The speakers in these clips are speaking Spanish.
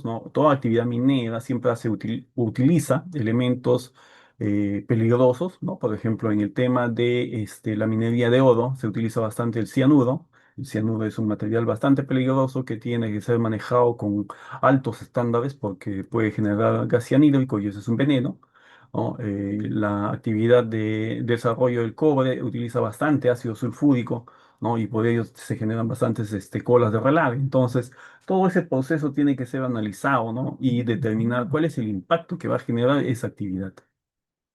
¿no? Toda actividad minera siempre utiliza elementos peligrosos, ¿no? Por ejemplo, en el tema de la minería de oro se utiliza bastante el cianuro. El cianuro es un material bastante peligroso que tiene que ser manejado con altos estándares porque puede generar gas cianhídrico y eso es un veneno, ¿no? La actividad de desarrollo del cobre utiliza bastante ácido sulfúrico, ¿no? Y por ello se generan bastantes colas de relave. Entonces, todo ese proceso tiene que ser analizado, ¿no? Y determinar cuál es el impacto que va a generar esa actividad.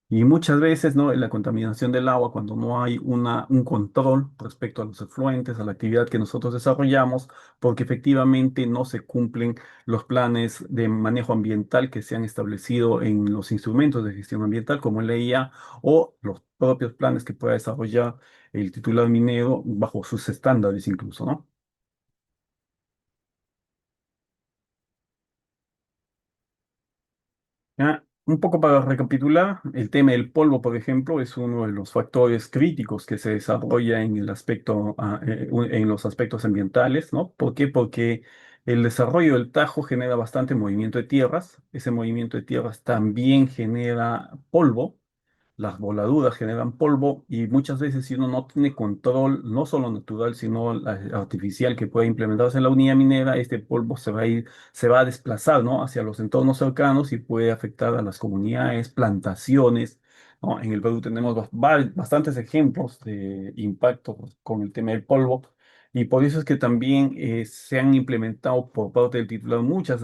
Y muchas veces, ¿no? En la contaminación del agua, cuando no hay un control respecto a los efluentes, a la actividad que nosotros desarrollamos, porque efectivamente no se cumplen los planes de manejo ambiental que se han establecido en los instrumentos de gestión ambiental, como el EIA, o los propios planes que pueda desarrollar el titular minero bajo sus estándares incluso, ¿no? Ya, un poco para recapitular, el tema del polvo, por ejemplo, es uno de los factores críticos que se desarrolla en el aspecto, en los aspectos ambientales, ¿no? ¿Por qué? Porque el desarrollo del Tajo genera bastante movimiento de tierras, ese movimiento de tierras también genera polvo, las voladuras generan polvo y muchas veces si uno no tiene control, no solo natural, sino artificial que puede implementarse en la unidad minera, este polvo se va a ir, se va a desplazar, ¿no? Hacia los entornos cercanos y puede afectar a las comunidades, plantaciones, ¿no? En el Perú tenemos bastantes ejemplos de impacto con el tema del polvo. Y por eso es que también se han implementado por parte del titular muchas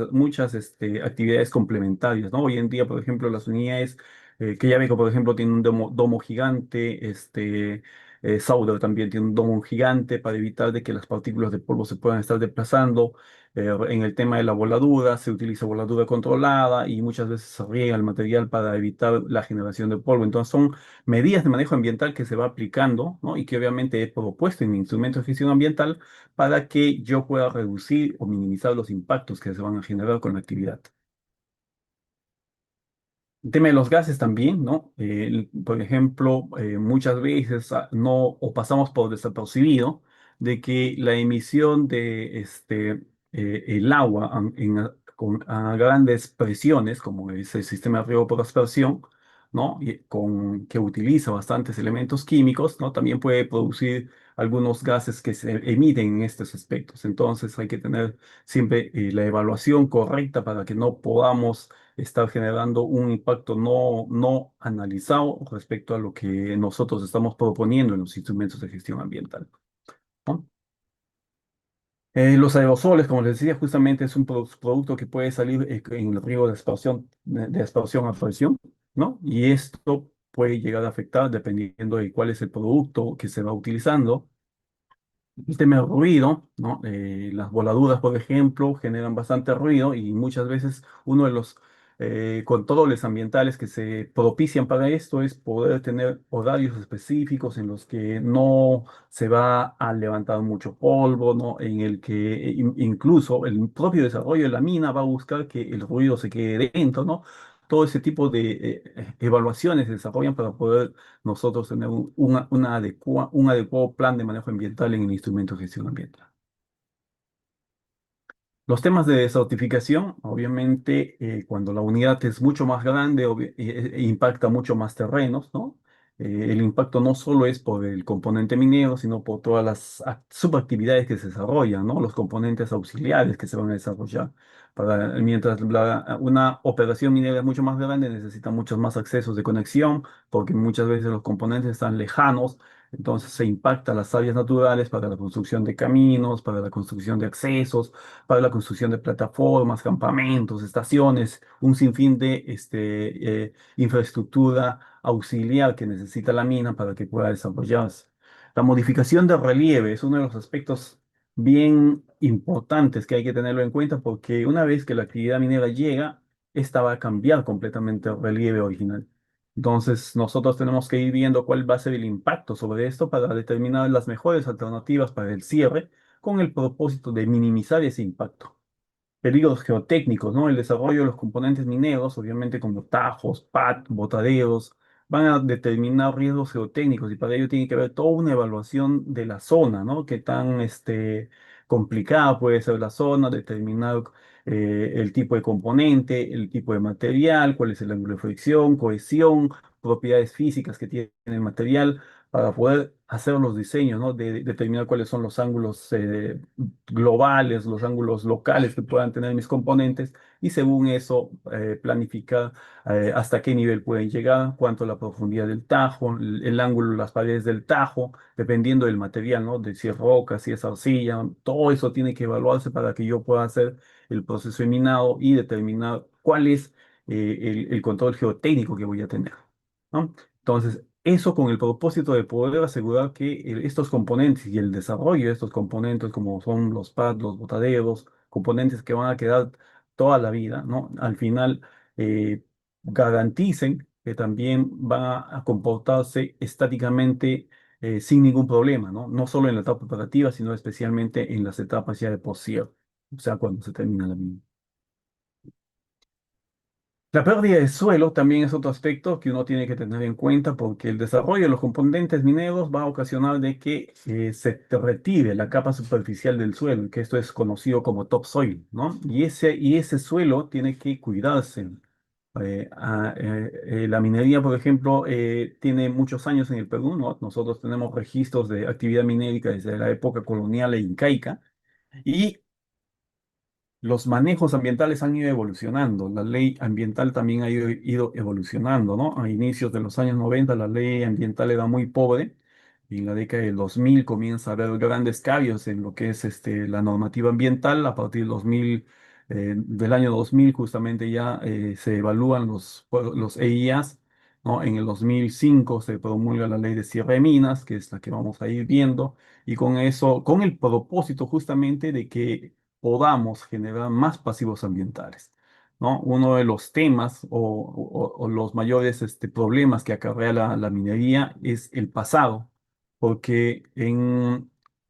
actividades complementarias, ¿no? Hoy en día, por ejemplo, las unidades que ya Vico, por ejemplo, tiene un domo gigante, Sauder también tiene un domo gigante para evitar de que las partículas de polvo se puedan estar desplazando. En el tema de la voladura, se utiliza voladura controlada y muchas veces se riega el material para evitar la generación de polvo. Entonces son medidas de manejo ambiental que se va aplicando, ¿no? Y que obviamente he propuesto en mi instrumento de gestión ambiental para que yo pueda reducir o minimizar los impactos que se van a generar con la actividad. El tema de los gases también, ¿no? Por ejemplo, muchas veces no o pasamos por desapercibido de que la emisión de el agua a grandes presiones, como es el sistema de riego por aspersión, ¿no? Que utiliza bastantes elementos químicos, ¿no? También puede producir algunos gases que se emiten en estos aspectos. Entonces hay que tener siempre la evaluación correcta para que no podamos estar generando un impacto no analizado respecto a lo que nosotros estamos proponiendo en los instrumentos de gestión ambiental, ¿no? Los aerosoles, como les decía, justamente es un producto que puede salir en el riego de aspersión a presión, ¿no? Y esto puede llegar a afectar dependiendo de cuál es el producto que se va utilizando. El tema del ruido, ¿no? Las voladuras, por ejemplo, generan bastante ruido y muchas veces uno de los controles ambientales que se propician para esto es poder tener horarios específicos en los que no se va a levantar mucho polvo, ¿no? En el que incluso el propio desarrollo de la mina va a buscar que el ruido se quede dentro, ¿no? Todo ese tipo de evaluaciones se desarrollan para poder nosotros tener un adecuado plan de manejo ambiental en el instrumento de gestión ambiental. Los temas de desertificación, obviamente, cuando la unidad es mucho más grande, impacta mucho más terrenos, ¿no? El impacto no solo es por el componente minero, sino por todas las subactividades que se desarrollan, ¿no? Los componentes auxiliares que se van a desarrollar. Mientras una operación minera es mucho más grande, necesita muchos más accesos de conexión, porque muchas veces los componentes están lejanos, entonces se impacta las áreas naturales para la construcción de caminos, para la construcción de accesos, para la construcción de plataformas, campamentos, estaciones, un sinfín de infraestructura auxiliar que necesita la mina para que pueda desarrollarse. La modificación de relieve es uno de los aspectos bien importantes que hay que tenerlo en cuenta porque una vez que la actividad minera llega, esta va a cambiar completamente el relieve original. Entonces, nosotros tenemos que ir viendo cuál va a ser el impacto sobre esto para determinar las mejores alternativas para el cierre con el propósito de minimizar ese impacto. Peligros geotécnicos, ¿no? El desarrollo de los componentes mineros, obviamente como tajos, botaderos, van a determinar riesgos geotécnicos y para ello tiene que haber toda una evaluación de la zona, ¿no? Qué tan complicada puede ser la zona, determinar el tipo de componente, el tipo de material, cuál es el ángulo de fricción, cohesión, propiedades físicas que tiene el material, para poder hacer los diseños, ¿no? De determinar cuáles son los ángulos globales, los ángulos locales que puedan tener mis componentes y según eso planificar hasta qué nivel pueden llegar, cuánto la profundidad del tajo, el ángulo, las paredes del tajo, dependiendo del material, ¿no? De si es roca, si es arcilla, todo eso tiene que evaluarse para que yo pueda hacer el proceso de minado y determinar cuál es el control geotécnico que voy a tener, ¿no? Entonces, eso con el propósito de poder asegurar que estos componentes y el desarrollo de estos componentes, como son los pads, los botaderos, componentes que van a quedar toda la vida, ¿no? Al final eh, garanticen que también van a comportarse estáticamente sin ningún problema, ¿no? No solo en la etapa operativa, sino especialmente en las etapas ya de post-cierre, o sea, cuando se termina la mina. La pérdida de suelo también es otro aspecto que uno tiene que tener en cuenta porque el desarrollo de los componentes mineros va a ocasionar de que se te retire la capa superficial del suelo, que esto es conocido como topsoil, ¿no? Y ese suelo tiene que cuidarse. La minería, por ejemplo, tiene muchos años en el Perú, ¿no? Nosotros tenemos registros de actividad minérica desde la época colonial e incaica. Y los manejos ambientales han ido evolucionando, la ley ambiental también ha ido evolucionando, ¿no? A inicios de los años 90 la ley ambiental era muy pobre y en la década del 2000 comienza a haber grandes cambios en lo que es la normativa ambiental. A partir del año 2000 justamente ya se evalúan los EIAs, ¿no? En el 2005 se promulga la ley de cierre de minas, que es la que vamos a ir viendo, y con eso, con el propósito justamente de que podamos generar más pasivos ambientales, ¿no? Uno de los temas o los mayores problemas que acarrea la minería es el pasado, porque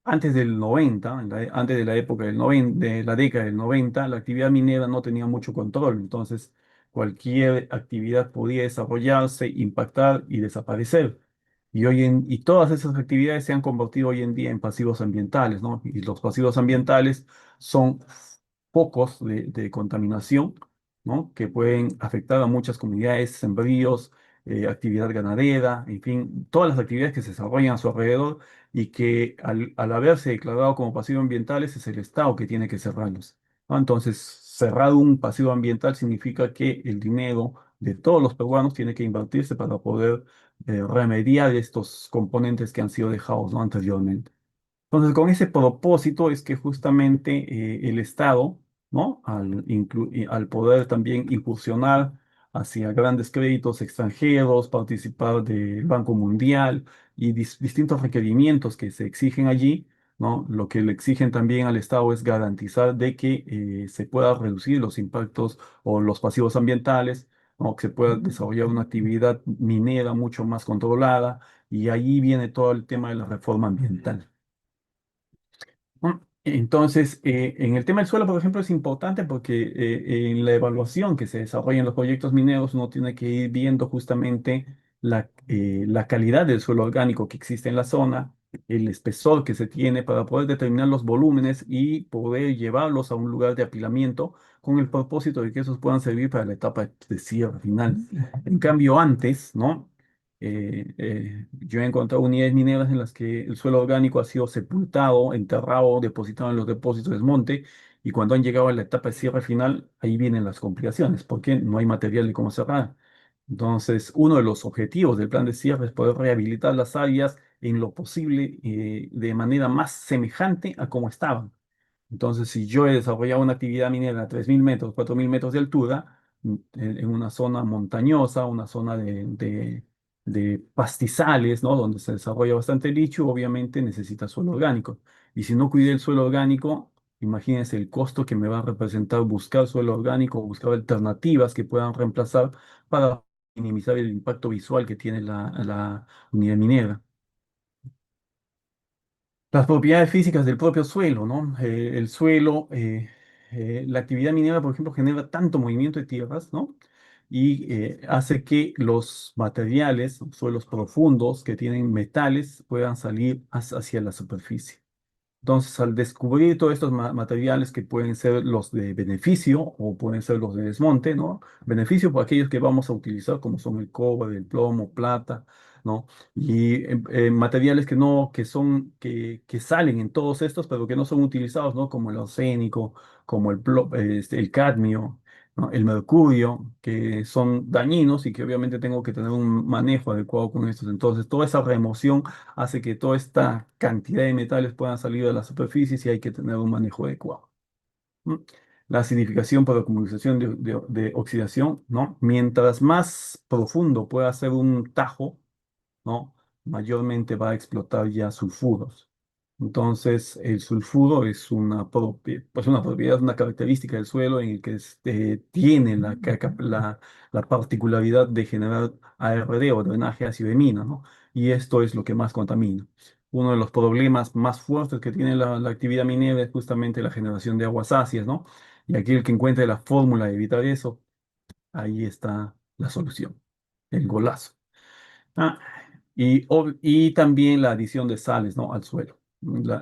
antes del 90, antes de la época del 90, de la década del 90, la actividad minera no tenía mucho control, entonces cualquier actividad podía desarrollarse, impactar y desaparecer. Y todas esas actividades se han convertido hoy en día en pasivos ambientales, ¿no? Y los pasivos ambientales son focos de contaminación, ¿no? Que pueden afectar a muchas comunidades, sembríos, actividad ganadera, en fin, todas las actividades que se desarrollan a su alrededor y que al haberse declarado como pasivos ambientales es el Estado que tiene que cerrarlos, ¿no? Entonces, cerrar un pasivo ambiental significa que el dinero de todos los peruanos tiene que invertirse para poder remediar estos componentes que han sido dejados, ¿no? Anteriormente. Entonces, con ese propósito es que justamente el Estado, ¿no? Al poder también incursionar hacia grandes créditos extranjeros, participar del Banco Mundial y distintos requerimientos que se exigen allí, ¿no? Lo que le exigen también al Estado es garantizar de que se pueda reducir los impactos o los pasivos ambientales, ¿no? Que se pueda desarrollar una actividad minera mucho más controlada y ahí viene todo el tema de la reforma ambiental. Entonces, en el tema del suelo, por ejemplo, es importante porque en la evaluación que se desarrolla en los proyectos mineros, uno tiene que ir viendo justamente la calidad del suelo orgánico que existe en la zona, el espesor que se tiene para poder determinar los volúmenes y poder llevarlos a un lugar de apilamiento con el propósito de que esos puedan servir para la etapa de cierre final. En cambio, antes, ¿no? Yo he encontrado unidades mineras en las que el suelo orgánico ha sido sepultado, enterrado, depositado en los depósitos de desmonte, y cuando han llegado a la etapa de cierre final, ahí vienen las complicaciones, porque no hay material de cómo cerrar. Entonces, uno de los objetivos del plan de cierre es poder rehabilitar las áreas en lo posible de manera más semejante a como estaban. Entonces, si yo he desarrollado una actividad minera a 3.000 metros, 4.000 metros de altura, en una zona montañosa, una zona de pastizales, ¿no? Donde se desarrolla bastante licho, obviamente necesita suelo orgánico. Y si no cuidé el suelo orgánico, imagínense el costo que me va a representar buscar suelo orgánico, buscar alternativas que puedan reemplazar para minimizar el impacto visual que tiene la unidad minera. Las propiedades físicas del propio suelo, ¿no? El suelo, la actividad minera, por ejemplo, genera tanto movimiento de tierras, ¿no? Y hace que los materiales, suelos profundos que tienen metales, puedan salir hacia la superficie. Entonces, al descubrir todos estos materiales que pueden ser los de beneficio o pueden ser los de desmonte, ¿no? Beneficio por aquellos que vamos a utilizar, como son el cobre, el plomo, plata, ¿no? Y materiales que no, que son, que salen en todos estos, pero que no son utilizados, ¿no? Como el arsénico, como el cadmio, ¿no? El mercurio, que son dañinos y que obviamente tengo que tener un manejo adecuado con estos. Entonces, toda esa remoción hace que toda esta cantidad de metales puedan salir a la superficie y hay que tener un manejo adecuado. ¿M? La acidificación por acumulación de oxidación, ¿no? Mientras más profundo pueda ser un tajo, ¿no? Mayormente va a explotar ya sulfuros. Entonces, el sulfuro es pues una propiedad, una característica del suelo en el que tiene la particularidad de generar ARD o drenaje ácido de mina, ¿no? Y esto es lo que más contamina. Uno de los problemas más fuertes que tiene la actividad minera es justamente la generación de aguas ácidas, ¿no? Y aquí el que encuentre la fórmula de evitar eso, ahí está la solución, el golazo. Ah, y también la adición de sales, ¿no? Al suelo,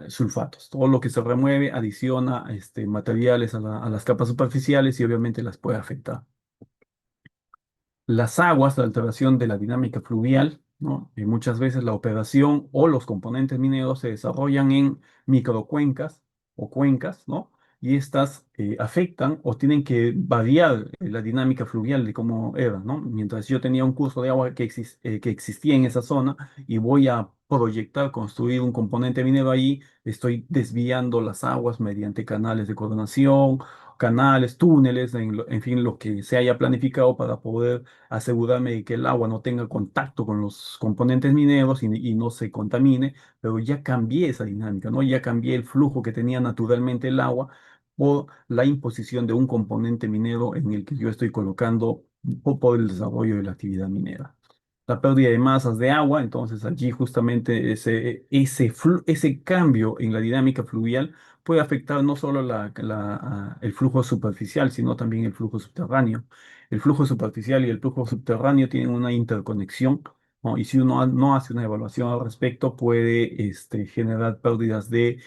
sulfatos. Todo lo que se remueve adiciona materiales a las capas superficiales y obviamente las puede afectar. Las aguas, la alteración de la dinámica fluvial, ¿no? Y muchas veces la operación o los componentes mineros se desarrollan en microcuencas o cuencas, ¿no? Y estas afectan o tienen que variar la dinámica fluvial de cómo era, ¿no? Mientras yo tenía un curso de agua que existía en esa zona y voy a proyectar, construir un componente minero ahí, estoy desviando las aguas mediante canales de coronación, canales, túneles, en fin, lo que se haya planificado para poder asegurarme de que el agua no tenga contacto con los componentes mineros y no se contamine, pero ya cambié esa dinámica, ¿no? Ya cambié el flujo que tenía naturalmente el agua por la imposición de un componente minero en el que yo estoy colocando por el desarrollo de la actividad minera. La pérdida de masas de agua, entonces allí justamente ese cambio en la dinámica fluvial puede afectar no solo el flujo superficial, sino también el flujo subterráneo. El flujo superficial y el flujo subterráneo tienen una interconexión, ¿no? Y si uno no hace una evaluación al respecto, puede generar pérdidas de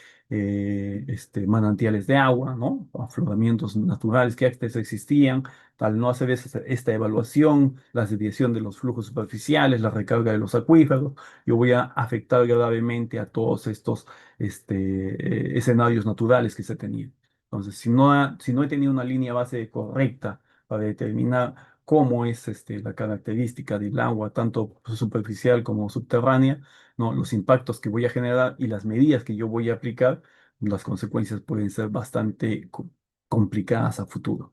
manantiales de agua, ¿no? Afloramientos naturales que antes existían. Al no hacer esta evaluación, la desviación de los flujos superficiales, la recarga de los acuíferos, yo voy a afectar gravemente a todos estos escenarios naturales que se tenían. Entonces, si no he tenido una línea base correcta para determinar cómo es la característica del agua, tanto superficial como subterránea, ¿no? Los impactos que voy a generar y las medidas que yo voy a aplicar, las consecuencias pueden ser bastante complicadas a futuro.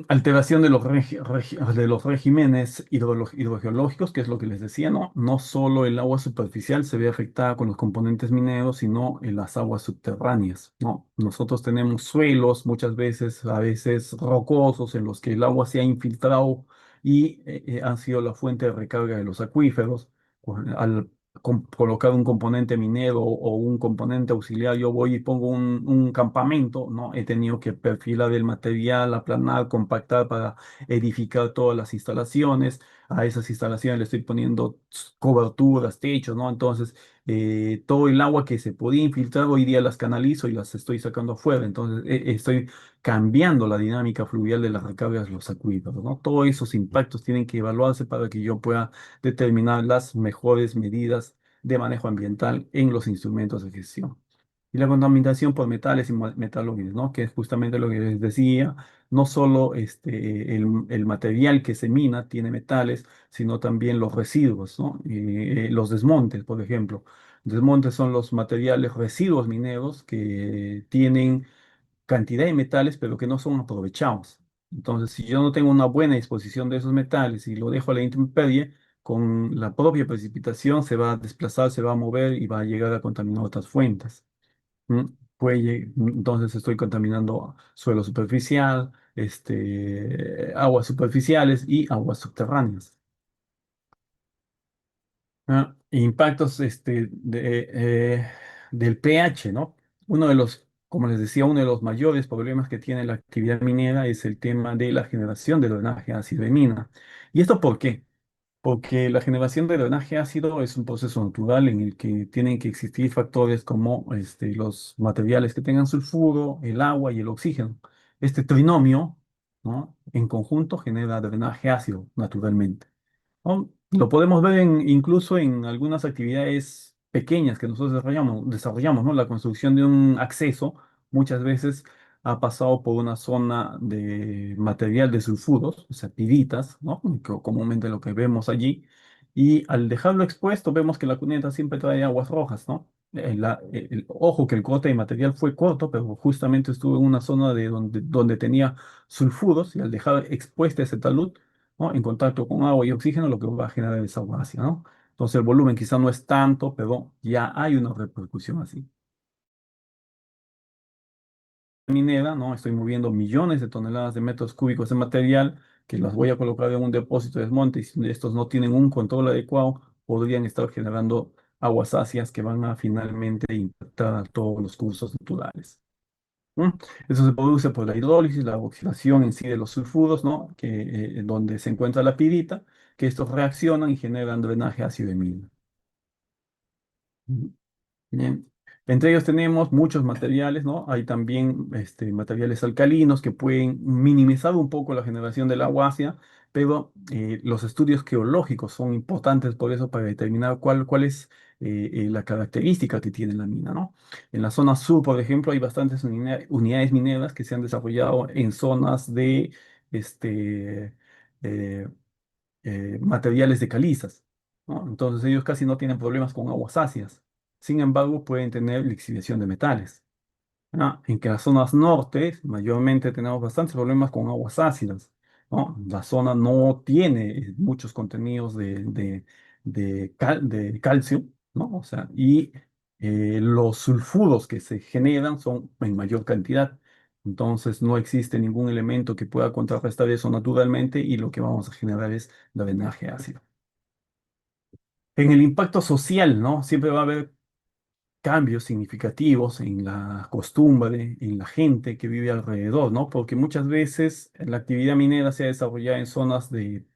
Alteración de de los regímenes hidrogeológicos, que es lo que les decía, ¿no? No solo el agua superficial se ve afectada con los componentes mineros, sino en las aguas subterráneas, ¿no? Nosotros tenemos suelos muchas veces, a veces rocosos, en los que el agua se ha infiltrado y han sido la fuente de recarga de los acuíferos. Al colocar un componente minero o un componente auxiliar, yo voy y pongo un campamento, ¿no? He tenido que perfilar el material, aplanar, compactar para edificar todas las instalaciones. A esas instalaciones le estoy poniendo coberturas, techos, ¿no? Entonces, todo el agua que se podía infiltrar hoy día las canalizo y las estoy sacando afuera. Entonces, estoy cambiando la dinámica fluvial de las recargas de los acuíferos, ¿no? Todos esos impactos tienen que evaluarse para que yo pueda determinar las mejores medidas de manejo ambiental en los instrumentos de gestión. Y la contaminación por metales y metalóides, ¿no? Que es justamente lo que les decía, no solo el material que se mina tiene metales, sino también los residuos, ¿no? Los desmontes, por ejemplo. Desmontes son los materiales residuos mineros que tienen cantidad de metales, pero que no son aprovechados. Entonces, si yo no tengo una buena disposición de esos metales y lo dejo a la intemperie, con la propia precipitación se va a desplazar, se va a mover y va a llegar a contaminar otras fuentes. ¿M? Entonces estoy contaminando suelo superficial, aguas superficiales y aguas subterráneas. Impactos del pH, ¿no? Uno de los, como les decía, uno de los mayores problemas que tiene la actividad minera es el tema de la generación de drenaje ácido de mina. ¿Y esto por qué? Porque la generación de drenaje ácido es un proceso natural en el que tienen que existir factores como los materiales que tengan sulfuro, el agua y el oxígeno. Este trinomio, ¿no? En conjunto genera drenaje ácido naturalmente. ¿No? Lo podemos ver incluso en algunas actividades pequeñas que nosotros desarrollamos, ¿no? La construcción de un acceso muchas veces ha pasado por una zona de material de sulfuros, o sea, piritas, ¿no? Comúnmente lo que vemos allí. Y al dejarlo expuesto, vemos que la cuneta siempre trae aguas rojas, ¿no? Ojo que el corte de material fue corto, pero justamente estuvo en una zona donde tenía sulfuros y al dejar expuesta ese talud, ¿no? En contacto con agua y oxígeno, lo que va a generar es agua ácida, ¿no? Entonces el volumen quizá no es tanto, pero ya hay una repercusión así. Minera, ¿no? Estoy moviendo millones de toneladas de metros cúbicos de material que las voy a colocar en un depósito de desmonte y si estos no tienen un control adecuado, podrían estar generando aguas ácidas que van a finalmente impactar a todos los cursos naturales. ¿Mm? Eso se produce por la hidrólisis, la oxidación en sí de los sulfuros, ¿no? Donde se encuentra la pirita, que estos reaccionan y generan drenaje ácido de mina. Bien. Entre ellos tenemos muchos materiales, ¿no? Hay también materiales alcalinos que pueden minimizar un poco la generación del agua ácida, pero los estudios geológicos son importantes por eso para determinar cuál es la característica que tiene la mina, ¿no? En la zona sur, por ejemplo, hay bastantes unidades mineras que se han desarrollado en zonas de este, eh, materiales de calizas, ¿no? Entonces ellos casi no tienen problemas con aguas ácidas. Sin embargo, pueden tener lixiviación de metales. ¿No? En que las zonas norte mayormente tenemos bastantes problemas con aguas ácidas, ¿no? La zona no tiene muchos contenidos de calcio, ¿no? O sea, y los sulfuros que se generan son en mayor cantidad. Entonces no existe ningún elemento que pueda contrarrestar eso naturalmente y lo que vamos a generar es drenaje ácido. En el impacto social, ¿no? Siempre va a haber cambios significativos en la costumbre, en la gente que vive alrededor, ¿no? Porque muchas veces la actividad minera se ha desarrollado en zonas de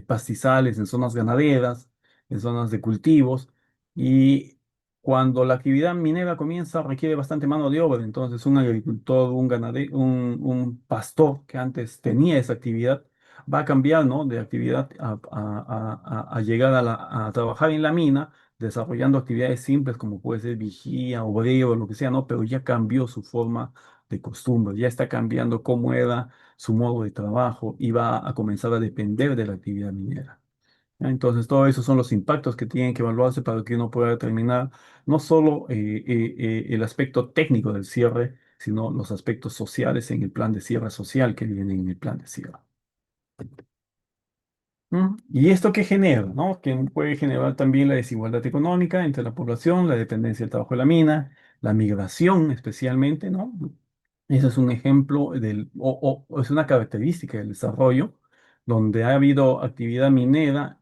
pastizales, en zonas ganaderas, en zonas de cultivos, y cuando la actividad minera comienza requiere bastante mano de obra, entonces un agricultor, un ganadero, un pastor que antes tenía esa actividad, va a cambiar, ¿no? De actividad a llegar a trabajar en la mina, desarrollando actividades simples como puede ser vigía, obrero, lo que sea, ¿no? Pero ya cambió su forma de costumbre, ya está cambiando cómo era su modo de trabajo y va a comenzar a depender de la actividad minera. ¿Ya? Entonces, todos esos son los impactos que tienen que evaluarse para que uno pueda determinar no solo el aspecto técnico del cierre, sino los aspectos sociales en el plan de cierre social que viene en el plan de cierre. ¿Mm? ¿Y esto qué genera? ¿No? Que puede generar también la desigualdad económica entre la población, la dependencia del trabajo de la mina, la migración especialmente, ¿no? Ese es un ejemplo o es una característica del desarrollo, donde ha habido actividad minera,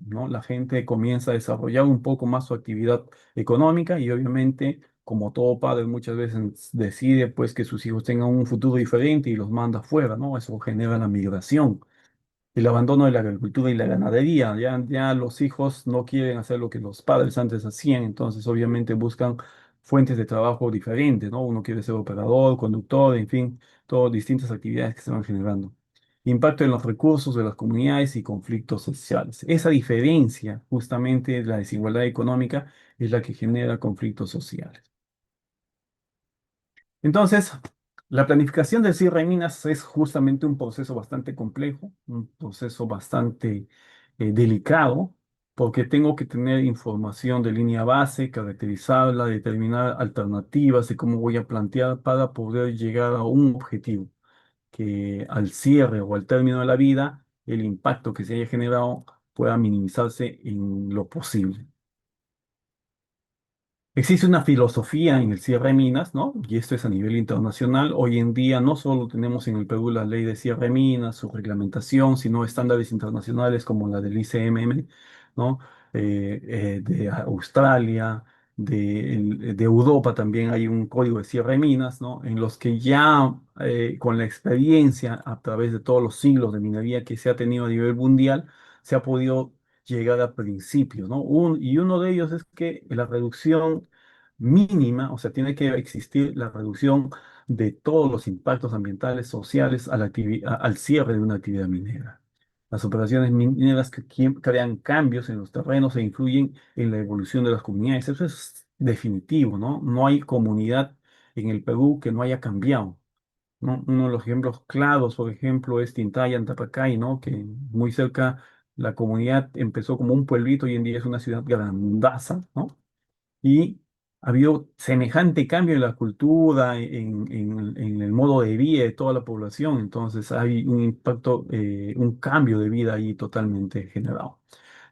¿no? La gente comienza a desarrollar un poco más su actividad económica y obviamente, como todo padre muchas veces decide pues que sus hijos tengan un futuro diferente y los manda afuera, ¿no? Eso genera la migración, el abandono de la agricultura y la ganadería. Ya los hijos no quieren hacer lo que los padres antes hacían, entonces obviamente buscan fuentes de trabajo diferentes, ¿no? Uno quiere ser operador, conductor, en fin, todas distintas actividades que se van generando. Impacto en los recursos de las comunidades y conflictos sociales. Esa diferencia, justamente la desigualdad económica, es la que genera conflictos sociales. Entonces, la planificación del cierre de minas es justamente un proceso bastante complejo, un proceso bastante delicado, porque tengo que tener información de línea base, caracterizarla, determinar alternativas de cómo voy a plantear para poder llegar a un objetivo, que al cierre o al término de la vida, el impacto que se haya generado pueda minimizarse en lo posible. Existe una filosofía en el cierre de minas, ¿no? Y esto es a nivel internacional. Hoy en día no solo tenemos en el Perú la ley de cierre de minas, su reglamentación, sino estándares internacionales como la del ICMM, ¿no? De Australia, de Europa también hay un código de cierre de minas, ¿no? En los que ya con la experiencia a través de todos los siglos de minería que se ha tenido a nivel mundial, se ha podido llegar a principios, ¿no? Y uno de ellos es que la reducción mínima, o sea, tiene que existir la reducción de todos los impactos ambientales, sociales al cierre de una actividad minera. Las operaciones mineras crean cambios en los terrenos e influyen en la evolución de las comunidades. Eso es definitivo, ¿no? No hay comunidad en el Perú que no haya cambiado, ¿no? Uno de los ejemplos claros, por ejemplo, es Tintaya, Antapacay, ¿no? Que muy cerca la comunidad empezó como un pueblito, hoy en día es una ciudad grandaza, ¿no? Y ha habido semejante cambio en la cultura, en el modo de vida de toda la población, entonces hay un impacto, un cambio de vida ahí totalmente generado.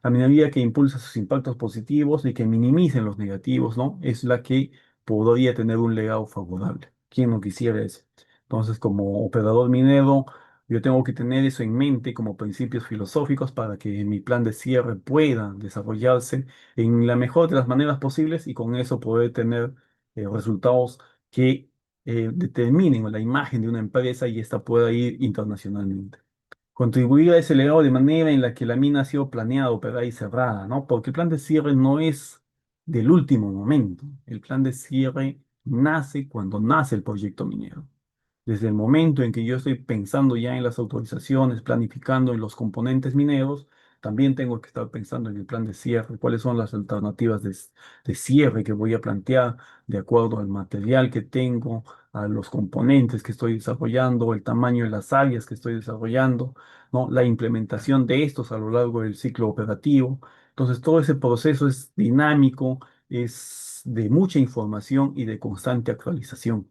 La minería que impulsa sus impactos positivos y que minimicen los negativos, ¿no? Es la que podría tener un legado favorable. ¿Quién no quisiera eso? Entonces, como operador minero, yo tengo que tener eso en mente como principios filosóficos para que mi plan de cierre pueda desarrollarse en la mejor de las maneras posibles y con eso poder tener resultados que determinen la imagen de una empresa y esta pueda ir internacionalmente. Contribuir a ese legado de manera en la que la mina ha sido planeada, operada y cerrada, ¿no? Porque el plan de cierre no es del último momento. El plan de cierre nace cuando nace el proyecto minero. Desde el momento en que yo estoy pensando ya en las autorizaciones, planificando en los componentes mineros, también tengo que estar pensando en el plan de cierre, cuáles son las alternativas de cierre que voy a plantear de acuerdo al material que tengo, a los componentes que estoy desarrollando, el tamaño de las áreas que estoy desarrollando, ¿no? La implementación de estos a lo largo del ciclo operativo. Entonces, todo ese proceso es dinámico, es de mucha información y de constante actualización.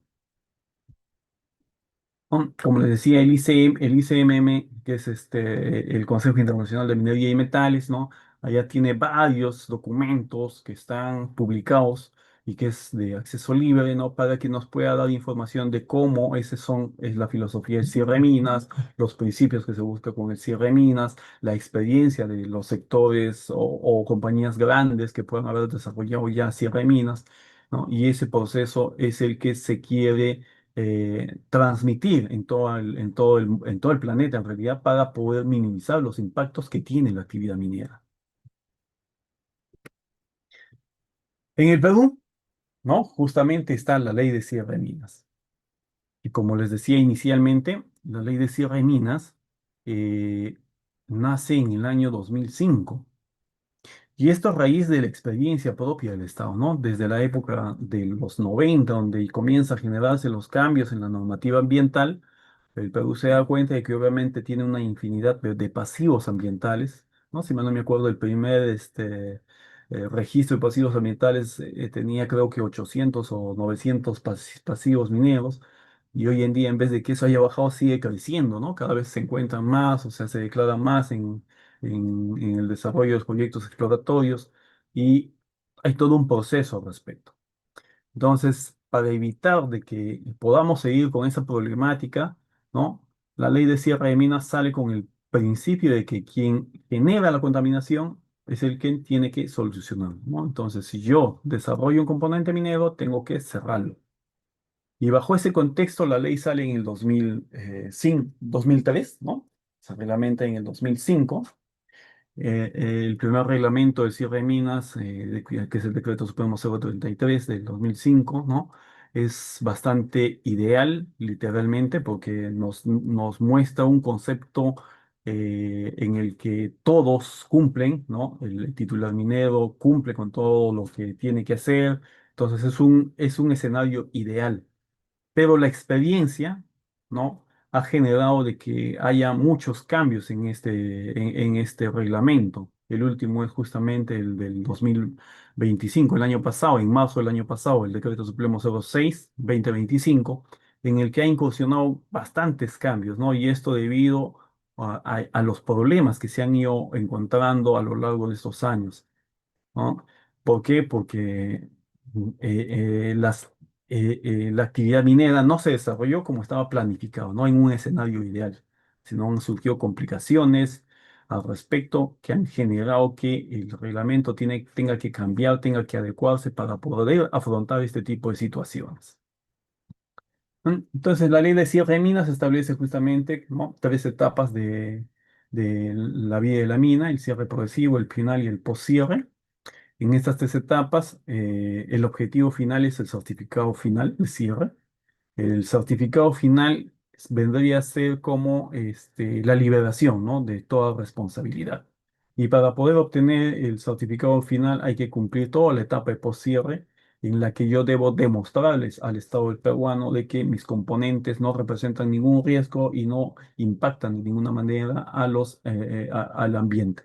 Como les decía, el ICMM, que es el Consejo Internacional de Minería y Metales, ¿no? Allá tiene varios documentos que están publicados y que es de acceso libre, ¿no? Para que nos pueda dar información de cómo es la filosofía del cierre de minas, los principios que se busca con el cierre de minas, la experiencia de los sectores o compañías grandes que puedan haber desarrollado ya cierre de minas, ¿no? Y ese proceso es el que se quiere transmitir en todo el planeta, en realidad, para poder minimizar los impactos que tiene la actividad minera. En el Perú, ¿no? Justamente está la ley de cierre de minas. Y como les decía inicialmente, la ley de cierre de minas eh, nace en el año 2005. Y esto a raíz de la experiencia propia del Estado, ¿no? Desde la época de los 90, donde comienza a generarse los cambios en la normativa ambiental, el Perú se da cuenta de que obviamente tiene una infinidad de pasivos ambientales, ¿no? Si mal no me acuerdo, el primer registro de pasivos ambientales tenía creo que 800 o 900 pasivos mineros, y hoy en día en vez de que eso haya bajado sigue creciendo, ¿no? Cada vez se encuentran más, o sea, se declaran más en el desarrollo de los proyectos exploratorios y hay todo un proceso al respecto. Entonces, para evitar de que podamos seguir con esa problemática, ¿no? La ley de cierre de minas sale con el principio de que quien genera la contaminación es el que tiene que solucionarlo, ¿no? Entonces, si yo desarrollo un componente minero, tengo que cerrarlo. Y bajo ese contexto, la ley sale en el 2003, ¿no? Se reglamenta en el 2005 el primer reglamento del cierre de minas, que es el Decreto Supremo 033 del 2005, ¿no? Es bastante ideal, literalmente, porque nos muestra un concepto en el que todos cumplen, ¿no? El titular minero cumple con todo lo que tiene que hacer. Entonces es un escenario ideal, pero la experiencia, ¿no? Ha generado de que haya muchos cambios en este reglamento. El último es justamente el del 2025, el año pasado, en marzo del año pasado, el Decreto Supremo 06/2025, en el que ha incursionado bastantes cambios, ¿no? Y esto debido a los problemas que se han ido encontrando a lo largo de estos años, ¿no? ¿Por qué? Porque la actividad minera no se desarrolló como estaba planificado, no en un escenario ideal, sino han surgido complicaciones al respecto que han generado que el reglamento tenga que cambiar, tenga que adecuarse para poder afrontar este tipo de situaciones. Entonces, la ley de cierre de minas establece justamente, ¿no? Tres etapas de, de la vida de la mina, el cierre progresivo, el final y el postcierre. En estas tres etapas, el objetivo final es el certificado final, el cierre. El certificado final vendría a ser como la liberación, ¿no?, de toda responsabilidad. Y para poder obtener el certificado final hay que cumplir toda la etapa de postcierre en la que yo debo demostrarles al Estado del peruano de que mis componentes no representan ningún riesgo y no impactan de ninguna manera al ambiente.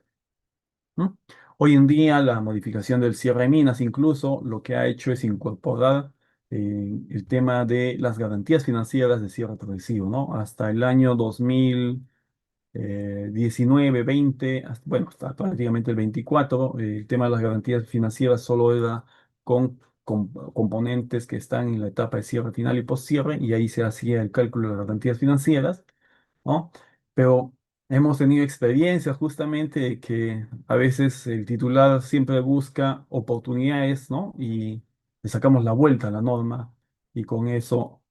¿No? Hoy en día la modificación del cierre de minas incluso lo que ha hecho es incorporar el tema de las garantías financieras de cierre progresivo, ¿no? Hasta el año 2019, 20, bueno, hasta prácticamente el 24, el tema de las garantías financieras solo era con componentes que están en la etapa de cierre final y postcierre, y ahí se hacía el cálculo de las garantías financieras, ¿no? Pero hemos tenido experiencias justamente de que a veces el titular siempre busca oportunidades, ¿no? Y le sacamos la vuelta a la norma y con eso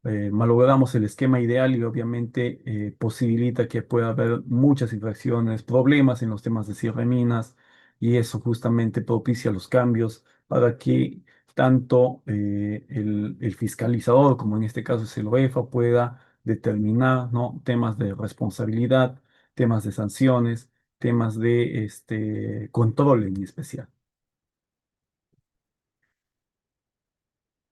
malogramos el esquema ideal y obviamente posibilita que pueda haber muchas infracciones, problemas en los temas de cierre de minas, y eso justamente propicia los cambios para que tanto el fiscalizador, como en este caso es el OEFA, pueda determinar, ¿no?, temas de responsabilidad, temas de sanciones, temas de control en especial.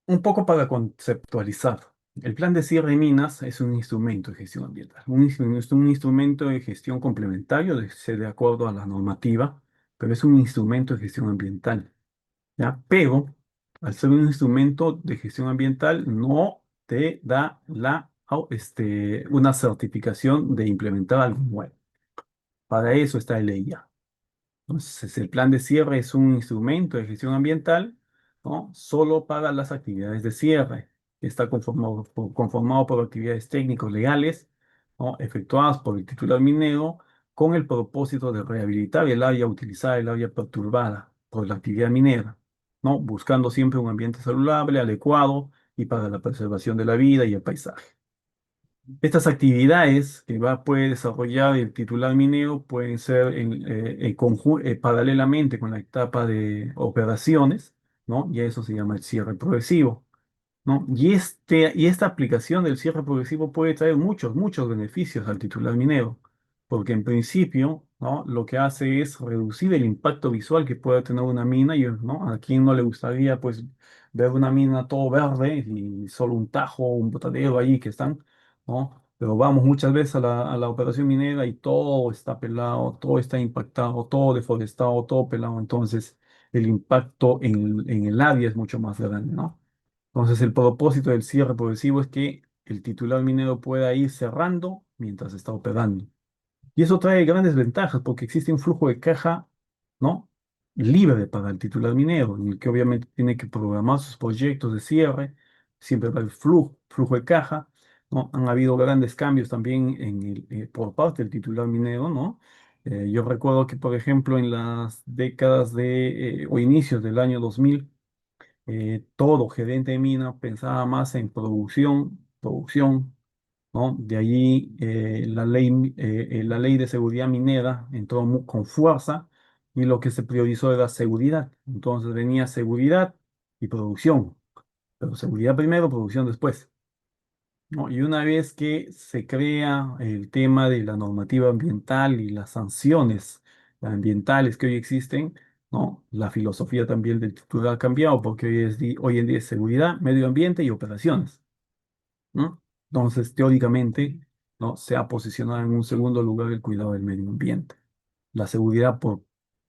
Un poco para conceptualizar. El plan de cierre de minas es un instrumento de gestión ambiental, es un instrumento de gestión complementario, de acuerdo a la normativa, pero es un instrumento de gestión ambiental, ¿ya? Pero al ser un instrumento de gestión ambiental no te da una certificación de implementar algo nuevo. Para eso está el EIA. Entonces, el plan de cierre es un instrumento de gestión ambiental, ¿no?, solo para las actividades de cierre. Está conformado por actividades técnicos legales, ¿no?, efectuadas por el titular minero con el propósito de rehabilitar el área utilizada, el área perturbada por la actividad minera, ¿no?, buscando siempre un ambiente saludable, adecuado y para la preservación de la vida y el paisaje. Estas actividades que puede desarrollar el titular minero pueden ser paralelamente con la etapa de operaciones, ¿no? Y eso se llama el cierre progresivo, ¿no? Y esta aplicación del cierre progresivo puede traer muchos, muchos beneficios al titular minero, porque en principio, ¿no?, lo que hace es reducir el impacto visual que pueda tener una mina, y, ¿no?, a quien no le gustaría, pues, ver una mina todo verde y solo un tajo, un botadero ahí que están, ¿no? Pero vamos muchas veces a la operación minera y todo está pelado, todo está impactado, todo deforestado, todo pelado, entonces el impacto en el área es mucho más grande, ¿no? Entonces, el propósito del cierre progresivo es que el titular minero pueda ir cerrando mientras está operando. Y eso trae grandes ventajas porque existe un flujo de caja, ¿no?, libre para el titular minero, en el que obviamente tiene que programar sus proyectos de cierre, siempre va a haber flujo de caja, ¿no? Han habido grandes cambios también por parte del titular minero, ¿no? Yo recuerdo que, por ejemplo, en las décadas o inicios del año 2000, todo gerente de mina pensaba más en producción, ¿no? De allí la ley de seguridad minera entró con fuerza y lo que se priorizó era seguridad. Entonces venía seguridad y producción, pero seguridad primero, producción después, ¿no? Y una vez que se crea el tema de la normativa ambiental y las sanciones ambientales que hoy existen, ¿no?, la filosofía también del titular ha cambiado porque hoy en día es seguridad, medio ambiente y operaciones, ¿no? Entonces, teóricamente, ¿no?, se ha posicionado en un segundo lugar el cuidado del medio ambiente. La seguridad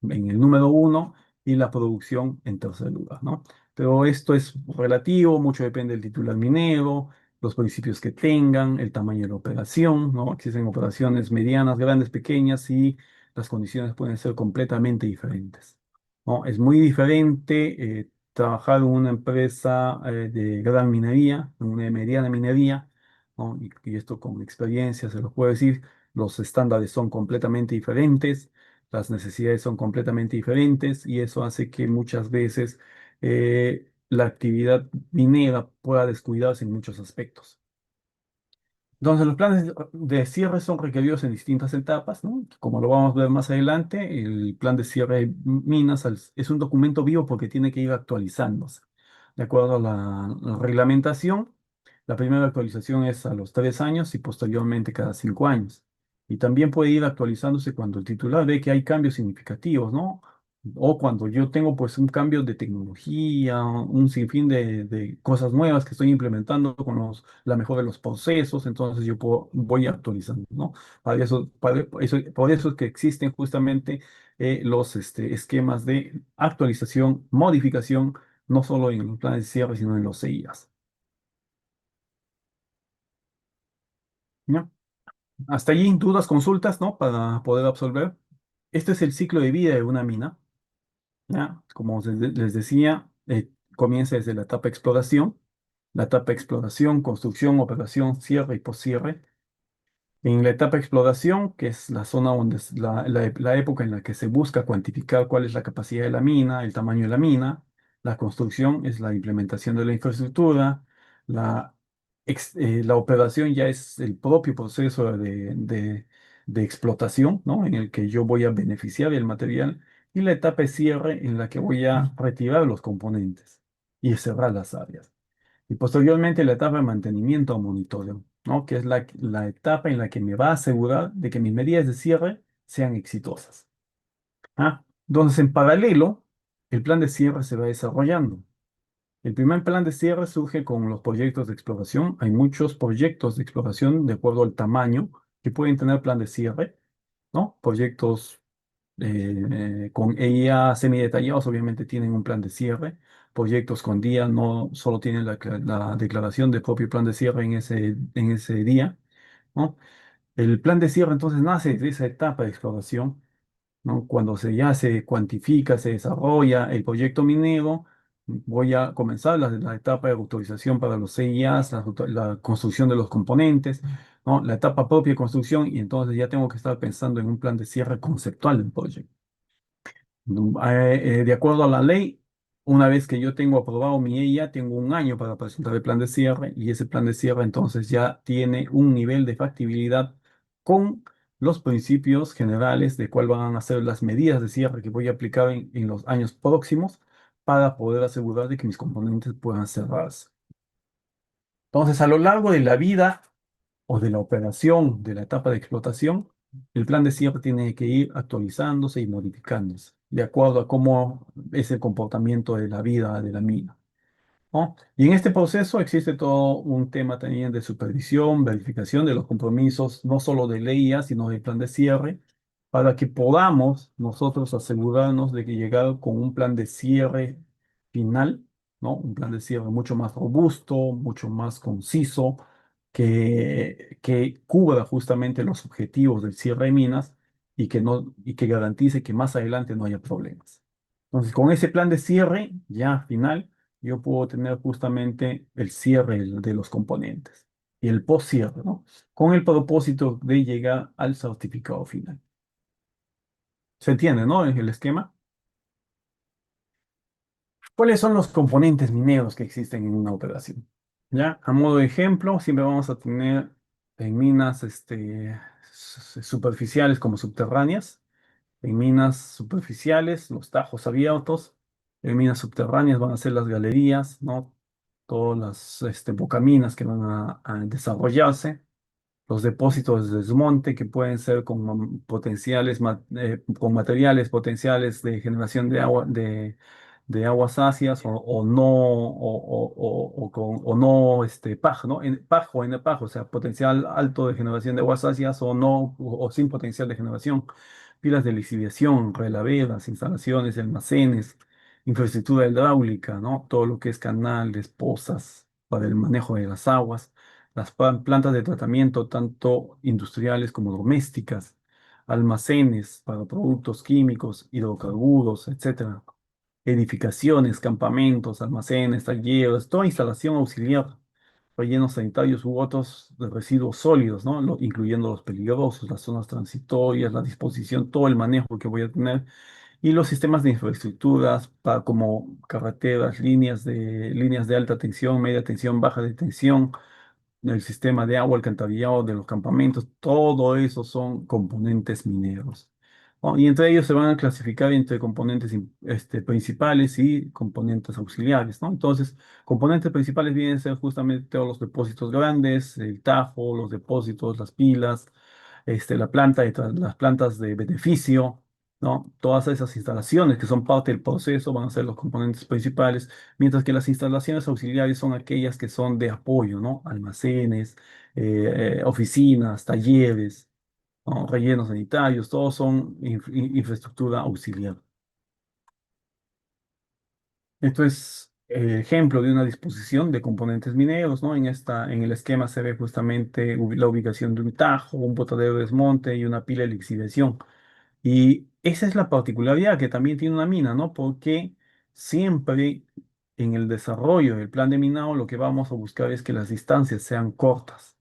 en el número uno y la producción en tercer lugar, ¿no? Pero esto es relativo, mucho depende del titular minero, los principios que tengan, el tamaño de la operación, ¿no? Existen operaciones medianas, grandes, pequeñas, y las condiciones pueden ser completamente diferentes, ¿no? Es muy diferente trabajar en una empresa de gran minería, en una mediana minería, ¿no? Y esto con experiencia se lo puedo decir, los estándares son completamente diferentes, las necesidades son completamente diferentes, y eso hace que muchas veces la actividad minera pueda descuidarse en muchos aspectos. Entonces, los planes de cierre son requeridos en distintas etapas, ¿no? Como lo vamos a ver más adelante, el plan de cierre de minas es un documento vivo porque tiene que ir actualizándose. De acuerdo a la reglamentación, la primera actualización es a los 3 años y posteriormente cada 5 años. Y también puede ir actualizándose cuando el titular ve que hay cambios significativos, ¿no? O cuando yo tengo pues un cambio de tecnología, un sinfín de cosas nuevas que estoy implementando con la mejora de los procesos, entonces voy actualizando, ¿no? Por eso es que existen justamente los esquemas de actualización, modificación, no solo en los planes de cierre, sino en los CIAs. ¿Ya? Hasta allí dudas, consultas, ¿no? Para poder absolver. Este es el ciclo de vida de una mina. ¿Ya? Como les decía, comienza desde la etapa exploración, construcción, operación, cierre y poscierre. En la etapa exploración, que es la zona donde es la época en la que se busca cuantificar cuál es la capacidad de la mina, el tamaño de la mina. La construcción es la implementación de la infraestructura. La, la operación ya es el propio proceso de explotación, ¿no? En el que yo voy a beneficiar el material. Y la etapa de cierre en la que voy a retirar los componentes y cerrar las áreas. Y posteriormente la etapa de mantenimiento o monitoreo, ¿no? Que es la etapa en la que me va a asegurar de que mis medidas de cierre sean exitosas. ¿Ah? Entonces, en paralelo, el plan de cierre se va desarrollando. El primer plan de cierre surge con los proyectos de exploración. Hay muchos proyectos de exploración de acuerdo al tamaño que pueden tener plan de cierre, ¿no? Proyectos con EIA semidetallados obviamente tienen un plan de cierre. Proyectos con día no solo tienen la declaración del propio plan de cierre en ese día, ¿no? El plan de cierre entonces nace de esa etapa de exploración, ¿no? Cuando ya se cuantifica, se desarrolla el proyecto minero, voy a comenzar la etapa de autorización para los CIAs, la construcción de los componentes, ¿no? La etapa propia de construcción y entonces ya tengo que estar pensando en un plan de cierre conceptual del proyecto. De acuerdo a la ley, una vez que yo tengo aprobado mi EIA, tengo un año para presentar el plan de cierre y ese plan de cierre entonces ya tiene un nivel de factibilidad con los principios generales de cuál van a ser las medidas de cierre que voy a aplicar en los años próximos para poder asegurar de que mis componentes puedan cerrarse. Entonces, a lo largo de la vida o de la operación de la etapa de explotación, el plan de cierre tiene que ir actualizándose y modificándose de acuerdo a cómo es el comportamiento de la vida de la mina, ¿no? Y en este proceso existe todo un tema también de supervisión, verificación de los compromisos, no solo de ley, sino del plan de cierre, para que podamos nosotros asegurarnos de que llegar con un plan de cierre final, ¿no? Un plan de cierre mucho más robusto, mucho más conciso, que cubra justamente los objetivos del cierre de minas y que, no, y que garantice que más adelante no haya problemas. Entonces, con ese plan de cierre ya final, yo puedo tener justamente el cierre de los componentes y el post-cierre, ¿no? Con el propósito de llegar al certificado final. ¿Se entiende, no? En el esquema. ¿Cuáles son los componentes mineros que existen en una operación? Ya, a modo de ejemplo, siempre vamos a tener en minas superficiales como subterráneas. En minas superficiales, los tajos abiertos. En minas subterráneas van a ser las galerías, ¿no? Todas las bocaminas que van a desarrollarse. Los depósitos de desmonte que pueden ser con materiales potenciales de generación de agua, de aguas ácidas o no, o no PAJ, ¿no? En PAJ o NPAJ, o sea, potencial alto de generación de aguas ácidas o no, o sin potencial de generación. Pilas de lixiviación, relaveras, instalaciones, almacenes, infraestructura hidráulica, ¿no? Todo lo que es canales, pozas para el manejo de las aguas, las plantas de tratamiento, tanto industriales como domésticas, almacenes para productos químicos, hidrocarburos, etcétera, edificaciones, campamentos, almacenes, talleres, toda instalación auxiliar, rellenos sanitarios u otros de residuos sólidos, ¿no? Incluyendo los peligrosos, las zonas transitorias, la disposición, todo el manejo que voy a tener y los sistemas de infraestructuras como carreteras, líneas de alta tensión, media tensión, baja de tensión, el sistema de agua, alcantarillado de los campamentos, todo eso son componentes mineros. ¿No? Y entre ellos se van a clasificar entre componentes principales y componentes auxiliares, ¿no? Entonces, componentes principales vienen a ser justamente todos los depósitos grandes, el Tajo, los depósitos, las pilas, la planta las plantas de beneficio, ¿no? Todas esas instalaciones que son parte del proceso van a ser los componentes principales, mientras que las instalaciones auxiliares son aquellas que son de apoyo, ¿no? Almacenes, oficinas, talleres, ¿no? Rellenos sanitarios, todos son infraestructura auxiliar. Esto es ejemplo de una disposición de componentes mineros, ¿no? En el esquema se ve justamente la ubicación de un tajo, un botadero de desmonte y una pila de lixiviación. Y esa es la particularidad que también tiene una mina, ¿no? Porque siempre en el desarrollo del plan de minado lo que vamos a buscar es que las distancias sean cortas.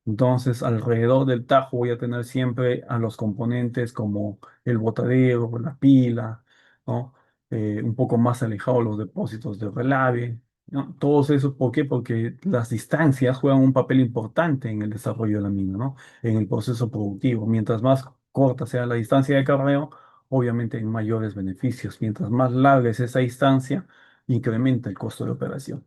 Entonces, alrededor del tajo voy a tener siempre a los componentes como el botadero, la pila, ¿no? Un poco más alejados los depósitos de relave, ¿no? Todos esos, ¿por qué? Porque las distancias juegan un papel importante en el desarrollo de la mina, ¿no? En el proceso productivo. Mientras más corta sea la distancia de carreo, obviamente hay mayores beneficios. Mientras más larga es esa distancia, incrementa el costo de operación.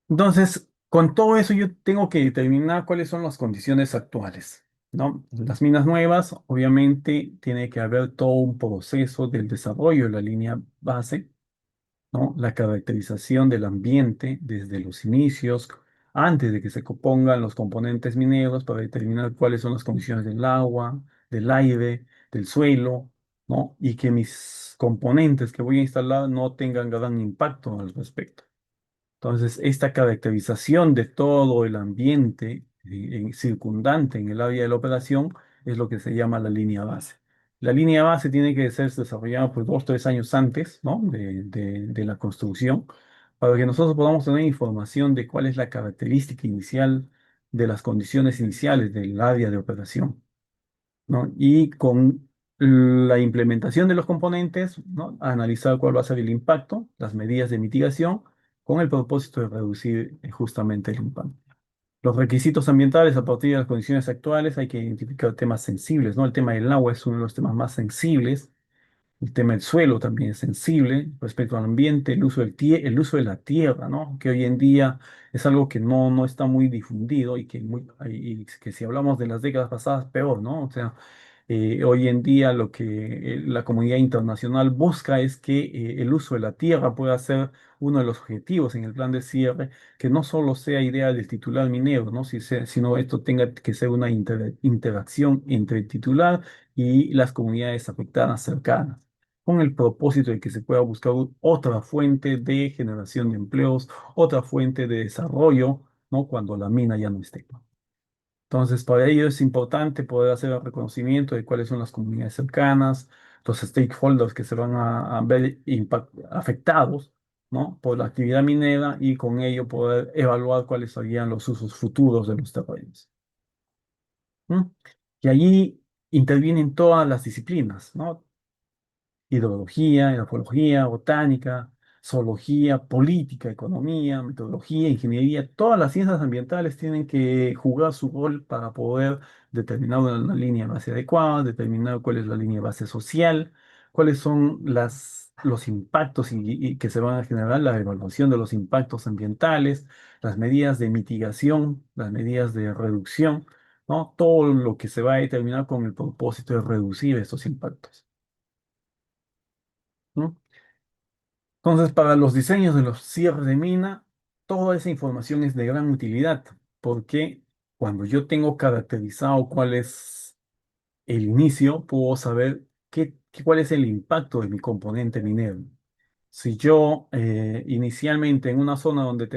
Entonces, con todo eso yo tengo que determinar cuáles son las condiciones actuales, ¿no? Las minas nuevas, obviamente, tiene que haber todo un proceso del desarrollo de la línea base, ¿no? La caracterización del ambiente desde los inicios, antes de que se pongan los componentes mineros para determinar cuáles son las condiciones del agua, del aire, del suelo, ¿no? Y que mis componentes que voy a instalar no tengan gran impacto al respecto. Entonces, esta caracterización de todo el ambiente circundante en el área de la operación es lo que se llama la línea base. La línea base tiene que ser desarrollada por 2 o 3 años antes, ¿no? de la construcción, para que nosotros podamos tener información de cuál es la característica inicial de las condiciones iniciales del área de operación, ¿no? Y con la implementación de los componentes, ¿no? Analizar cuál va a ser el impacto, las medidas de mitigación, con el propósito de reducir justamente el impacto. Los requisitos ambientales a partir de las condiciones actuales hay que identificar temas sensibles, ¿no? El tema del agua es uno de los temas más sensibles. El tema del suelo también es sensible respecto al ambiente, el uso de la tierra, ¿no? Que hoy en día es algo que no está muy difundido y que si hablamos de las décadas pasadas, peor, ¿no? O sea, hoy en día lo que la comunidad internacional busca es que el uso de la tierra pueda ser uno de los objetivos en el plan de cierre, que no solo sea idea del titular minero, ¿no? Sino esto tenga que ser una interacción entre el titular y las comunidades afectadas cercanas, con el propósito de que se pueda buscar otra fuente de generación de empleos, otra fuente de desarrollo, ¿no? Cuando la mina ya no esté. Entonces, para ello es importante poder hacer el reconocimiento de cuáles son las comunidades cercanas, los stakeholders que se van a ver afectados, ¿no? Por la actividad minera y con ello poder evaluar cuáles serían los usos futuros de los terrenos. ¿M? Y allí intervienen todas las disciplinas, ¿no? Hidrología, grafología, botánica, zoología, política, economía, metodología, ingeniería, todas las ciencias ambientales tienen que jugar su rol para poder determinar una línea de base adecuada, determinar cuál es la línea de base social, cuáles son los impactos y que se van a generar, la evaluación de los impactos ambientales, las medidas de mitigación, las medidas de reducción, ¿no? Todo lo que se va a determinar con el propósito de reducir estos impactos. ¿No? Entonces, para los diseños de los cierres de mina, toda esa información es de gran utilidad, porque cuando yo tengo caracterizado cuál es el inicio, puedo saber cuál es el impacto de mi componente minero. Si yo inicialmente en una zona donde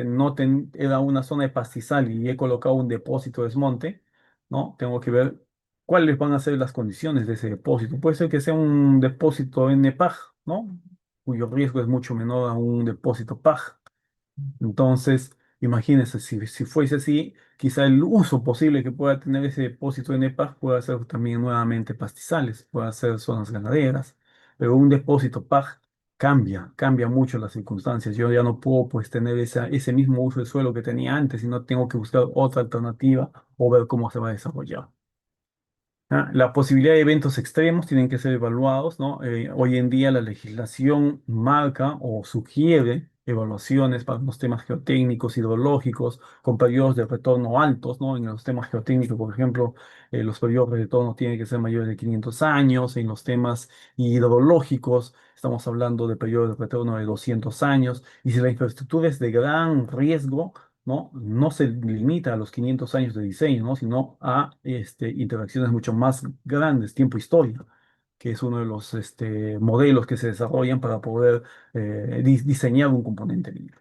era una zona de pastizal y he colocado un depósito de desmonte, ¿no? Tengo que ver cuáles van a ser las condiciones de ese depósito. Puede ser que sea un depósito NPAG, ¿no? Cuyo riesgo es mucho menor a un depósito PAG. Entonces, imagínense, si fuese así, quizá el uso posible que pueda tener ese depósito de NPAG pueda ser también nuevamente pastizales, pueda ser zonas ganaderas, pero un depósito PAG cambia mucho las circunstancias. Yo ya no puedo pues tener ese mismo uso del suelo que tenía antes, sino tengo que buscar otra alternativa o ver cómo se va a desarrollar. La posibilidad de eventos extremos tienen que ser evaluados, ¿no? Hoy en día la legislación marca o sugiere evaluaciones para los temas geotécnicos, hidrológicos, con periodos de retorno altos, ¿no? En los temas geotécnicos, por ejemplo, los periodos de retorno tienen que ser mayores de 500 años. En los temas hidrológicos, estamos hablando de periodos de retorno de 200 años. Y si la infraestructura es de gran riesgo, no se limita a los 500 años de diseño, ¿no? Sino a interacciones mucho más grandes, tiempo-historia, que es uno de los modelos que se desarrollan para poder diseñar un componente libre.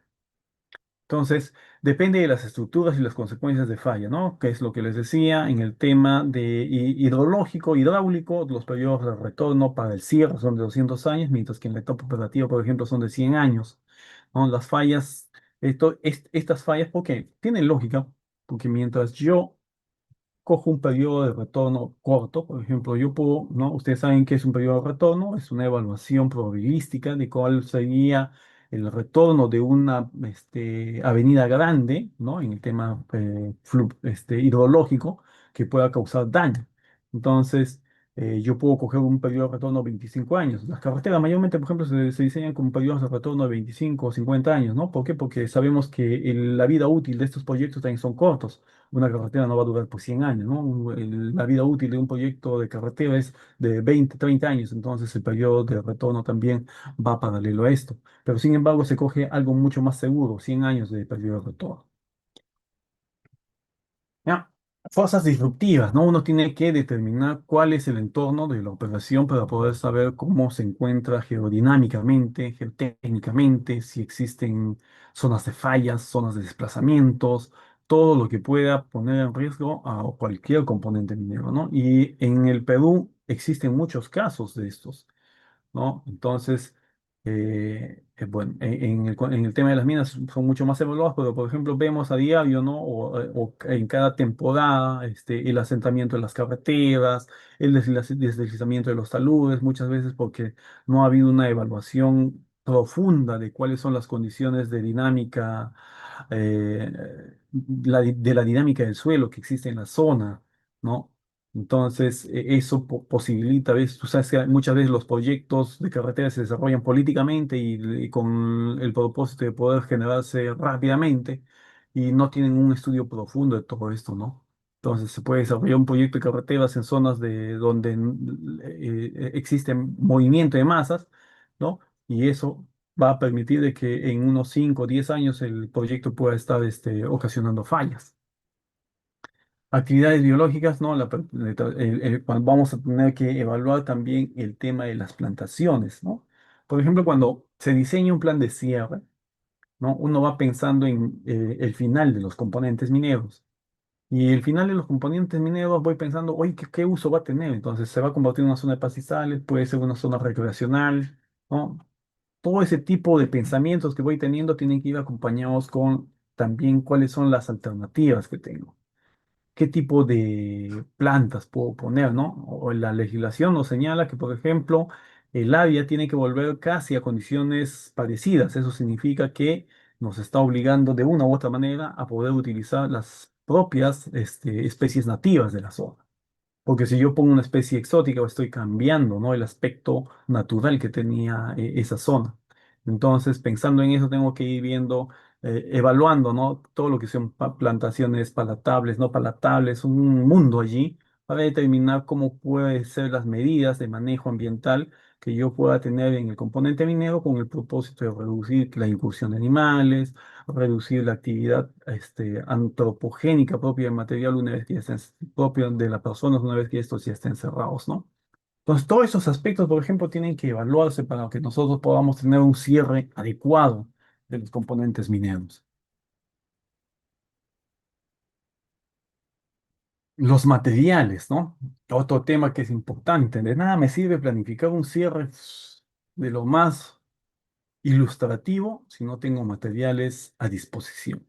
Entonces, depende de las estructuras y las consecuencias de falla, ¿no? Que es lo que les decía en el tema de hidrológico, hidráulico, los periodos de retorno para el cierre son de 200 años, mientras que en la etapa operativa, por ejemplo, son de 100 años, ¿no? Las fallas, estas fallas, ¿por qué? Tienen lógica, porque mientras yo cojo un periodo de retorno corto, por ejemplo, yo puedo, ¿no? Ustedes saben qué es un periodo de retorno, es una evaluación probabilística de cuál sería el retorno de una avenida grande, ¿no? En el tema hidrológico, que pueda causar daño. Entonces, yo puedo coger un periodo de retorno de 25 años. Las carreteras mayormente, por ejemplo, se diseñan con periodos de retorno de 25 o 50 años, ¿no? ¿Por qué? Porque sabemos que la vida útil de estos proyectos también son cortos. Una carretera no va a durar por 100 años, ¿no? La vida útil de un proyecto de carretera es de 20, 30 años, entonces el periodo de retorno también va paralelo a esto. Pero sin embargo se coge algo mucho más seguro, 100 años de periodo de retorno. ¿Ya? Fuerzas disruptivas, ¿no? Uno tiene que determinar cuál es el entorno de la operación para poder saber cómo se encuentra geodinámicamente, geotécnicamente, si existen zonas de fallas, zonas de desplazamientos, todo lo que pueda poner en riesgo a cualquier componente minero, ¿no? Y en el Perú existen muchos casos de estos. ¿No? Entonces, bueno, en el tema de las minas son mucho más evaluadas, pero por ejemplo vemos a diario, ¿no? O en cada temporada, el asentamiento de las carreteras, el deslizamiento de los taludes, muchas veces porque no ha habido una evaluación profunda de cuáles son las condiciones de dinámica, de la dinámica del suelo que existe en la zona, ¿no? Entonces, eso posibilita, ¿ves? Tú sabes que muchas veces los proyectos de carretera se desarrollan políticamente y con el propósito de poder generarse rápidamente y no tienen un estudio profundo de todo esto, ¿no? Entonces, se puede desarrollar un proyecto de carreteras en zonas donde existe movimiento de masas, ¿no? Y eso va a permitir de que en unos 5 o 10 años el proyecto pueda estar ocasionando fallas. Actividades biológicas, no, vamos a tener que evaluar también el tema de las plantaciones, ¿no? Por ejemplo, cuando se diseña un plan de cierre, ¿no? Uno va pensando en el final de los componentes mineros. Y el final de los componentes mineros voy pensando, oye, ¿qué uso va a tener? Entonces, se va a convertir en una zona de pastizales, puede ser una zona recreacional, ¿no? Todo ese tipo de pensamientos que voy teniendo tienen que ir acompañados con también cuáles son las alternativas que tengo, qué tipo de plantas puedo poner, ¿no? O la legislación nos señala que, por ejemplo, el área tiene que volver casi a condiciones parecidas. Eso significa que nos está obligando de una u otra manera a poder utilizar las propias especies nativas de la zona. Porque si yo pongo una especie exótica, estoy cambiando, ¿no? El aspecto natural que tenía esa zona. Entonces, pensando en eso, tengo que ir viendo, evaluando, ¿no? Todo lo que son plantaciones palatables, no palatables, un mundo allí para determinar cómo pueden ser las medidas de manejo ambiental que yo pueda tener en el componente minero con el propósito de reducir la incursión de animales, reducir la actividad antropogénica propia del material una vez que ya estén, propio de las personas una vez que estos ya estén cerrados, ¿no? Entonces, todos esos aspectos, por ejemplo, tienen que evaluarse para que nosotros podamos tener un cierre adecuado de los componentes mineros. Los materiales, ¿no? Otro tema que es importante. De nada me sirve planificar un cierre de lo más ilustrativo si no tengo materiales a disposición.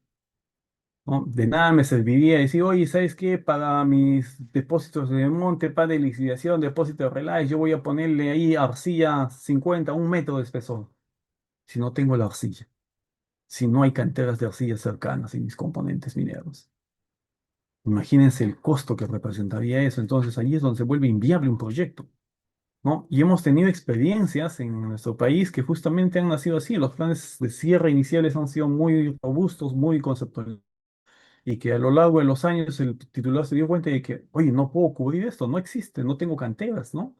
¿No? De nada me serviría decir, oye, ¿sabes qué? Para mis depósitos de monte, para de lixiviación, depósito de relays, yo voy a ponerle ahí arcilla 50, 1 metro de espesor. si no tengo la arcilla? Si no hay canteras de arcilla cercanas en mis componentes mineros. Imagínense el costo que representaría eso. Entonces ahí es donde se vuelve inviable un proyecto, ¿no? Y hemos tenido experiencias en nuestro país que justamente han nacido así. Los planes de cierre iniciales han sido muy robustos, muy conceptuales y que a lo largo de los años el titular se dio cuenta de que, oye, no puedo cubrir esto, no existe, no tengo canteras, ¿no?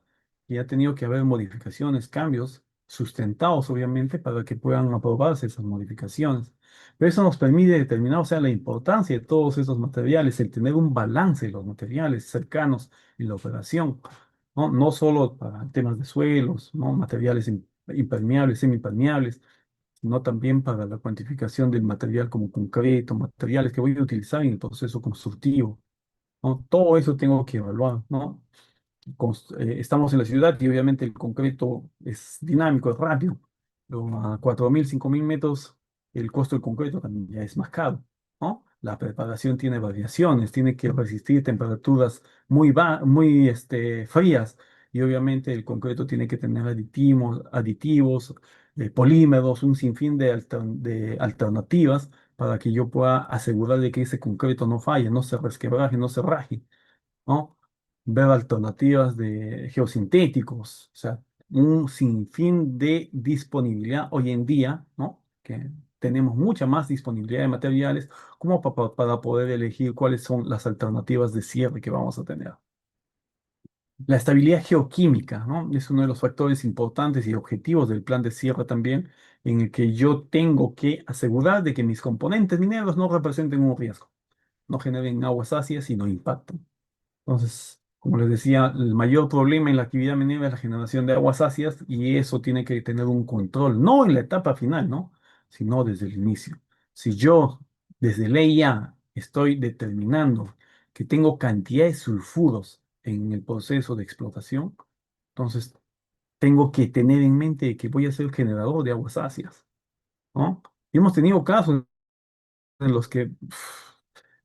Y ha tenido que haber modificaciones, cambios, sustentados obviamente para que puedan aprobarse esas modificaciones. Pero eso nos permite determinar, o sea, la importancia de todos esos materiales, el tener un balance de los materiales cercanos en la operación, ¿no? No solo para temas de suelos, ¿no? Materiales impermeables, semipermeables, sino también para la cuantificación del material como concreto, materiales que voy a utilizar en el proceso constructivo, ¿no? Todo eso tengo que evaluar, ¿no? Estamos en la ciudad y obviamente el concreto es dinámico, es rápido, pero a 4.000, 5.000 metros el costo del concreto también ya es más caro, ¿no? La preparación tiene variaciones, tiene que resistir temperaturas muy frías y obviamente el concreto tiene que tener aditivos, polímeros, un sinfín de alternativas para que yo pueda asegurar de que ese concreto no falle, no se resquebraje, no se raje, ¿no? Ver alternativas de geosintéticos, o sea, un sinfín de disponibilidad hoy en día, ¿no? Que tenemos mucha más disponibilidad de materiales como para poder elegir cuáles son las alternativas de cierre que vamos a tener. La estabilidad geoquímica, ¿no? Es uno de los factores importantes y objetivos del plan de cierre también, en el que yo tengo que asegurar de que mis componentes mineros no representen un riesgo, no generen aguas ácidas y no impacten. Entonces, como les decía, el mayor problema en la actividad minera es la generación de aguas ácidas y eso tiene que tener un control, no en la etapa final, ¿no? Sino desde el inicio. Si yo desde ley ya estoy determinando que tengo cantidad de sulfuros en el proceso de explotación, entonces tengo que tener en mente que voy a ser generador de aguas ácidas, ¿no? Y hemos tenido casos en los que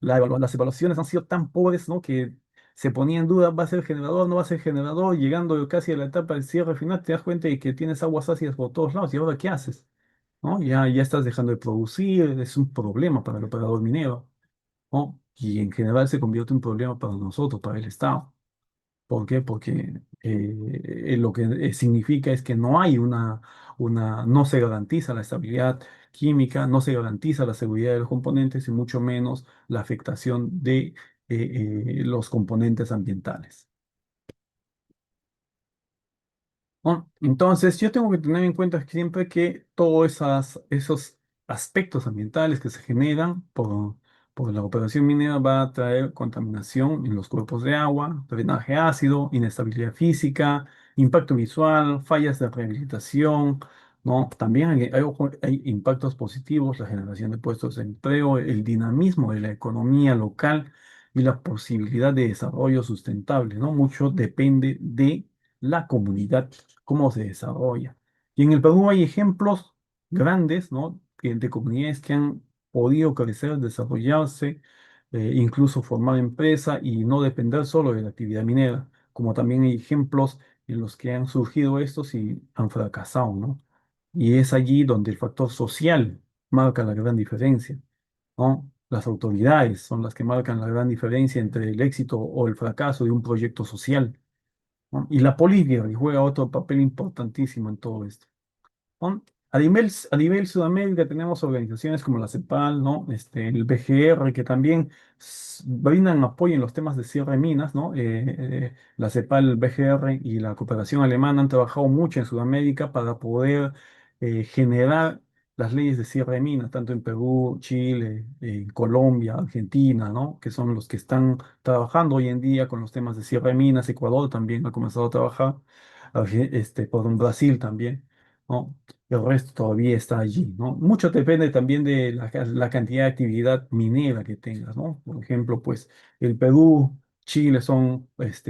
las evaluaciones han sido tan pobres, ¿no? Que se ponía en duda, ¿va a ser generador, no va a ser generador? Llegando casi a la etapa del cierre final, te das cuenta de que tienes aguas ácidas por todos lados. ¿Y ahora qué haces? ¿No? Ya estás dejando de producir, es un problema para el operador minero, ¿no? Y en general se convierte en un problema para nosotros, para el Estado. ¿Por qué? Porque lo que significa es que no hay no se garantiza la estabilidad química, no se garantiza la seguridad de los componentes y mucho menos la afectación de los componentes ambientales. ¿No? Entonces, yo tengo que tener en cuenta siempre que todos esos aspectos ambientales que se generan por la operación minera va a traer contaminación en los cuerpos de agua, drenaje ácido, inestabilidad física, impacto visual, fallas de rehabilitación, ¿no? También hay impactos positivos, la generación de puestos de empleo, el dinamismo de la economía local y la posibilidad de desarrollo sustentable, ¿no? Mucho depende de la comunidad cómo se desarrolla. Y en el Perú hay ejemplos grandes, ¿no? De comunidades que han podido crecer, desarrollarse, incluso formar empresa y no depender solo de la actividad minera, como también hay ejemplos en los que han surgido estos y han fracasado, ¿no? Y es allí donde el factor social marca la gran diferencia, ¿no? Las autoridades son las que marcan la gran diferencia entre el éxito o el fracaso de un proyecto social, ¿no? Y la política que juega otro papel importantísimo en todo esto, ¿no? A nivel Sudamérica tenemos organizaciones como la CEPAL, ¿no? El BGR, que también brindan apoyo en los temas de cierre de minas, ¿no? La CEPAL, el BGR y la cooperación alemana han trabajado mucho en Sudamérica para poder generar las leyes de cierre de minas, tanto en Perú, Chile, Colombia, Argentina, ¿no? Que son los que están trabajando hoy en día con los temas de cierre de minas. Ecuador también ha comenzado a trabajar, por Brasil también, ¿no? El resto todavía está allí, ¿no? Mucho depende también de la cantidad de actividad minera que tengas, ¿no? Por ejemplo, pues el Perú, Chile son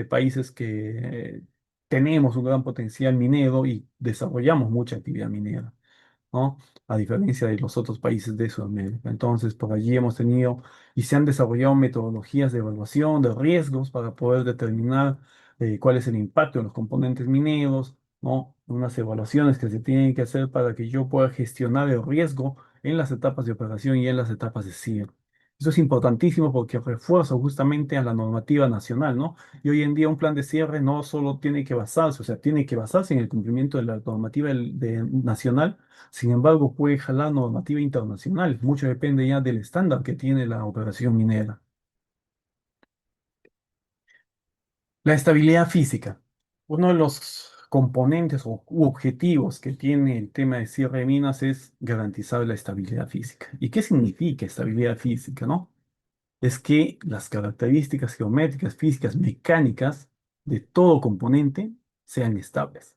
países que tenemos un gran potencial minero y desarrollamos mucha actividad minera, ¿no? A diferencia de los otros países de Sudamérica. Entonces, por allí hemos tenido y se han desarrollado metodologías de evaluación de riesgos para poder determinar cuál es el impacto de los componentes mineros, ¿no? Unas evaluaciones que se tienen que hacer para que yo pueda gestionar el riesgo en las etapas de operación y en las etapas de cierre. Eso es importantísimo porque refuerza justamente a la normativa nacional, ¿no? Y hoy en día un plan de cierre no solo tiene que basarse, o sea, tiene que basarse en el cumplimiento de la normativa nacional, sin embargo, puede jalar normativa internacional. Mucho depende ya del estándar que tiene la operación minera. La estabilidad física. Uno de los componentes u objetivos que tiene el tema de cierre de minas es garantizar la estabilidad física. ¿Y qué significa estabilidad física, no? Es que las características geométricas, físicas, mecánicas de todo componente sean estables.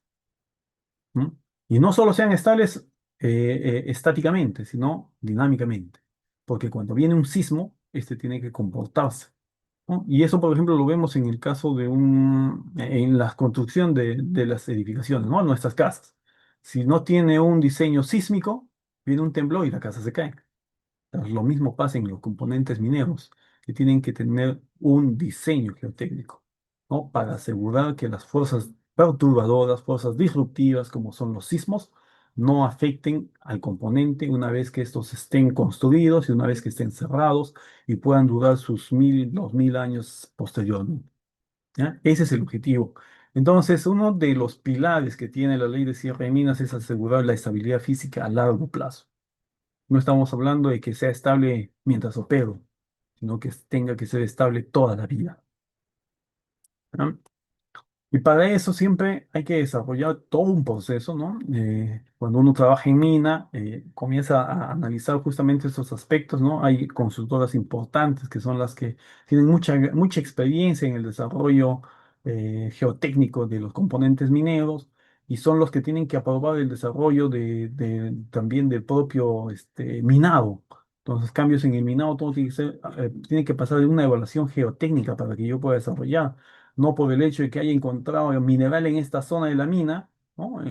¿M? Y no solo sean estables estáticamente, sino dinámicamente. Porque cuando viene un sismo, este tiene que comportarse, ¿no? Y eso, por ejemplo, lo vemos en el caso en la construcción de las edificaciones, ¿no? Nuestras casas. Si no tiene un diseño sísmico, viene un temblor y la casa se cae. Lo mismo pasa en los componentes mineros, que tienen que tener un diseño geotécnico, ¿no? Para asegurar que las fuerzas perturbadoras, fuerzas disruptivas, como son los sismos, no afecten al componente una vez que estos estén construidos y una vez que estén cerrados y puedan durar sus 1000, 2000 años posteriormente. ¿Ya? Ese es el objetivo. Entonces, uno de los pilares que tiene la ley de cierre de minas es asegurar la estabilidad física a largo plazo. No estamos hablando de que sea estable mientras opero, sino que tenga que ser estable toda la vida. ¿No? Y para eso siempre hay que desarrollar todo un proceso, ¿no? Cuando uno trabaja en mina, comienza a analizar justamente esos aspectos, ¿no? Hay consultoras importantes que son las que tienen mucha experiencia en el desarrollo geotécnico de los componentes mineros y son los que tienen que aprobar el desarrollo también del propio minado. Entonces, cambios en el minado, todo tiene que pasar de una evaluación geotécnica para que yo pueda desarrollar no por el hecho de que haya encontrado mineral en esta zona de la mina, ¿no?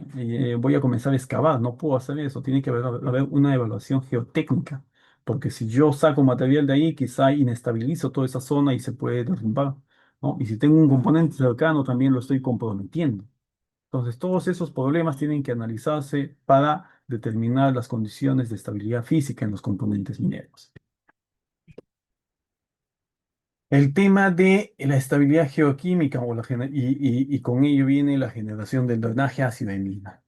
Voy a comenzar a excavar, no puedo hacer eso, tiene que haber una evaluación geotécnica, porque si yo saco material de ahí, quizá inestabilizo toda esa zona y se puede derrumbar, ¿no? Y si tengo un componente cercano, también lo estoy comprometiendo. Entonces, todos esos problemas tienen que analizarse para determinar las condiciones de estabilidad física en los componentes mineros. El tema de la estabilidad geoquímica y con ello viene la generación del drenaje ácido de mina.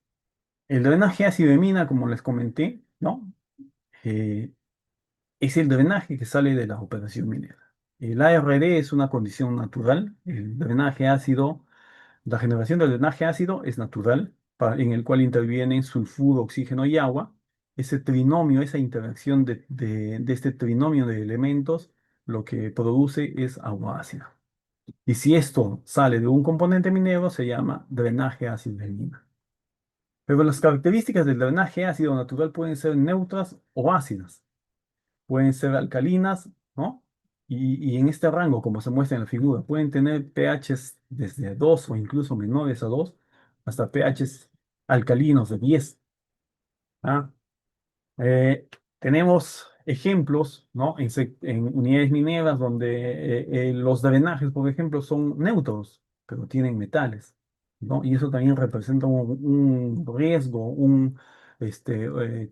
El drenaje ácido de mina, como les comenté, ¿no? Eh, es el drenaje que sale de la operación minera. El ARD es una condición natural. El drenaje ácido, la generación del drenaje ácido es natural, en el cual intervienen sulfuro, oxígeno y agua. Ese trinomio, esa interacción de este trinomio de elementos, lo que produce es agua ácida. Y si esto sale de un componente minero, se llama drenaje ácido de mina. Pero las características del drenaje ácido natural pueden ser neutras o ácidas. Pueden ser alcalinas, ¿no? Y en este rango, como se muestra en la figura, pueden tener pHs desde 2 o incluso menores a 2 hasta pHs alcalinos de 10. ¿Ah? Tenemos ejemplos, ¿no? En unidades mineras donde los drenajes, por ejemplo, son neutros, pero tienen metales, ¿no? Y eso también representa un riesgo,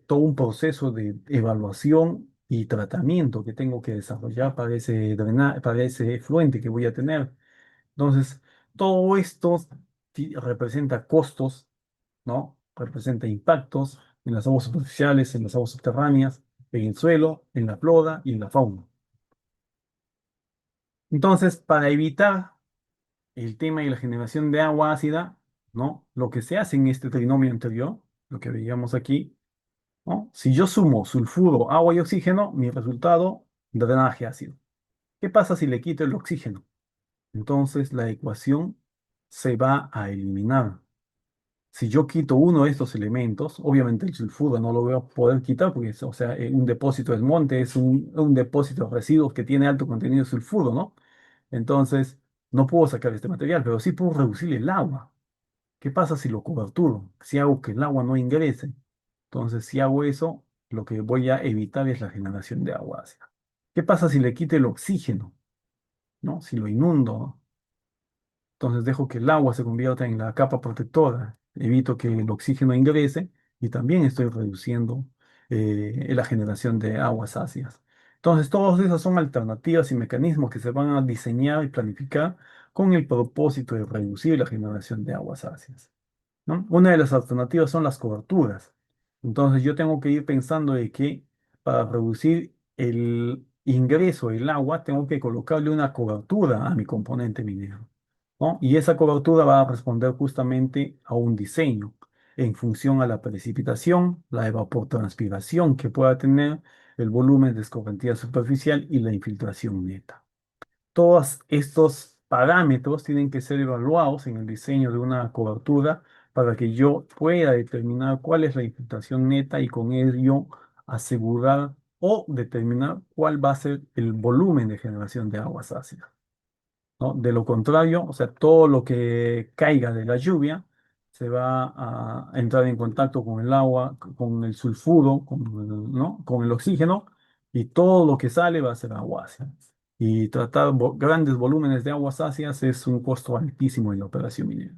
todo un proceso de evaluación y tratamiento que tengo que desarrollar para ese efluente que voy a tener. Entonces, todo esto representa costos, ¿no? Representa impactos en las aguas superficiales, en las aguas subterráneas, en el suelo, en la flora y en la fauna. Entonces, para evitar el tema de la generación de agua ácida, ¿no? Lo que se hace en este trinomio anterior, lo que veíamos aquí, ¿no? Si yo sumo sulfuro, agua y oxígeno, mi resultado, drenaje ácido. ¿Qué pasa si le quito el oxígeno? Entonces la ecuación se va a eliminar. Si yo quito uno de estos elementos, obviamente el sulfuro no lo voy a poder quitar porque o sea, un depósito del monte es un depósito de residuos que tiene alto contenido de sulfuro, ¿no? Entonces, no puedo sacar este material, pero sí puedo reducir el agua. ¿Qué pasa si lo coberturo? Si hago que el agua no ingrese. Entonces, si hago eso, lo que voy a evitar es la generación de agua ácida. ¿Qué pasa si le quito el oxígeno? ¿No? Si lo inundo, entonces dejo que el agua se convierta en la capa protectora. evito que el oxígeno ingrese y también estoy reduciendo la generación de aguas ácidas. Entonces, todas esas son alternativas y mecanismos que se van a diseñar y planificar con el propósito de reducir la generación de aguas ácidas, ¿no? Una de las alternativas son las coberturas. Entonces yo tengo que ir pensando de que para reducir el ingreso del agua, tengo que colocarle una cobertura a mi componente minero, ¿no? Y esa cobertura va a responder justamente a un diseño en función a la precipitación, la evapotranspiración que pueda tener, el volumen de escorrentía superficial y la infiltración neta. Todos estos parámetros tienen que ser evaluados en el diseño de una cobertura para que yo pueda determinar cuál es la infiltración neta y con ello asegurar o determinar cuál va a ser el volumen de generación de aguas ácidas, ¿no? De lo contrario, o sea, todo lo que caiga de la lluvia se va a entrar en contacto con el agua, con el sulfuro, ¿no? Con el oxígeno, y todo lo que sale va a ser agua ácida. Y tratar grandes volúmenes de aguas ácidas es un costo altísimo en la operación minera.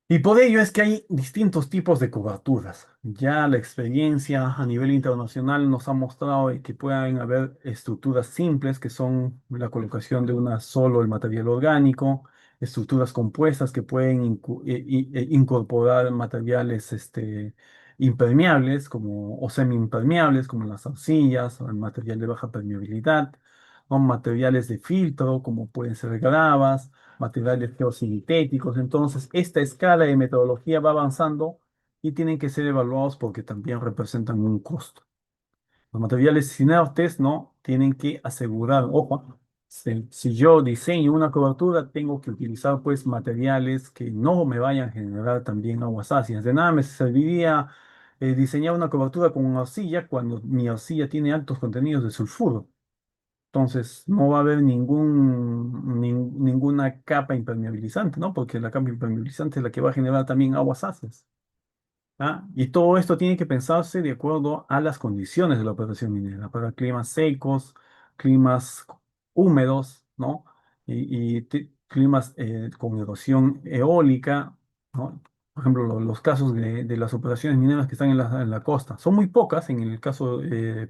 Y por ello es que hay distintos tipos de coberturas. Ya la experiencia a nivel internacional nos ha mostrado de que pueden haber estructuras simples, que son la colocación de una solo el material orgánico, estructuras compuestas que pueden incorporar materiales impermeables como, o semiimpermeables, como las arcillas, o el material de baja permeabilidad, o materiales de filtro, como pueden ser gravas, materiales geosintéticos. Entonces, esta escala de metodología va avanzando y tienen que ser evaluados porque también representan un costo. Los materiales inertes, ¿no? Tienen que asegurar, ojo, si yo diseño una cobertura, tengo que utilizar pues materiales que no me vayan a generar también aguas ácidas. De nada me serviría diseñar una cobertura con una arcilla cuando mi arcilla tiene altos contenidos de sulfuro. Entonces, no va a haber ninguna capa impermeabilizante, ¿no? Porque la capa impermeabilizante es la que va a generar también aguas ácidas. ¿Ah? Y todo esto tiene que pensarse de acuerdo a las condiciones de la operación minera, para climas secos, climas húmedos, ¿no? Y climas con erosión eólica, ¿no? Por ejemplo, los casos de las operaciones mineras que están en la costa. Son muy pocas en el caso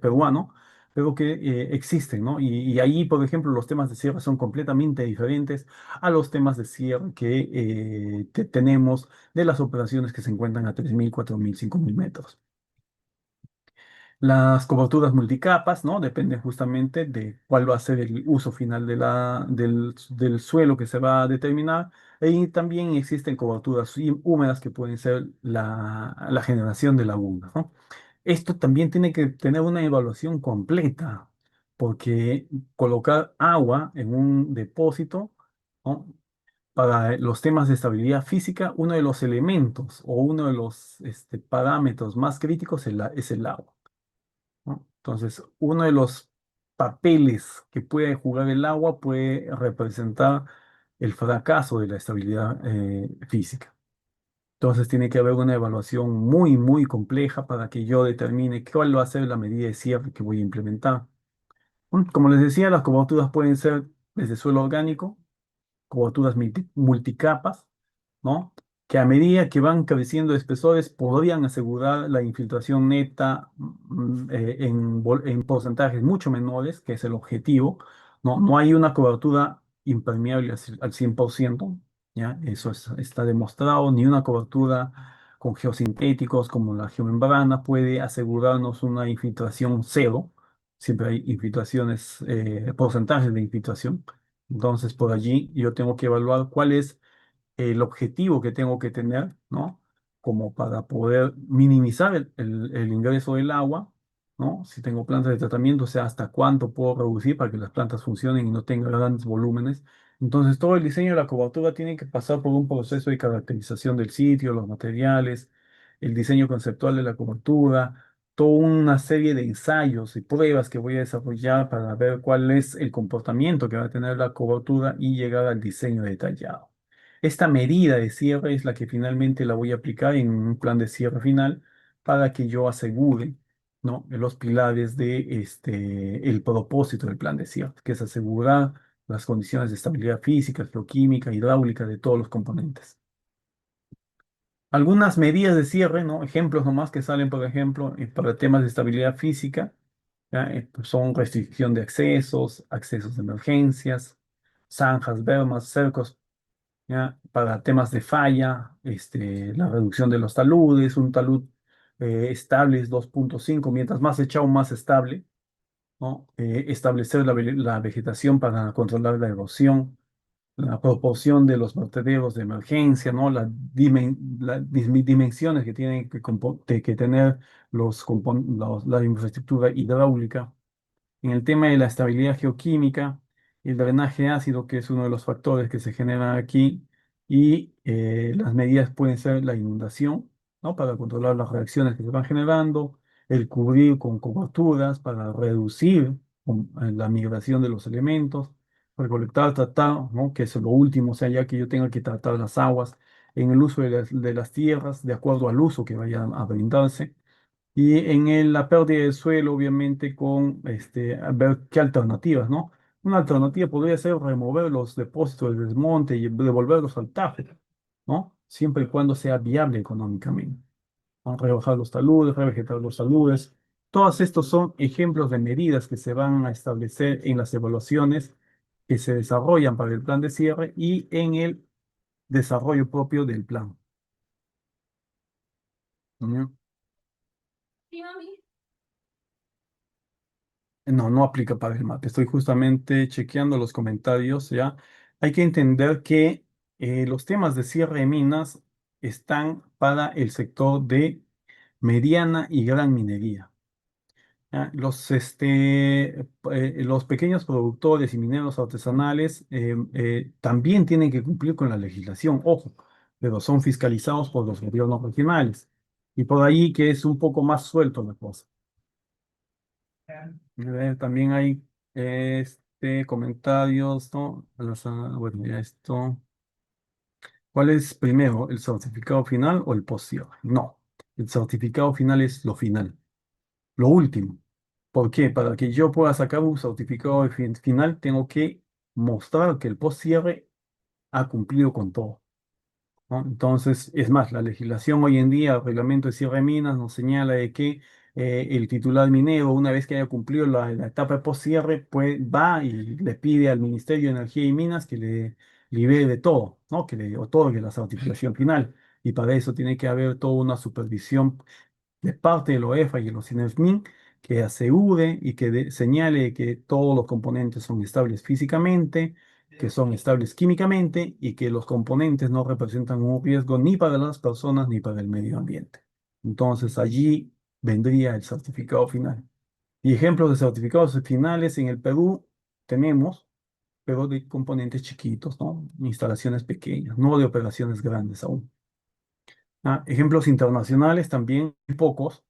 peruano, pero que existen, ¿no? Y ahí, por ejemplo, los temas de sierra son completamente diferentes a los temas de sierra que tenemos de las operaciones que se encuentran a 3.000, 4.000, 5.000 metros. Las coberturas multicapas, ¿no? Dependen justamente de cuál va a ser el uso final del suelo que se va a determinar. Y también existen coberturas húmedas que pueden ser la generación de lagunas, ¿no? Esto también tiene que tener una evaluación completa, porque colocar agua en un depósito, ¿no? Para los temas de estabilidad física, uno de los elementos o uno de los parámetros más críticos es el agua, ¿no? Entonces, uno de los papeles que puede jugar el agua puede representar el fracaso de la estabilidad física. Entonces, tiene que haber una evaluación muy, muy compleja para que yo determine cuál va a ser la medida de cierre que voy a implementar. Como les decía, las coberturas pueden ser desde suelo orgánico, coberturas multicapas, ¿no? Que a medida que van creciendo espesores podrían asegurar la infiltración neta en porcentajes mucho menores, que es el objetivo, ¿no? No hay una cobertura impermeable al 100%, ¿ya? Eso está demostrado, ni una cobertura con geosintéticos como la geomembrana puede asegurarnos una infiltración cero. Siempre hay infiltraciones, porcentajes de infiltración. Entonces, por allí yo tengo que evaluar cuál es el objetivo que tengo que tener, ¿no? Como para poder minimizar el ingreso del agua, ¿no? Si tengo plantas de tratamiento, o sea, hasta cuánto puedo reducir para que las plantas funcionen y no tengan grandes volúmenes. Entonces, todo el diseño de la cobertura tiene que pasar por un proceso de caracterización del sitio, los materiales, el diseño conceptual de la cobertura, toda una serie de ensayos y pruebas que voy a desarrollar para ver cuál es el comportamiento que va a tener la cobertura y llegar al diseño detallado. Esta medida de cierre es la que finalmente la voy a aplicar en un plan de cierre final para que yo asegure, ¿no? Los pilares de el propósito del plan de cierre, que es asegurar las condiciones de estabilidad física, geoquímica, hidráulica de todos los componentes. Algunas medidas de cierre, ¿no? Ejemplos nomás que salen, por ejemplo, para temas de estabilidad física, ¿ya? Pues son restricción de accesos, accesos de emergencias, zanjas, bermas, cercos, ¿ya? Para temas de falla, la reducción de los taludes, un talud estable es 2,5, mientras más echado, más estable, ¿no? Establecer la vegetación para controlar la erosión, la proporción de los vertederos de emergencia, ¿no? Las dimensiones que tienen que tener la infraestructura hidráulica. En el tema de la estabilidad geoquímica, el drenaje ácido, que es uno de los factores que se generan aquí, y las medidas pueden ser la inundación, ¿no? Para controlar las reacciones que se van generando, el cubrir con coberturas para reducir la migración de los elementos, recolectar, tratar, ¿no? Que es lo último, o sea, ya que yo tenga que tratar las aguas en el uso de las tierras, de acuerdo al uso que vaya a brindarse. Y en la pérdida de suelo, obviamente, a ver qué alternativas, ¿no? Una alternativa podría ser remover los depósitos del desmonte y devolverlos al Tajo, ¿no? Siempre y cuando sea viable económicamente, ¿no? Rebajar los taludes, revegetar los taludes. Todos estos son ejemplos de medidas que se van a establecer en las evaluaciones que se desarrollan para el plan de cierre y en el desarrollo propio del plan. ¿Ya? No, no aplica para el mate. Estoy justamente chequeando los comentarios, ¿ya? Hay que entender que los temas de cierre de minas están para el sector de mediana y gran minería, ¿ya? Los pequeños productores y mineros artesanales también tienen que cumplir con la legislación, ojo, pero son fiscalizados por los gobiernos regionales. Y por ahí que es un poco más suelto la cosa. También hay comentarios, ¿no? Bueno, ya esto. ¿Cuál es primero, el certificado final o el post-cierre? No, el certificado final es lo final, lo último. ¿Por qué? Para que yo pueda sacar un certificado de final, tengo que mostrar que el post-cierre ha cumplido con todo, ¿no? Entonces, es más, la legislación hoy en día, el reglamento de cierre de minas, nos señala de que el titular minero, una vez que haya cumplido la etapa de postcierre, pues va y le pide al Ministerio de Energía y Minas que le libere de todo, ¿no? Que le otorgue la certificación final. Y para eso tiene que haber toda una supervisión de parte de la OEFA y de los CINESMIN que asegure y que señale que todos los componentes son estables físicamente, que son estables químicamente y que los componentes no representan un riesgo ni para las personas ni para el medio ambiente. Entonces allí vendría el certificado final. Y ejemplos de certificados finales en el Perú tenemos, pero de componentes chiquitos, ¿no? Instalaciones pequeñas, no de operaciones grandes aún. Ejemplos internacionales también muy pocos,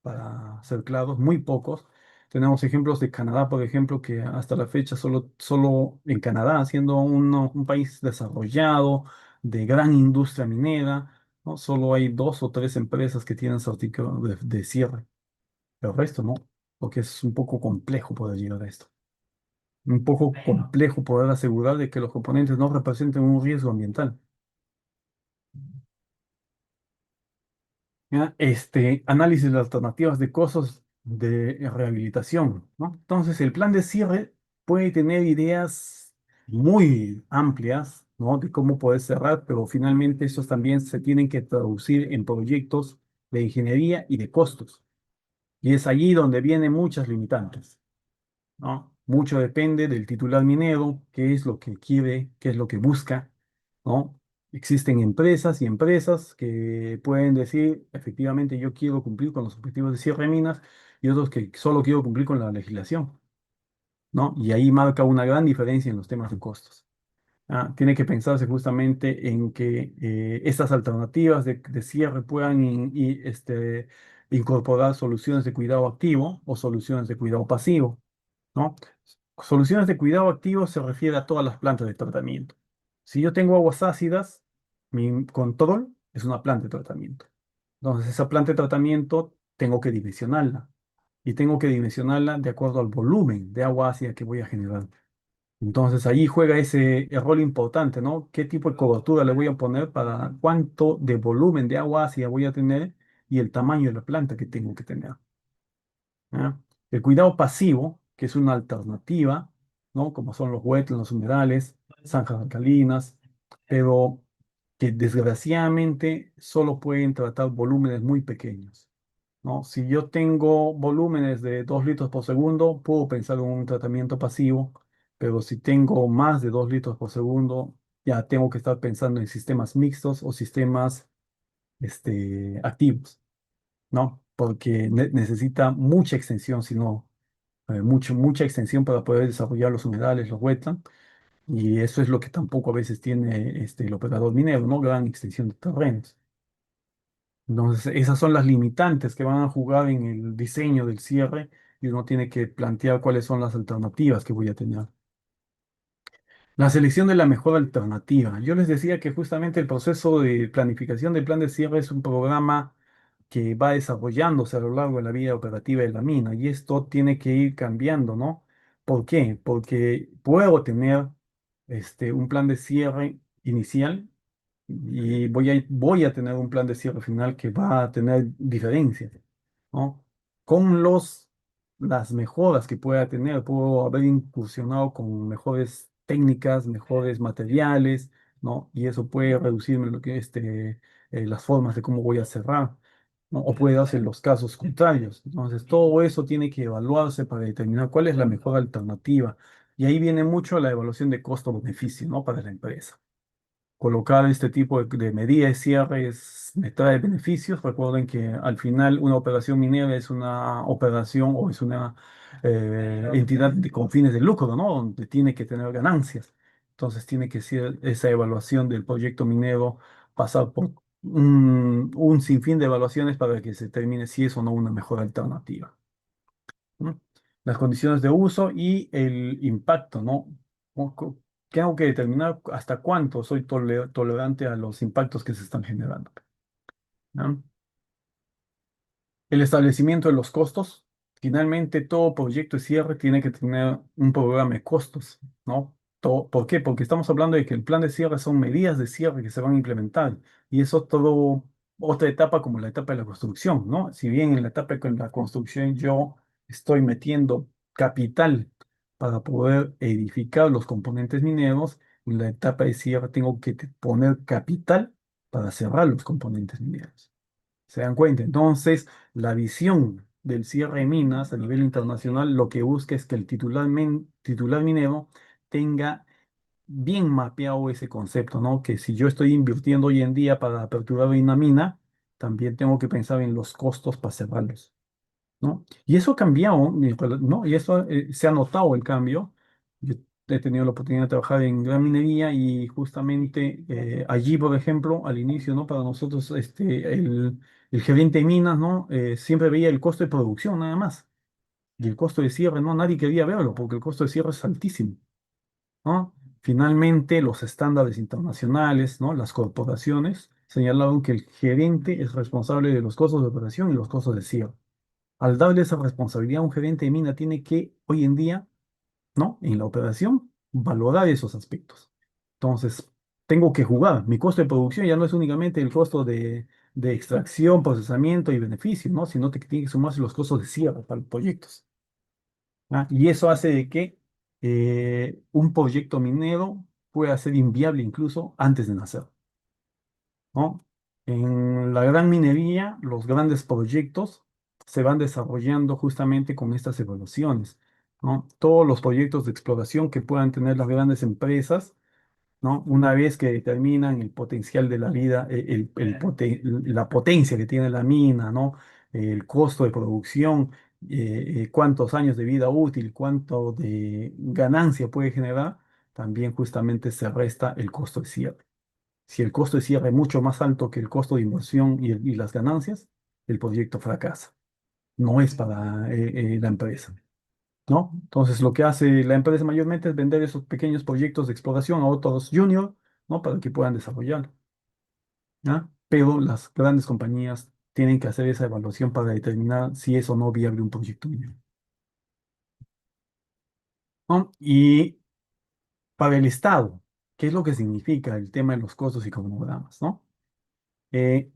para ser claros, muy pocos. Tenemos ejemplos de Canadá, por ejemplo, que hasta la fecha solo en Canadá, siendo un país desarrollado, de gran industria minera, ¿no? Solo hay 2 o 3 empresas que tienen certificado de cierre. El resto no, porque es un poco complejo poder llegar a esto. Un poco complejo poder asegurar de que los componentes no representen un riesgo ambiental. ¿Ya? Análisis de alternativas de costos de rehabilitación, ¿no? Entonces, el plan de cierre puede tener ideas muy amplias, ¿no? De cómo poder cerrar, pero finalmente estos también se tienen que traducir en proyectos de ingeniería y de costos. Y es allí donde vienen muchas limitantes, ¿no? Mucho depende del titular minero, qué es lo que quiere, qué es lo que busca, ¿no? Existen empresas y empresas que pueden decir, efectivamente, yo quiero cumplir con los objetivos de cierre de minas, y otros que solo quiero cumplir con la legislación, ¿no? Y ahí marca una gran diferencia en los temas de costos. Tiene que pensarse justamente en que estas alternativas de cierre puedan incorporar soluciones de cuidado activo o soluciones de cuidado pasivo, ¿no? Soluciones de cuidado activo se refiere a todas las plantas de tratamiento. Si yo tengo aguas ácidas, mi control es una planta de tratamiento. Entonces, esa planta de tratamiento tengo que dimensionarla y tengo que dimensionarla de acuerdo al volumen de agua ácida que voy a generar. Entonces ahí juega ese rol importante, ¿no? ¿Qué tipo de cobertura le voy a poner para cuánto de volumen de agua ácida voy a tener y el tamaño de la planta que tengo que tener? ¿Ya? El cuidado pasivo, que es una alternativa, ¿no? Como son los wetlands, los humedales, zanjas alcalinas, pero que desgraciadamente solo pueden tratar volúmenes muy pequeños, ¿no? Si yo tengo volúmenes de 2 litros por segundo, puedo pensar en un tratamiento pasivo, pero si tengo más de 2 litros por segundo, ya tengo que estar pensando en sistemas mixtos o sistemas activos, ¿no? Porque necesita mucha extensión, si no, mucha extensión para poder desarrollar los humedales, los wetlands, y eso es lo que tampoco a veces tiene el operador minero, ¿no? Gran extensión de terrenos. Entonces, esas son las limitantes que van a jugar en el diseño del cierre y uno tiene que plantear cuáles son las alternativas que voy a tener. La selección de la mejor alternativa. Yo les decía que justamente el proceso de planificación del plan de cierre es un programa que va desarrollándose a lo largo de la vida operativa de la mina y esto tiene que ir cambiando, ¿no? ¿Por qué? Porque puedo tener un plan de cierre inicial y voy a tener un plan de cierre final que va a tener diferencias, ¿no? Con las mejoras que pueda tener, puedo haber incursionado con mejores técnicas, mejores materiales, ¿no? Y eso puede reducirme lo que las formas de cómo voy a cerrar, ¿no? O puede darse los casos contrarios. Entonces, todo eso tiene que evaluarse para determinar cuál es la mejor alternativa. Y ahí viene mucho la evaluación de costo-beneficio, ¿no? Para la empresa. Colocar este tipo de medidas de cierre me trae beneficios. Recuerden que al final una operación minera es una operación o es una entidad con fines de lucro, ¿no? Donde tiene que tener ganancias. Entonces tiene que ser esa evaluación del proyecto minero, pasar por un sinfín de evaluaciones para que se determine si es o no una mejor alternativa. ¿No? Las condiciones de uso y el impacto, ¿no? Tengo que determinar hasta cuánto soy tolerante a los impactos que se están generando, ¿no? El establecimiento de los costos. Finalmente, todo proyecto de cierre tiene que tener un programa de costos, ¿no? ¿Por qué? Porque estamos hablando de que el plan de cierre son medidas de cierre que se van a implementar. Y eso todo, otra etapa como la etapa de la construcción, ¿no? Si bien en la etapa de la construcción yo estoy metiendo capital para poder edificar los componentes mineros, en la etapa de cierre tengo que poner capital para cerrar los componentes mineros. ¿Se dan cuenta? Entonces, la visión del cierre de minas a nivel internacional lo que busca es que el titular minero tenga bien mapeado ese concepto, ¿no? Que si yo estoy invirtiendo hoy en día para aperturar una mina, también tengo que pensar en los costos para cerrarlos, ¿no? Y eso ha cambiado, ¿no? Y eso se ha notado el cambio. Yo he tenido la oportunidad de trabajar en gran minería y justamente allí, por ejemplo, al inicio, ¿no? Para nosotros, el gerente de minas, ¿no? Siempre veía el costo de producción nada más. Y el costo de cierre, no, nadie quería verlo porque el costo de cierre es altísimo, ¿no? Finalmente, los estándares internacionales, ¿no? Las corporaciones señalaron que el gerente es responsable de los costos de operación y los costos de cierre. Al darle esa responsabilidad a un gerente de mina, tiene que hoy en día, ¿no? En la operación, valorar esos aspectos. Entonces, tengo que jugar. Mi costo de producción ya no es únicamente el costo de extracción, procesamiento y beneficio, ¿no? Sino que tiene que sumarse los costos de cierre para los proyectos. ¿Ah? Y eso hace de que un proyecto minero pueda ser inviable incluso antes de nacer, ¿no? En la gran minería, los grandes proyectos se van desarrollando justamente con estas evaluaciones, ¿no? Todos los proyectos de exploración que puedan tener las grandes empresas, ¿no? Una vez que determinan el potencial de la vida, la potencia que tiene la mina, ¿no? El costo de producción, cuántos años de vida útil, cuánto de ganancia puede generar, también justamente se resta el costo de cierre. Si el costo de cierre es mucho más alto que el costo de inversión y las ganancias, el proyecto fracasa. No es para la empresa, ¿no? Entonces, lo que hace la empresa mayormente es vender esos pequeños proyectos de exploración a otros junior, ¿no? Para que puedan desarrollarlo, ¿ya? Pero las grandes compañías tienen que hacer esa evaluación para determinar si es o no viable un proyecto minero, ¿no? Para el Estado, ¿qué es lo que significa el tema de los costos y cronogramas, ¿no? Eh,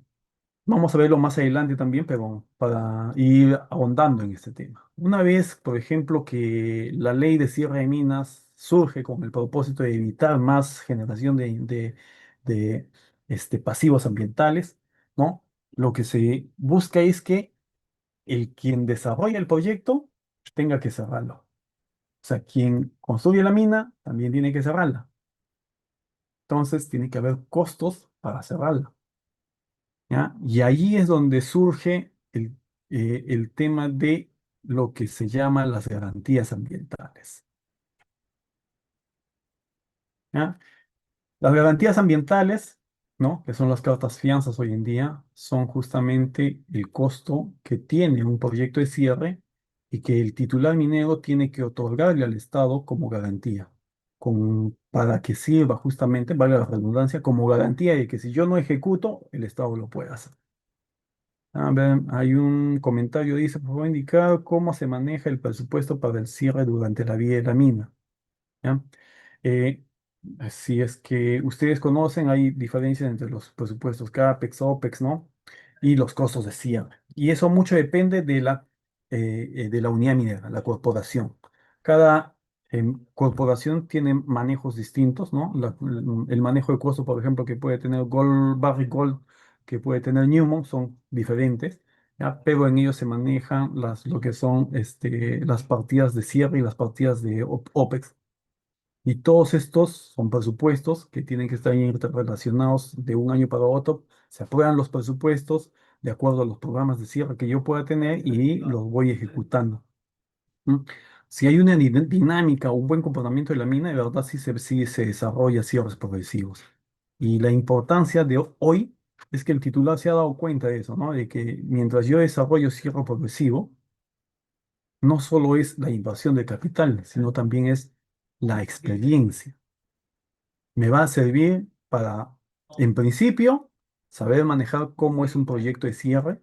Vamos a verlo más adelante también, pero para ir ahondando en este tema. Una vez, por ejemplo, que la ley de cierre de minas surge con el propósito de evitar más generación de pasivos ambientales, ¿no? Lo que se busca es que el quien desarrolla el proyecto tenga que cerrarlo. O sea, quien construye la mina también tiene que cerrarla. Entonces, tiene que haber costos para cerrarla. ¿Ya? Y ahí es donde surge el tema de lo que se llama las garantías ambientales. ¿Ya? Las garantías ambientales, ¿no? Que son las cartas fianzas hoy en día, son justamente el costo que tiene un proyecto de cierre y que el titular minero tiene que otorgarle al Estado como garantía, para que sirva justamente, valga la redundancia, como garantía de que si yo no ejecuto, el Estado lo puede hacer. A ver, hay un comentario, dice, por favor, indicar cómo se maneja el presupuesto para el cierre durante la vida de la mina. ¿Ya? Eh, si es que ustedes conocen, hay diferencias entre los presupuestos CAPEX, OPEX, ¿no? Y los costos de cierre. Y eso mucho depende de la unidad minera, la corporación. Cada corporación tiene manejos distintos, ¿no? El manejo de costo, por ejemplo, que puede tener Gold, Barrick Gold, que puede tener Newmont, son diferentes. ¿Ya? Pero en ellos se manejan lo que son las partidas de cierre y las partidas de OPEX. Y todos estos son presupuestos que tienen que estar interrelacionados de un año para otro. Se aprueban los presupuestos de acuerdo a los programas de cierre que yo pueda tener y los voy ejecutando. ¿M? Si hay una dinámica o un buen comportamiento de la mina, de verdad sí se desarrolla cierres progresivos. Y la importancia de hoy es que el titular se ha dado cuenta de eso, ¿no? De que mientras yo desarrollo cierre progresivo, no solo es la inversión de capital, sino también es la experiencia. Me va a servir para, en principio, saber manejar cómo es un proyecto de cierre.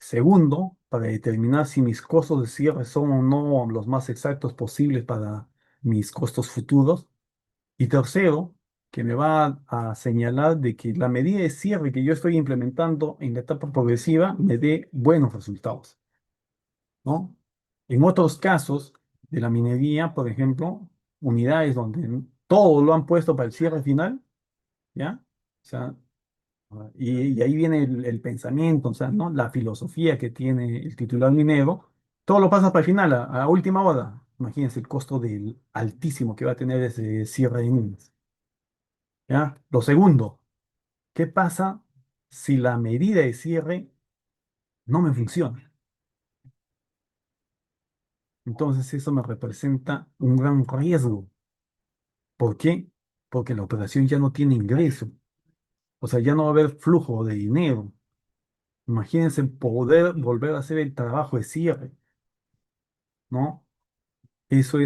Segundo, para determinar si mis costos de cierre son o no los más exactos posibles para mis costos futuros. Y tercero, que me va a señalar de que la medida de cierre que yo estoy implementando en la etapa progresiva me dé buenos resultados, ¿no? En otros casos de la minería, por ejemplo, unidades donde todo lo han puesto para el cierre final, ¿ya? O sea, y ahí viene el pensamiento, o sea, ¿no? La filosofía que tiene el titular minero. Todo lo pasa para el final, a última hora. Imagínense el costo del altísimo que va a tener ese cierre de minas, ¿ya? Lo segundo, ¿qué pasa si la medida de cierre no me funciona? Entonces eso me representa un gran riesgo. ¿Por qué? Porque la operación ya no tiene ingreso, o sea, ya no va a haber flujo de dinero. Imagínense poder volver a hacer el trabajo de cierre, ¿no? Eso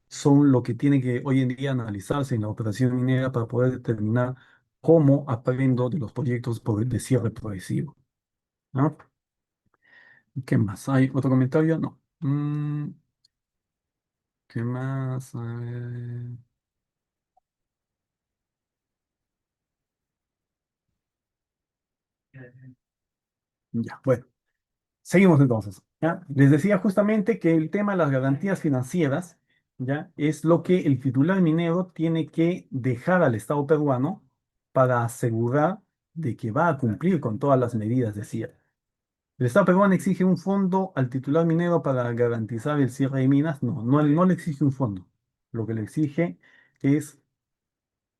son lo que tiene que hoy en día analizarse en la operación minera para poder determinar cómo aprendo de los proyectos de cierre progresivo, ¿no? ¿Qué más? ¿Hay otro comentario? No. ¿Qué más? A ver. Ya, bueno. Seguimos entonces. ¿Ya? Les decía justamente que el tema de las garantías financieras, ¿ya? Es lo que el titular minero tiene que dejar al Estado peruano para asegurar de que va a cumplir con todas las medidas de cierre. ¿El Estado peruano exige un fondo al titular minero para garantizar el cierre de minas? No, no le exige un fondo. Lo que le exige es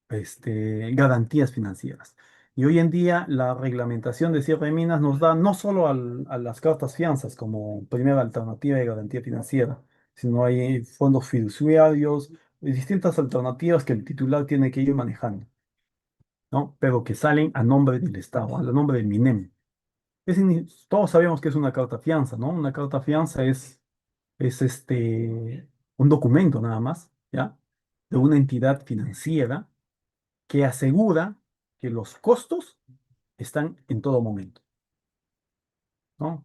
garantías financieras. Y hoy en día la reglamentación de cierre de minas nos da no solo a las cartas fianzas como primera alternativa de garantía financiera, sino hay fondos fiduciarios y distintas alternativas que el titular tiene que ir manejando, ¿no? Pero que salen a nombre del Estado, a nombre del MINEM. Todos sabemos que es una carta fianza, ¿no? Una carta fianza es un documento nada más, ¿ya? De una entidad financiera que asegura que los costos están en todo momento, ¿no?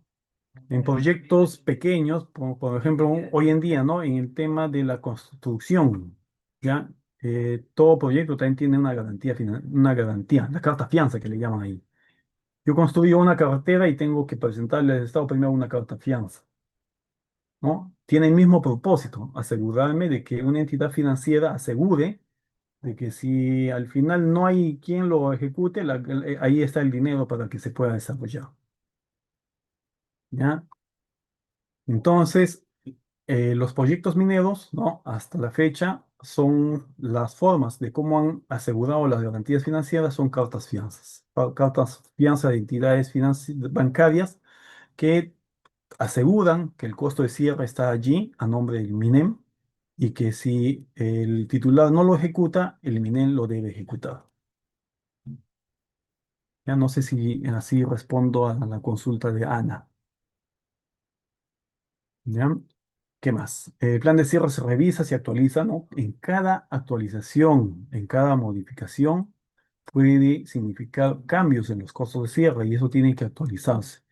En proyectos pequeños, por ejemplo, hoy en día, ¿no? En el tema de la construcción, ¿ya? Todo proyecto también tiene una garantía, una garantía, la carta fianza que le llaman ahí. Yo construyo una carretera y tengo que presentarle al Estado primero una carta fianza, ¿no? Tiene el mismo propósito, asegurarme de que una entidad financiera asegure de que si al final no hay quien lo ejecute, ahí está el dinero para que se pueda desarrollar, ¿ya? Entonces, los proyectos mineros, ¿no? Hasta la fecha son las formas de cómo han asegurado las garantías financieras, son cartas fianzas. Cartas fianza de entidades bancarias que aseguran que el costo de cierre está allí a nombre del MINEM y que si el titular no lo ejecuta, el MINEM lo debe ejecutar. Ya no sé si así respondo a la consulta de Ana. ¿Ya? ¿Qué más? El plan de cierre se revisa, se actualiza, ¿no? En cada actualización, en cada modificación, puede significar cambios en los costos de cierre y eso tiene que actualizarse.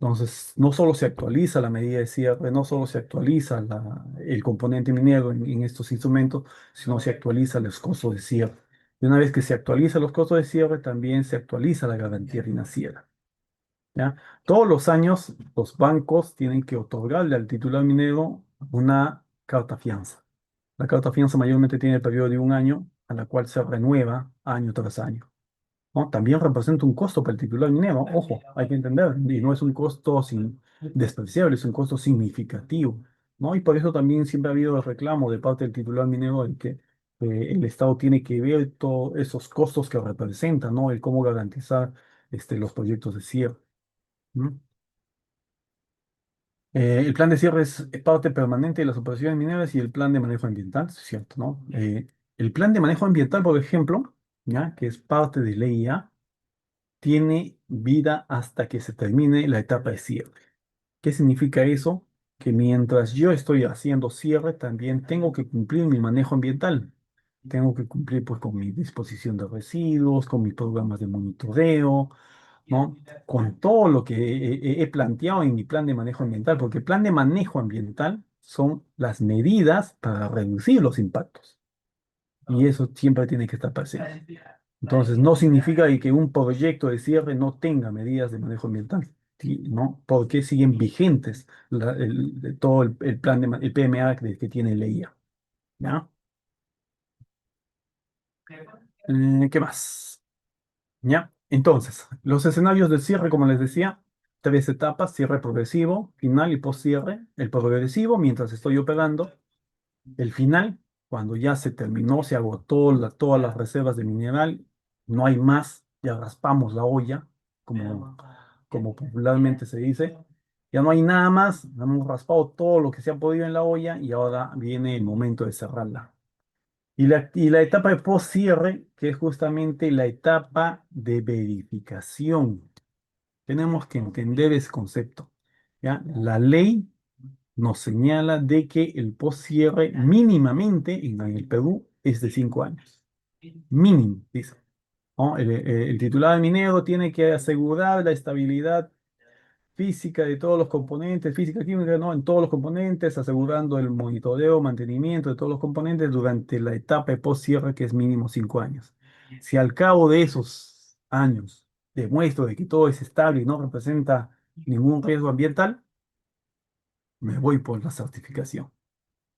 Entonces, no solo se actualiza la medida de cierre, no solo se actualiza el componente minero en estos instrumentos, sino se actualiza los costos de cierre. Y una vez que se actualizan los costos de cierre, también se actualiza la garantía financiera. ¿Ya? Todos los años los bancos tienen que otorgarle al titular minero una carta fianza. La carta fianza mayormente tiene el periodo de un año, a la cual se renueva año tras año, ¿no? También representa un costo para el titular minero, ojo, hay que entender, y no es un costo despreciable, es un costo significativo, ¿no? Y por eso también siempre ha habido el reclamo de parte del titular minero de que el Estado tiene que ver todos esos costos que representa, ¿no? El cómo garantizar los proyectos de cierre. ¿No? El plan de cierre es parte permanente de las operaciones mineras y el plan de manejo ambiental, es cierto, ¿no? El plan de manejo ambiental, por ejemplo, ¿ya? Que es parte de ley A, tiene vida hasta que se termine la etapa de cierre. ¿Qué significa eso? Que mientras yo estoy haciendo cierre, también tengo que cumplir mi manejo ambiental. Tengo que cumplir pues, con mi disposición de residuos, con mis programas de monitoreo, ¿no? Con todo lo que he planteado en mi plan de manejo ambiental, porque el plan de manejo ambiental son las medidas para reducir los impactos. Y eso siempre tiene que estar presente. Entonces, no significa que un proyecto de cierre no tenga medidas de manejo ambiental, ¿sí? ¿No? Porque siguen vigentes todo el plan el PMA que tiene la IA, ¿ya? ¿Qué más? ¿Ya? Entonces, los escenarios de cierre, como les decía, tres etapas: cierre progresivo, final y post-cierre. El progresivo, mientras estoy operando. El final, cuando ya se terminó, se agotó todas las reservas de mineral, no hay más, ya raspamos la olla, como popularmente se dice. Ya no hay nada más, hemos raspado todo lo que se ha podido en la olla y ahora viene el momento de cerrarla. Y la etapa de post-cierre, que es justamente la etapa de verificación. Tenemos que entender ese concepto, ¿ya? La ley nos señala de que el post-cierre mínimamente en el Perú es de 5 años. Mínimo, dice. ¿No? El titular de minero tiene que asegurar la estabilidad física de todos los componentes, física, química, ¿no? En todos los componentes, asegurando el monitoreo, mantenimiento de todos los componentes durante la etapa de post-cierre, que es mínimo 5 años. Si al cabo de esos años demuestro de que todo es estable y no representa ningún riesgo ambiental, me voy por la certificación.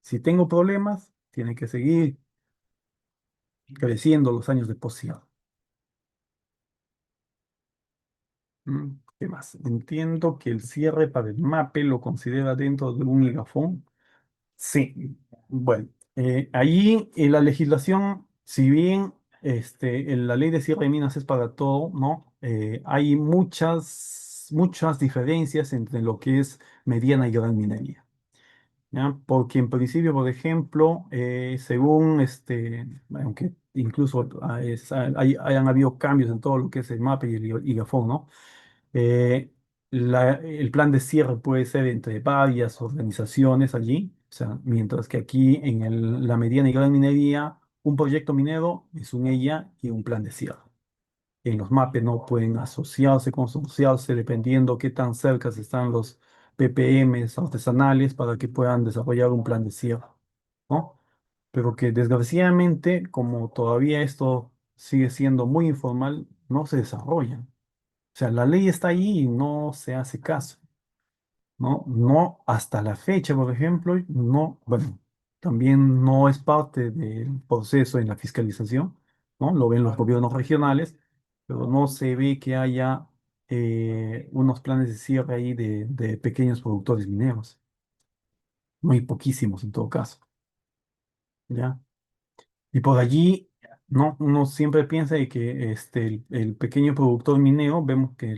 Si tengo problemas, tiene que seguir creciendo los años de post-cierre. ¿Qué más? Entiendo que el cierre para el MAPE lo considera dentro de un IGAFON. Sí, bueno, allí en la legislación, si bien en la ley de cierre de minas es para todo, ¿no? Hay muchas diferencias entre lo que es mediana y gran minería, ¿ya? Porque en principio, por ejemplo, según aunque incluso hayan habido cambios en todo lo que es el MAPE y el IGAFON, ¿no? Eh, el plan de cierre puede ser entre varias organizaciones allí, o sea, mientras que aquí en la mediana y gran minería, un proyecto minero es un EIA y un plan de cierre. En los MAPE no pueden asociarse, consociarse, dependiendo qué tan cerca están PPMs artesanales para que puedan desarrollar un plan de cierre, ¿no? Pero que desgraciadamente, como todavía esto sigue siendo muy informal, no se desarrolla. O sea, la ley está ahí y no se hace caso. ¿No? No hasta la fecha, por ejemplo, no, bueno, también no es parte del proceso en la fiscalización, ¿no? Lo ven los gobiernos regionales, pero no se ve que haya unos planes de cierre ahí de pequeños productores mineros, muy poquísimos en todo caso, ¿ya? Y por allí, ¿no? Uno siempre piensa de que el pequeño productor minero, vemos que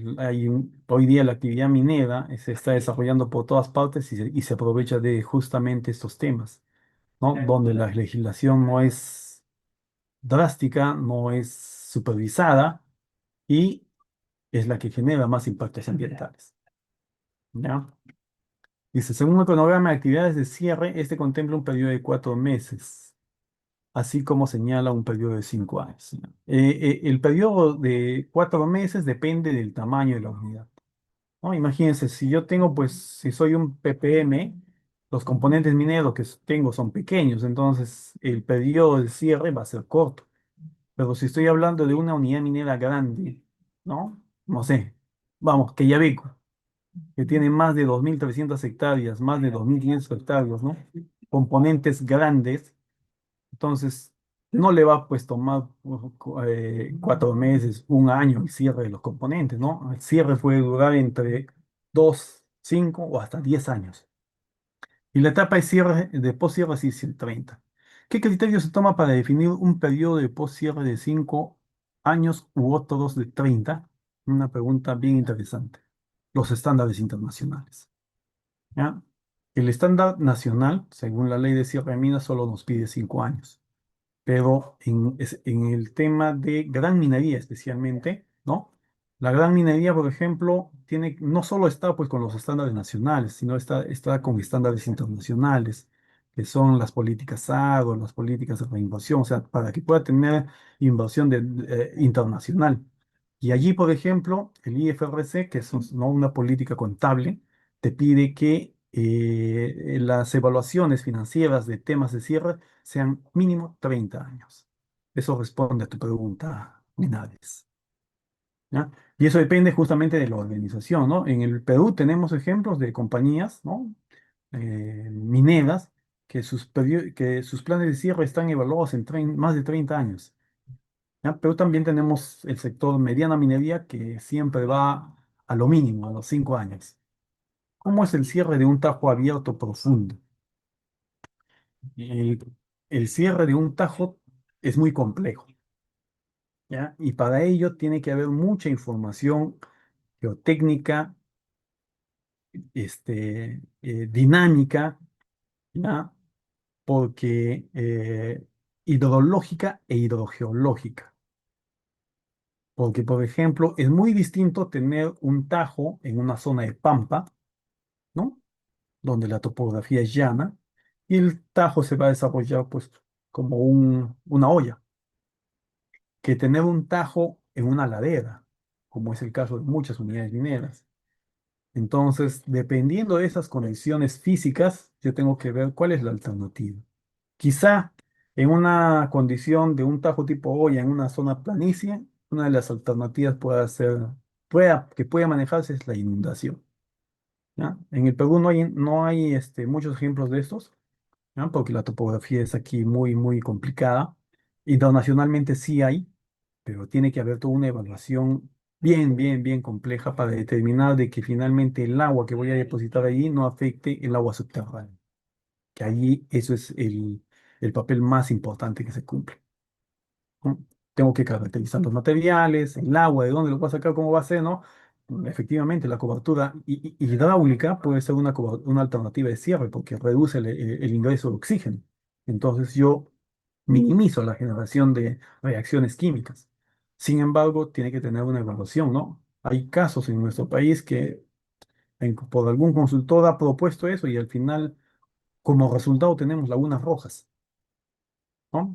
hoy día la actividad minera se está desarrollando por todas partes y se aprovecha de justamente estos temas, ¿no? Donde la legislación no es drástica, no es supervisada y es la que genera más impactos ambientales, ¿ya? Dice, según el cronograma de actividades de cierre, este contempla un periodo de 4 meses, así como señala un periodo de 5 años. ¿No? El periodo de 4 meses depende del tamaño de la unidad, ¿no? Imagínense, si yo tengo, pues, si soy un PPM, los componentes mineros que tengo son pequeños, entonces el periodo de cierre va a ser corto. Pero si estoy hablando de una unidad minera grande, ¿no? No sé, vamos, que Quellaveco, que tiene más de 2.300 hectáreas, más de 2.500 hectáreas, ¿no? Componentes grandes. Entonces, no le va pues tomar 4 meses, un año el cierre de los componentes, ¿no? El cierre puede durar entre 2, 5 o hasta 10 años. Y la etapa de cierre, de poscierre sí es el 30. ¿Qué criterio se toma para definir un periodo de poscierre de 5 años u otros de 30? Una pregunta bien interesante. Los estándares internacionales. ¿Ya? El estándar nacional, según la ley de cierre de minas, solo nos pide 5 años, pero en el tema de gran minería especialmente, ¿no? La gran minería, por ejemplo, no solo está pues con los estándares nacionales, sino está con estándares internacionales, que son las políticas AGO, las políticas de reinversión, o sea, para que pueda tener inversión internacional. Y allí, por ejemplo, el IFRC, que es ¿no? una política contable, te pide que las evaluaciones financieras de temas de cierre sean mínimo 30 años. Eso responde a tu pregunta, Linares. ¿Ya? Y eso depende justamente de la organización, ¿no? En el Perú tenemos ejemplos de compañías, ¿no? Mineras que sus planes de cierre están evaluados en más de 30 años. ¿Ya? Pero también tenemos el sector mediana minería que siempre va a lo mínimo, a los 5 años. ¿Cómo es el cierre de un tajo abierto profundo? El, el cierre de un tajo es muy complejo, ¿ya? Y para ello tiene que haber mucha información geotécnica, dinámica, ¿ya? Porque hidrológica e hidrogeológica. Porque, por ejemplo, es muy distinto tener un tajo en una zona de pampa, ¿no? Donde la topografía es llana, y el tajo se va a desarrollar, pues, como una olla, que tener un tajo en una ladera, como es el caso de muchas unidades mineras. Entonces, dependiendo de esas condiciones físicas, yo tengo que ver cuál es la alternativa. Quizá en una condición de un tajo tipo olla en una zona planicie, una de las alternativas que pueda manejarse es la inundación, ¿ya? En el Perú no hay muchos ejemplos de estos, ¿ya? Porque la topografía es aquí muy, muy complicada. Internacionalmente sí hay, pero tiene que haber toda una evaluación bien, bien, bien compleja para determinar de que finalmente el agua que voy a depositar allí no afecte el agua subterránea, que allí eso es el papel más importante que se cumple, ¿no? Tengo que caracterizar los materiales, el agua, de dónde lo voy a sacar, cómo va a ser, ¿no? Efectivamente, la cobertura hidráulica puede ser una alternativa de cierre porque reduce el ingreso de oxígeno. Entonces yo minimizo la generación de reacciones químicas. Sin embargo, tiene que tener una evaluación, ¿no? Hay casos en nuestro país que por algún consultor ha propuesto eso y al final, como resultado, tenemos lagunas rojas, ¿no?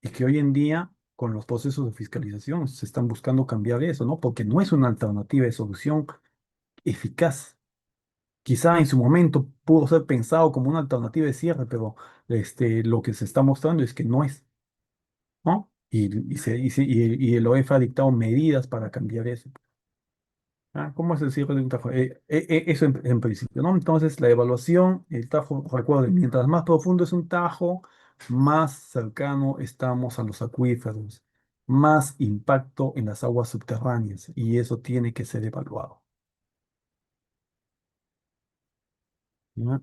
Y que hoy en día, con los procesos de fiscalización, se están buscando cambiar eso, ¿no? Porque no es una alternativa de solución eficaz. Quizá en su momento pudo ser pensado como una alternativa de cierre, pero lo que se está mostrando es que no es, ¿no? Y el OEF ha dictado medidas para cambiar eso. Ah, ¿cómo es el cierre de un tajo? Eso en principio, ¿no? Entonces, la evaluación, el tajo, recuerden, mientras más profundo es un tajo, más cercano estamos a los acuíferos, más impacto en las aguas subterráneas, y eso tiene que ser evaluado. ¿Ya?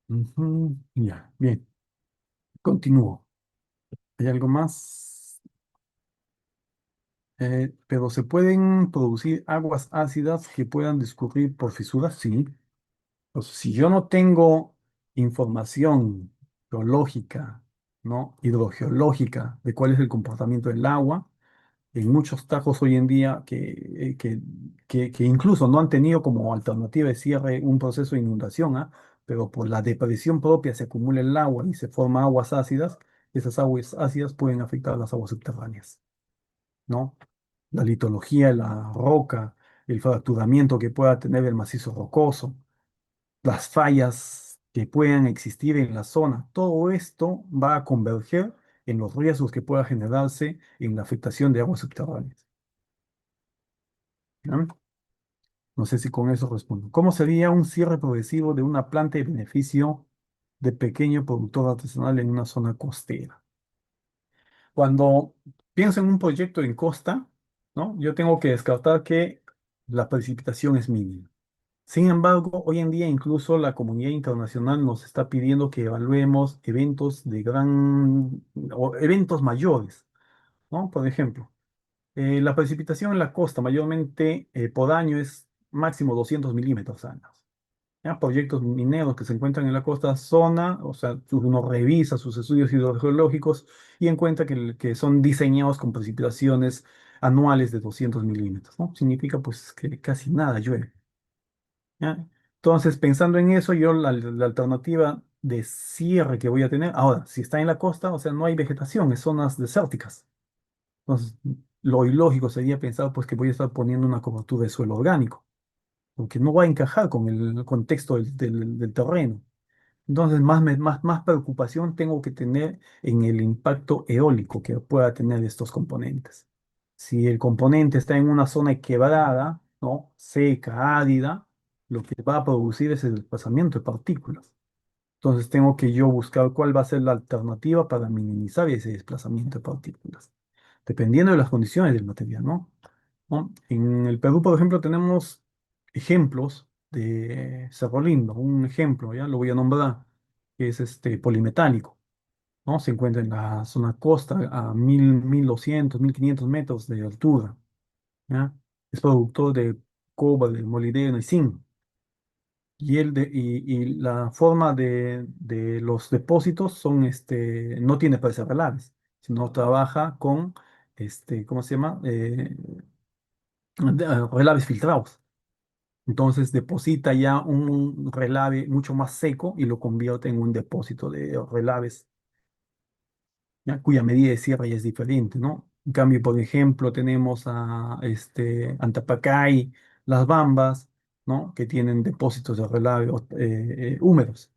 Ujú, ya, bien, continúo. ¿Hay algo más? Pero ¿se pueden producir aguas ácidas que puedan discurrir por fisuras? Sí. Pues, si yo no tengo información geológica, ¿no? Hidrogeológica de cuál es el comportamiento del agua, en muchos tajos hoy en día que incluso no han tenido como alternativa de cierre un proceso de inundación, ¿ah? Pero por la depresión propia se acumula el agua y se forman aguas ácidas, esas aguas ácidas pueden afectar las aguas subterráneas, ¿no? La litología, la roca, el fracturamiento que pueda tener el macizo rocoso, las fallas que puedan existir en la zona. Todo esto va a converger en los riesgos que pueda generarse en la afectación de aguas subterráneas. ¿Ya? No sé si con eso respondo. ¿Cómo sería un cierre progresivo de una planta de beneficio de pequeño productor artesanal en una zona costera? Cuando pienso en un proyecto en costa, ¿no? Yo tengo que descartar que la precipitación es mínima. Sin embargo, hoy en día incluso la comunidad internacional nos está pidiendo que evaluemos eventos de gran o eventos mayores, ¿no? Por ejemplo, la precipitación en la costa mayormente por año es máximo 200 milímetros años. ¿Ya? Proyectos mineros que se encuentran en la costa zona, o sea, uno revisa sus estudios hidrogeológicos y encuentra que son diseñados con precipitaciones anuales de 200 milímetros, ¿no? Significa pues que casi nada llueve. ¿Ya? Entonces, pensando en eso, yo la alternativa de cierre que voy a tener, ahora, si está en la costa, o sea, no hay vegetación, es zonas desérticas. Entonces, lo ilógico sería pensar pues que voy a estar poniendo una cobertura de suelo orgánico, porque no va a encajar con el contexto del terreno. Entonces, más preocupación tengo que tener en el impacto eólico que pueda tener estos componentes. Si el componente está en una zona quebrada, ¿no? Seca, árida, lo que va a producir es el desplazamiento de partículas. Entonces, tengo que yo buscar cuál va a ser la alternativa para minimizar ese desplazamiento de partículas, dependiendo de las condiciones del material, ¿no? ¿No? En el Perú, por ejemplo, tenemos ejemplos de Cerro Lindo, un ejemplo, ya lo voy a nombrar, que es polimetálico, ¿no? Se encuentra en la zona costa a 1.200, 1.500 metros de altura, ¿ya? Es productor de cobre, molibdeno y zinc. Y la forma de los depósitos son, no tiene presas relaves, sino trabaja con, ¿cómo se llama? Relaves filtrados. Entonces deposita ya un relave mucho más seco y lo convierte en un depósito de relaves, ¿ya? Cuya medida de cierre ya es diferente, ¿no? En cambio, por ejemplo, tenemos a Antapacay, Las Bambas, ¿no? Que tienen depósitos de relave húmedos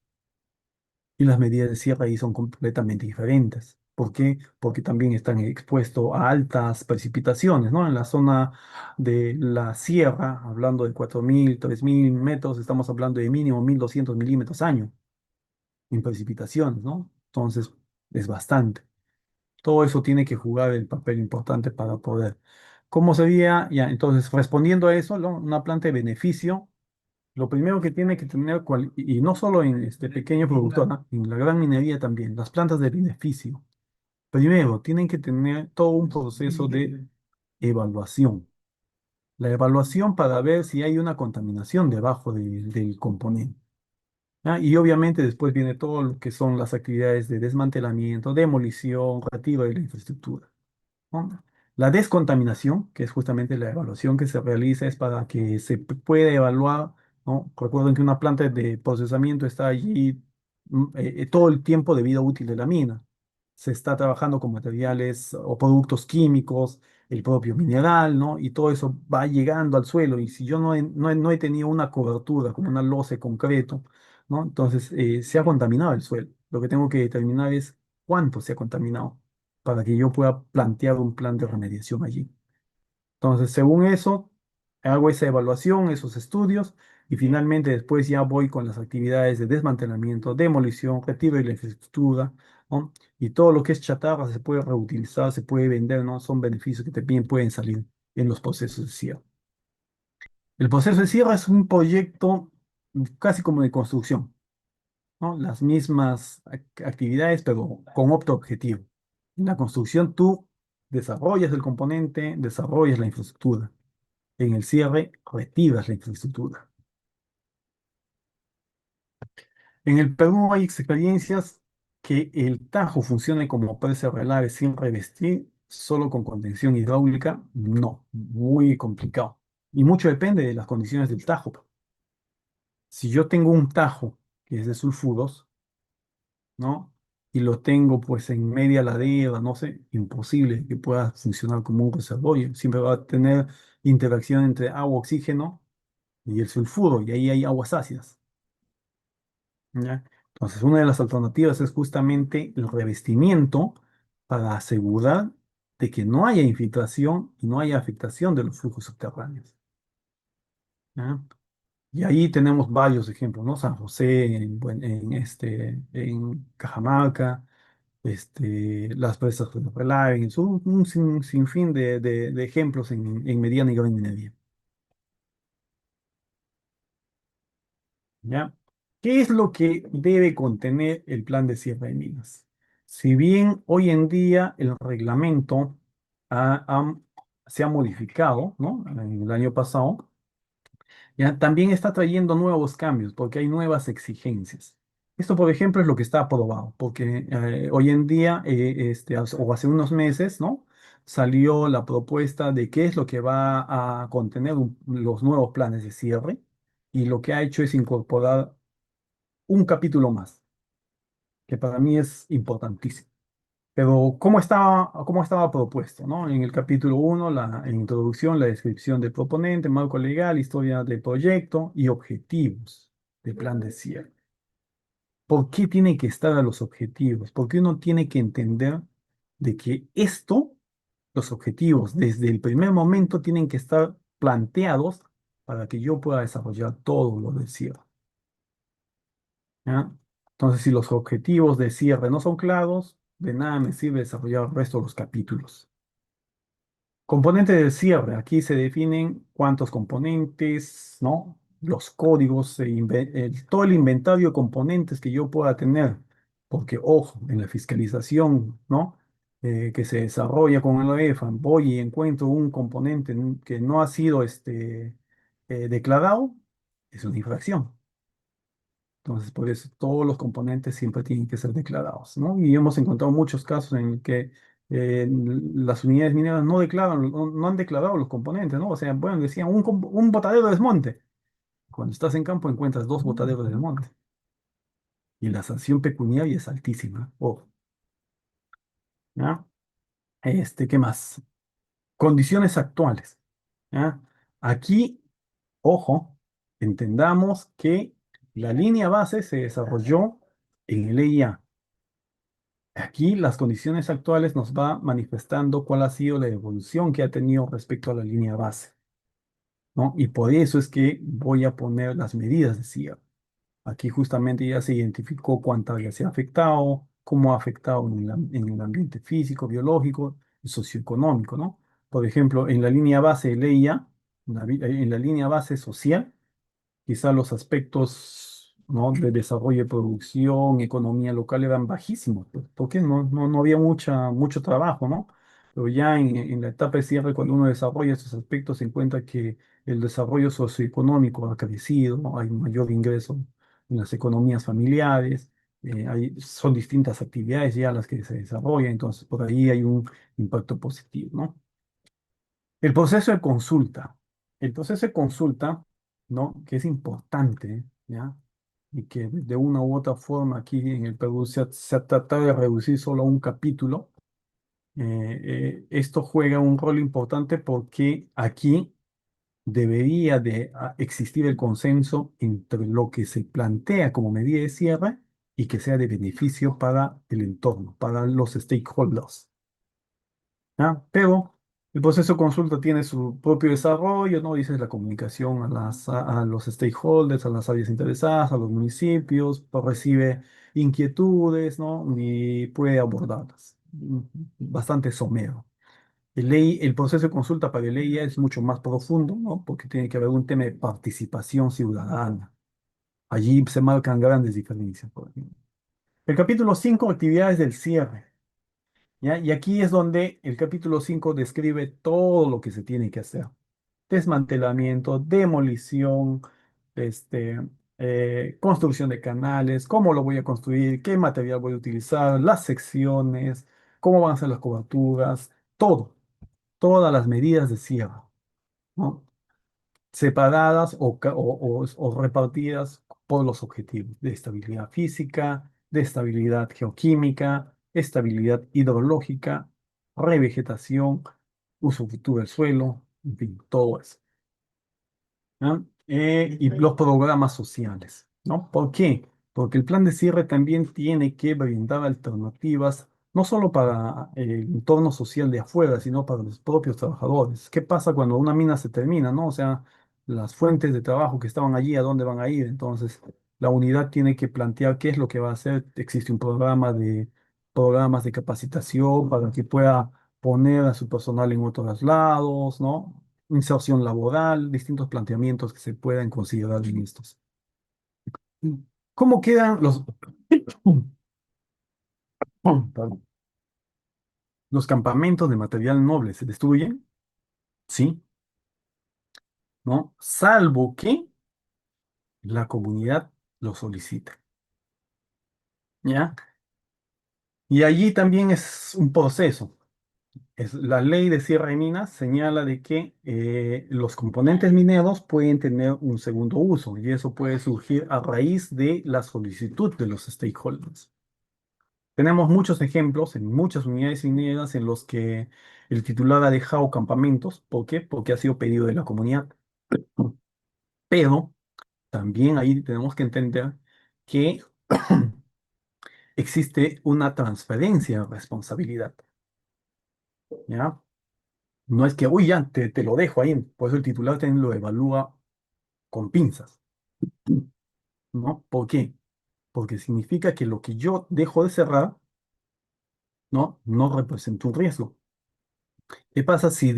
y las medidas de cierre ahí son completamente diferentes. ¿Por qué? Porque también están expuestos a altas precipitaciones, ¿no? En la zona de la sierra, hablando de 4.000, 3.000 metros, estamos hablando de mínimo 1.200 milímetros año en precipitaciones, ¿no? Entonces, es bastante. Todo eso tiene que jugar el papel importante para poder. ¿Cómo sería? Ya, entonces, respondiendo a eso, ¿no? Una planta de beneficio. Lo primero que tiene que tener, y no solo en este pequeño productor, ¿ah? En la gran minería también, las plantas de beneficio. Primero, tienen que tener todo un proceso de evaluación. La evaluación para ver si hay una contaminación debajo del componente. ¿Ah? Y obviamente después viene todo lo que son las actividades de desmantelamiento, demolición, retiro de la infraestructura. ¿No? La descontaminación, que es justamente la evaluación que se realiza, es para que se pueda evaluar, ¿no? Recuerden que una planta de procesamiento está allí todo el tiempo de vida útil de la mina. se está trabajando con materiales o productos químicos, el propio mineral, ¿no? Y todo eso va llegando al suelo. Y si yo no he tenido una cobertura, como una losa de concreto, ¿no? Entonces se ha contaminado el suelo. Lo que tengo que determinar es cuánto se ha contaminado para que yo pueda plantear un plan de remediación allí. Entonces, según eso, hago esa evaluación, esos estudios, y finalmente después ya voy con las actividades de desmantelamiento, demolición, retiro de la infraestructura, ¿no? Y todo lo que es chatarra se puede reutilizar, se puede vender, ¿no? Son beneficios que también pueden salir en los procesos de cierre. El proceso de cierre es un proyecto casi como de construcción, ¿no? Las mismas actividades, pero con otro objetivo. En la construcción tú desarrollas el componente, desarrollas la infraestructura. En el cierre, retiras la infraestructura. En el Perú hay experiencias que el tajo funcione como presa relave sin revestir, solo con contención hidráulica. No, muy complicado. Y mucho depende de las condiciones del tajo. Si yo tengo un tajo que es de sulfuros, ¿no? Y lo tengo pues en media ladera, no sé, imposible que pueda funcionar como un reservorio. Siempre va a tener interacción entre agua, oxígeno y el sulfuro, y ahí hay aguas ácidas. ¿Ya? Entonces, una de las alternativas es justamente el revestimiento para asegurar de que no haya infiltración y no haya afectación de los flujos subterráneos. ¿Ya? Y ahí tenemos varios ejemplos, ¿no? San José, en Cajamarca, las presas de Relave, son un sinfín de ejemplos en mediana y gran minería. ¿Ya? ¿Qué es lo que debe contener el plan de cierre de minas? Si bien hoy en día el reglamento ha- ha- se ha modificado, ¿no? En el año pasado, ya también está trayendo nuevos cambios porque hay nuevas exigencias. Esto, por ejemplo, es lo que está aprobado, porque hoy en día, o hace unos meses, ¿no? Salió la propuesta de qué es lo que va a contener los nuevos planes de cierre, y lo que ha hecho es incorporar un capítulo más, que para mí es importantísimo. Pero, cómo estaba propuesto, ¿no? En el capítulo uno, la introducción, la descripción del proponente, marco legal, historia del proyecto y objetivos del plan de cierre. ¿Por qué tiene que estar a los objetivos? Porque uno tiene que entender de que los objetivos, desde el primer momento, tienen que estar planteados para que yo pueda desarrollar todo lo del cierre. ¿Ya? Entonces, si los objetivos de cierre no son claros, de nada me sirve desarrollar el resto de los capítulos. Componente del cierre. Aquí se definen cuántos componentes, ¿no? Los códigos, todo el inventario de componentes que yo pueda tener. Porque, ojo, en la fiscalización, ¿no? Que se desarrolla con el OEFA, voy y encuentro un componente que no ha sido declarado, es una infracción. Entonces, por eso todos los componentes siempre tienen que ser declarados, ¿no? Y hemos encontrado muchos casos en que las unidades mineras no han declarado los componentes, ¿no? O sea, bueno, decían un botadero de desmonte. Cuando estás en campo encuentras dos botaderos de desmonte. Y la sanción pecuniaria es altísima. Ojo, ¿ya? ¿Qué más? Condiciones actuales, ¿ya? Aquí, ojo, entendamos que la línea base se desarrolló en el EIA. Aquí las condiciones actuales nos va manifestando cuál ha sido la evolución que ha tenido respecto a la línea base, ¿no? Y por eso es que voy a poner las medidas de cierre. Aquí justamente ya se identificó cuánta área se ha afectado, cómo ha afectado en el ambiente físico, biológico y socioeconómico, ¿no? Por ejemplo, en la línea base de LEIA, en la línea base social, quizá los aspectos, ¿no? De desarrollo de producción, economía local eran bajísimos, pues, porque no había mucho trabajo, ¿no? Pero ya en la etapa de cierre, cuando uno desarrolla esos aspectos, se encuentra que el desarrollo socioeconómico ha crecido, ¿no? Hay mayor ingreso en las economías familiares, son distintas actividades ya las que se desarrollan, entonces por ahí hay un impacto positivo, ¿no? El proceso de consulta. El proceso de consulta, ¿no? Que es importante, ¿ya? y que de una u otra forma aquí en el Perú se ha tratado de reducir solo a un capítulo. Esto juega un rol importante porque aquí debería de existir el consenso entre lo que se plantea como medida de cierre y que sea de beneficio para el entorno, para los stakeholders. ¿Ya? Pero el proceso de consulta tiene su propio desarrollo, ¿no? Dices la comunicación a los stakeholders, a las áreas interesadas, a los municipios, pues recibe inquietudes, ¿no? Y puede abordarlas. Bastante somero. El proceso de consulta para el ley es mucho más profundo, ¿no? Porque tiene que haber un tema de participación ciudadana. Allí se marcan grandes diferencias, por ejemplo. El capítulo 5, actividades del cierre. ¿Ya? Y aquí es donde el capítulo 5 describe todo lo que se tiene que hacer. Desmantelamiento, demolición, este, construcción de canales, cómo lo voy a construir, qué material voy a utilizar, las secciones, cómo van a ser las coberturas, todo, todas las medidas de cierre, ¿no? Separadas o repartidas por los objetivos de estabilidad física, de estabilidad geoquímica, estabilidad hidrológica, revegetación, uso futuro del suelo, en fin, todo eso. ¿Ya? Y los programas sociales, ¿no? ¿Por qué? Porque el plan de cierre también tiene que brindar alternativas, no solo para el entorno social de afuera, sino para los propios trabajadores. ¿Qué pasa cuando una mina se termina, ¿no? O sea, las fuentes de trabajo que estaban allí, ¿a dónde van a ir? Entonces, la unidad tiene que plantear qué es lo que va a hacer. Existe un programa de programas de capacitación para que pueda poner a su personal en otros lados, ¿no? Inserción laboral, distintos planteamientos que se puedan considerar en estos. ¿Cómo quedan perdón, los campamentos de material noble? ¿Se destruyen? Sí, ¿no? Salvo que la comunidad lo solicite, ¿ya? Y allí también es un proceso. La ley de cierre de minas señala de que los componentes mineros pueden tener un segundo uso y eso puede surgir a raíz de la solicitud de los stakeholders. Tenemos muchos ejemplos en muchas unidades mineras en los que el titular ha dejado campamentos. ¿Por qué? Porque ha sido pedido de la comunidad. Pero también ahí tenemos que entender que existe una transferencia de responsabilidad, ¿ya? No es que, uy, ya, te lo dejo ahí. Por eso el titular también lo evalúa con pinzas, ¿no? ¿Por qué? Porque significa que lo que yo dejo de cerrar, ¿no? No representa un riesgo. ¿Qué pasa si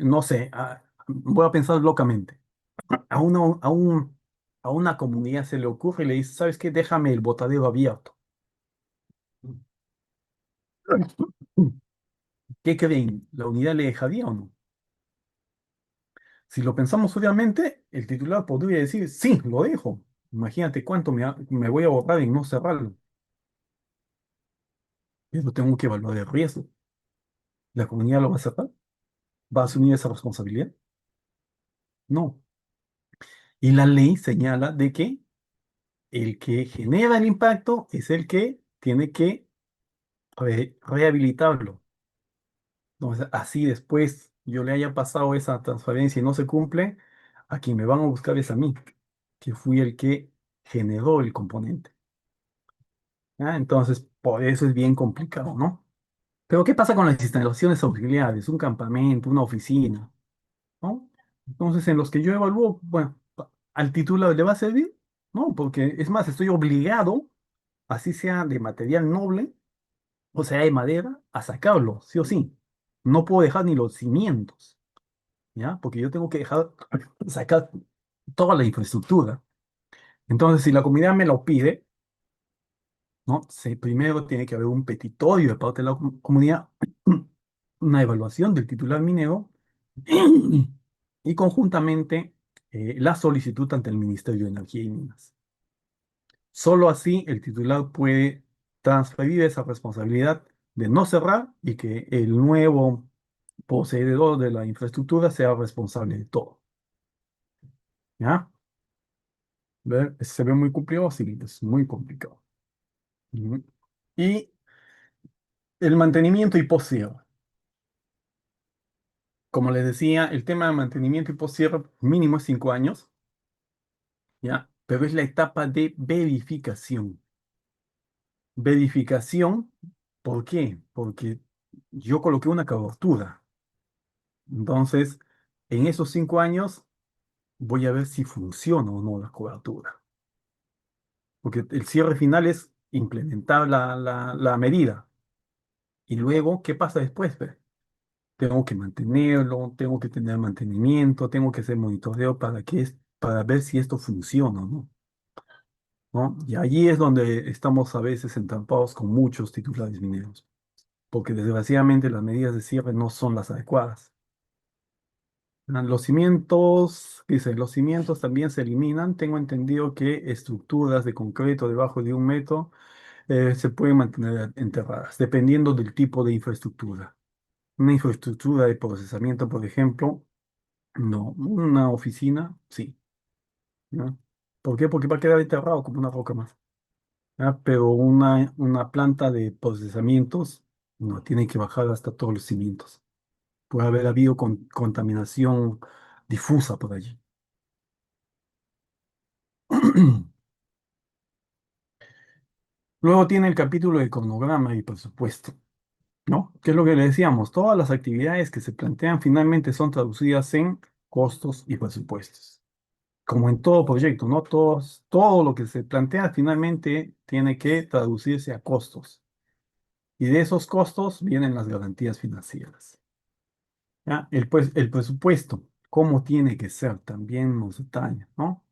no sé, voy a pensar locamente, a una comunidad se le ocurre y le dice, ¿sabes qué? Déjame el botadero abierto. ¿Qué creen? ¿La unidad le dejaría o no? Si lo pensamos fríamente, el titular podría decir, sí, lo dejo. Imagínate cuánto me voy a ahorrar en no cerrarlo. Pero tengo que evaluar el riesgo. ¿La comunidad lo va a cerrar? ¿Va a asumir esa responsabilidad? No. Y la ley señala de que el que genera el impacto es el que tiene que rehabilitarlo. Entonces, así después yo le haya pasado esa transferencia y no se cumple, a quien me van a buscar es a mí, que fui el que generó el componente. ¿Ya? Entonces, por eso es bien complicado, ¿no? Pero, ¿qué pasa con las instalaciones auxiliares? Un campamento, una oficina, ¿no? Entonces, en los que yo evalúo, bueno, al titular le va a servir, ¿no? Porque es más, estoy obligado, así sea de material noble, o sea, de madera, a sacarlo, sí o sí. No puedo dejar ni los cimientos, ¿ya? Porque yo tengo que dejar, sacar toda la infraestructura. Entonces, si la comunidad me lo pide, ¿no? Primero tiene que haber un petitorio de parte de la comunidad, una evaluación del titular minero y conjuntamente la solicitud ante el Ministerio de Energía y Minas. Solo así el titular puede transferir esa responsabilidad de no cerrar y que el nuevo poseedor de la infraestructura sea responsable de todo. ¿Ya? ¿Ve? ¿Se ve muy complicado? Sí, es muy complicado. Ujú. Y el mantenimiento y post-cierre. Como les decía, el tema de mantenimiento y post-cierre mínimo es 5 años, ¿ya? Pero es la etapa de verificación. Verificación, ¿por qué? Porque yo coloqué una cobertura. Entonces, en esos 5 años voy a ver si funciona o no la cobertura. Porque el cierre final es implementar la medida. Y luego, ¿qué pasa después, pe? Tengo que mantenerlo, tengo que tener mantenimiento, tengo que hacer monitoreo para ver si esto funciona, ¿no? Y allí es donde estamos a veces entrampados con muchos titulares mineros, porque desgraciadamente las medidas de cierre no son las adecuadas. Los cimientos, dice, los cimientos también se eliminan. Tengo entendido que estructuras de concreto debajo de 1 metro se pueden mantener enterradas, dependiendo del tipo de infraestructura. Una infraestructura de procesamiento, por ejemplo, no. Una oficina, sí, ¿no? ¿Por qué? Porque va a quedar enterrado como una roca más. ¿Ya? Pero una planta de procesamientos no tiene que bajar hasta todos los cimientos. Puede haber habido contaminación difusa por allí. Luego tiene el capítulo de cronograma y presupuesto, ¿no? ¿Qué es lo que le decíamos? Todas las actividades que se plantean finalmente son traducidas en costos y presupuestos. Como en todo proyecto, ¿no? Todo lo que se plantea finalmente tiene que traducirse a costos. Y de esos costos vienen las garantías financieras. ¿Ya? El presupuesto, ¿cómo tiene que ser? También nos detalla, ¿no?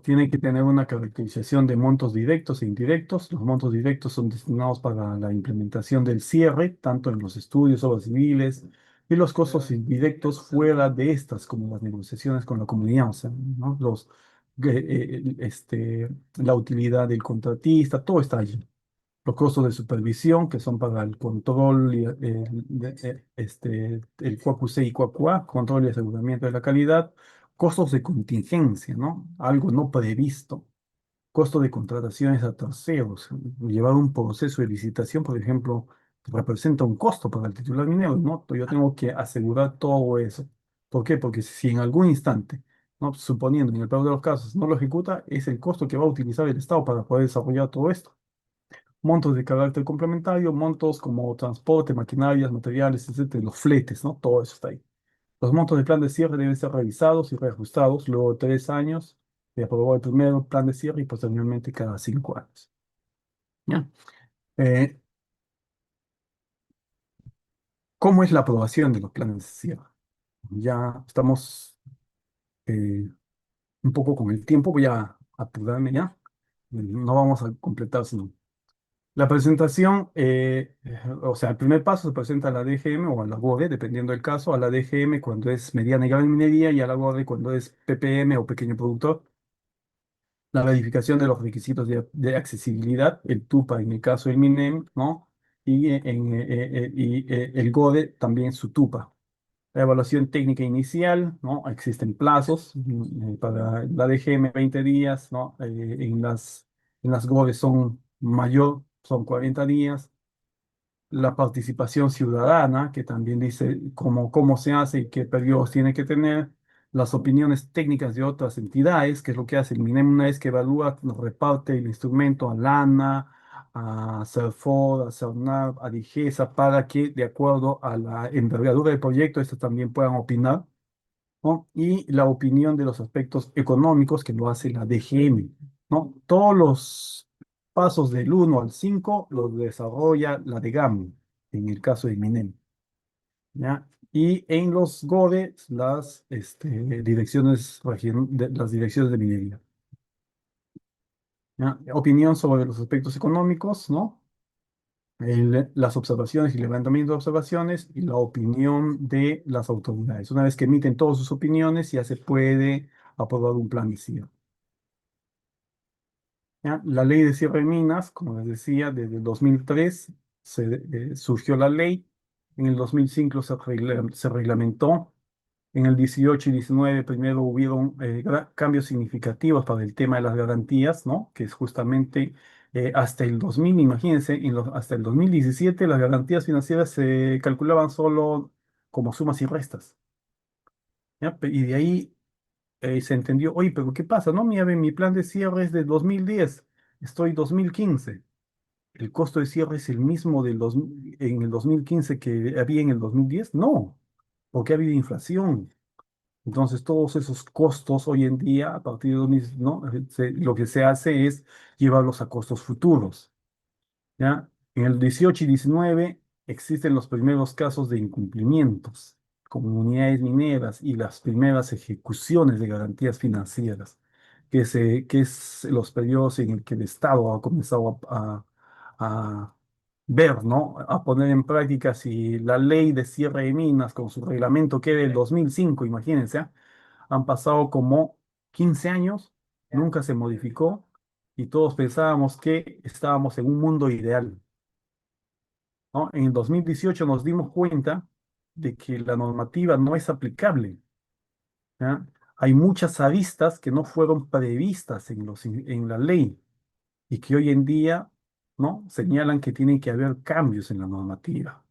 Tiene que tener una caracterización de montos directos e indirectos. Los montos directos son destinados para la implementación del cierre, tanto en los estudios, obras civiles, y los costos indirectos fuera de estas, como las negociaciones con la comunidad, o sea, ¿no? La utilidad del contratista, todo está allí. Los costos de supervisión, que son para el control, el QAQC y QAQA, control y aseguramiento de la calidad. Costos de contingencia, ¿no? Algo no previsto. Costo de contrataciones a terceros. Llevar un proceso de licitación, por ejemplo, representa un costo para el titular minero, ¿no? Yo tengo que asegurar todo eso. ¿Por qué? Porque si en algún instante, ¿no? Suponiendo, en el peor de los casos, no lo ejecuta, es el costo que va a utilizar el Estado para poder desarrollar todo esto. Montos de carácter complementario, montos como transporte, maquinarias, materiales, etcétera, los fletes, ¿no? Todo eso está ahí. Los montos del plan de cierre deben ser revisados y reajustados luego de 3 años de aprobar el primer plan de cierre y posteriormente cada 5 años. ¿Ya? Eh, ¿Cómo es la aprobación de los planes de cierre? Ya estamos eh, un poco con el tiempo, voy a apurarme ya. No vamos a completar, sino la presentación, o sea, el primer paso se presenta a la DGM o a la GODE, dependiendo del caso, a la DGM cuando es mediana y gran minería y a la GODE cuando es PPM o pequeño productor. La verificación de los requisitos de accesibilidad, el TUPA en el caso del MINEM, ¿no? Y el GODE también su TUPA. La evaluación técnica inicial, ¿no? Existen plazos para la DGM 20 días, ¿no? En las GODE son 40 días. La participación ciudadana, que también dice cómo se hace y qué periodos tiene que tener, las opiniones técnicas de otras entidades, que es lo que hace el MINEM una vez que evalúa, nos reparte el instrumento a LANA, a CERFOD, a CERNAV, a DIGESA, para que de acuerdo a la envergadura del proyecto, estos también puedan opinar, ¿no? Y la opinión de los aspectos económicos que lo hace la DGM, ¿no? Todos los pasos del 1 al 5 los desarrolla la DGAM, en el caso de Minem, ¿ya? Y en los GODE, las direcciones de minería, ¿ya? Opinión sobre los aspectos económicos, ¿no? Las observaciones y levantamiento de observaciones y la opinión de las autoridades. Una vez que emiten todas sus opiniones, ya se puede aprobar un plan de cierre. ¿Ya? La ley de cierre de minas, como les decía, desde el 2003 surgió la ley. En el 2005 se reglamentó En el 18 y 19 primero hubieron cambios significativos para el tema de las garantías, ¿no? Que es justamente hasta el 2000, imagínense, hasta el 2017 las garantías financieras se calculaban solo como sumas y restas, ¿ya? Y de ahí se entendió, oye, pero ¿qué pasa? No, mira, ve, mi plan de cierre es de 2010, estoy 2015. ¿El costo de cierre es el mismo en el 2015 que había en el 2010? No, porque ha habido inflación. Entonces, todos esos costos hoy en día, a partir de 2000, ¿no? Lo que se hace es llevarlos a costos futuros, ¿ya? En el 18 y 19 existen los primeros casos de incumplimientos, comunidades mineras y las primeras ejecuciones de garantías financieras, que es los periodos en el que el Estado ha comenzado a ver, ¿no? A poner en práctica si la ley de cierre de minas con su reglamento que es del 2005, imagínense, ¿ah? Han pasado como 15 años, nunca se modificó y todos pensábamos que estábamos en un mundo ideal, ¿no? En el 2018 nos dimos cuenta de que la normativa no es aplicable, ¿ya? Hay muchas aristas que no fueron previstas en la ley y que hoy en día, ¿no? Señalan que tienen que haber cambios en la normativa.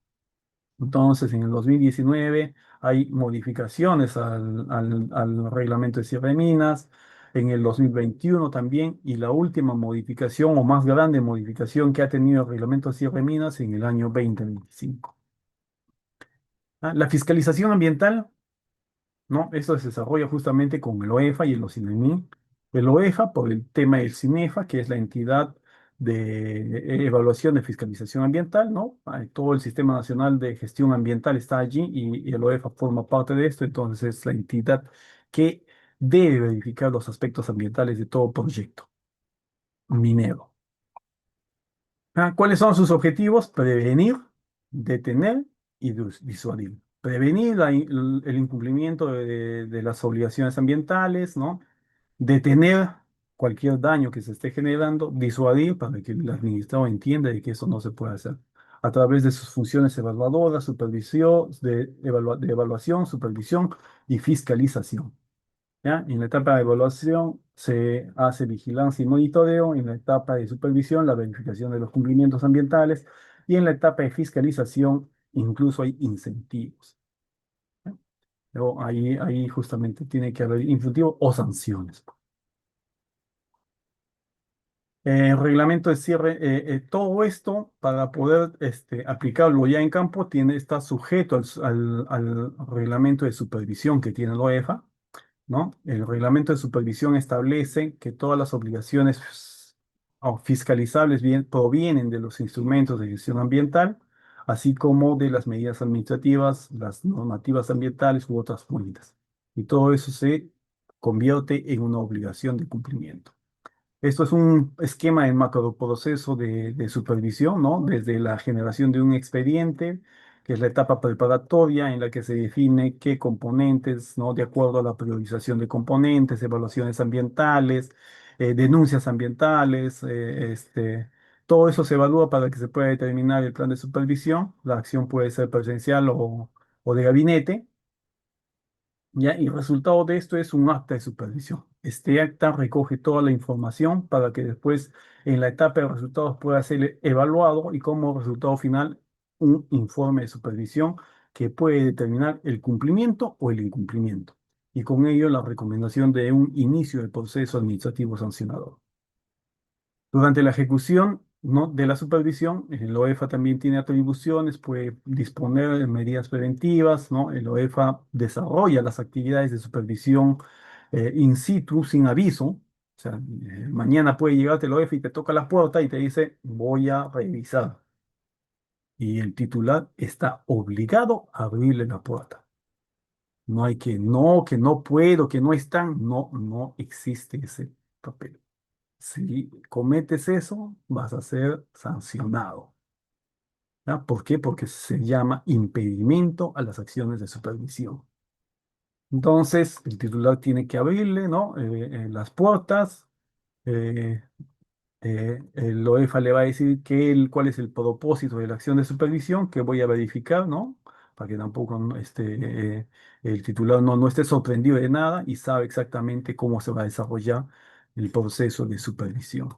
Entonces, en el 2019 hay modificaciones al reglamento de cierre de minas, en el 2021 también, y la última modificación o más grande modificación que ha tenido el reglamento de cierre de minas en el año 2025. La fiscalización ambiental, ¿no? Esto se desarrolla justamente con el OEFA y el OCINEMI. El OEFA por el tema del CINEFA, que es la entidad de evaluación de fiscalización ambiental, ¿no? Todo el Sistema Nacional de Gestión Ambiental está allí y el OEFA forma parte de esto, entonces es la entidad que debe verificar los aspectos ambientales de todo proyecto minero. ¿Cuáles son sus objetivos? Prevenir, detener y disuadir. Prevenir el incumplimiento de las obligaciones ambientales, ¿no? Detener cualquier daño que se esté generando, disuadir para que el administrador entienda de que eso no se puede hacer. A través de sus funciones evaluadoras, supervisión, de evaluación, supervisión y fiscalización. ¿Ya? En la etapa de evaluación se hace vigilancia y monitoreo, en la etapa de supervisión la verificación de los cumplimientos ambientales y en la etapa de fiscalización incluso hay incentivos. ¿Ya? Luego ahí justamente tiene que haber incentivos o sanciones. Reglamento de cierre, todo esto para poder aplicarlo ya en campo está sujeto al reglamento de supervisión que tiene la OEFA, ¿no? El reglamento de supervisión establece que todas las obligaciones fiscalizables provienen de los instrumentos de gestión ambiental, así como de las medidas administrativas, las normativas ambientales u otras fuentes. Y todo eso se convierte en una obligación de cumplimiento. Esto es un esquema de macroproceso de supervisión, ¿no? Desde la generación de un expediente, que es la etapa preparatoria en la que se define qué componentes, ¿no? De acuerdo a la priorización de componentes, evaluaciones ambientales, denuncias ambientales, todo eso se evalúa para que se pueda determinar el plan de supervisión. La acción puede ser presencial o de gabinete. ¿Ya? Y el resultado de esto es un acta de supervisión. Este acta recoge toda la información para que después en la etapa de resultados pueda ser evaluado y como resultado final un informe de supervisión que puede determinar el cumplimiento o el incumplimiento. Y con ello la recomendación de un inicio del proceso administrativo sancionador. Durante la ejecución, ¿no? De la supervisión, el OEFA también tiene atribuciones, puede disponer de medidas preventivas, ¿no? El OEFA desarrolla las actividades de supervisión in situ, sin aviso. O sea, mañana puede llegarte el OEFA y te toca la puerta y te dice, voy a revisar. Y el titular está obligado a abrirle la puerta. No hay que no puedo, que no están. No, no existe ese papel. Si cometes eso, vas a ser sancionado. ¿Ya? ¿Por qué? Porque se llama impedimento a las acciones de supervisión. Entonces, el titular tiene que abrirle, ¿no? Las puertas. eh, el OEFA le va a decir cuál es el propósito de la acción de supervisión que voy a verificar, ¿no? para que tampoco el titular no esté sorprendido de nada y sabe exactamente cómo se va a desarrollar el proceso de supervisión.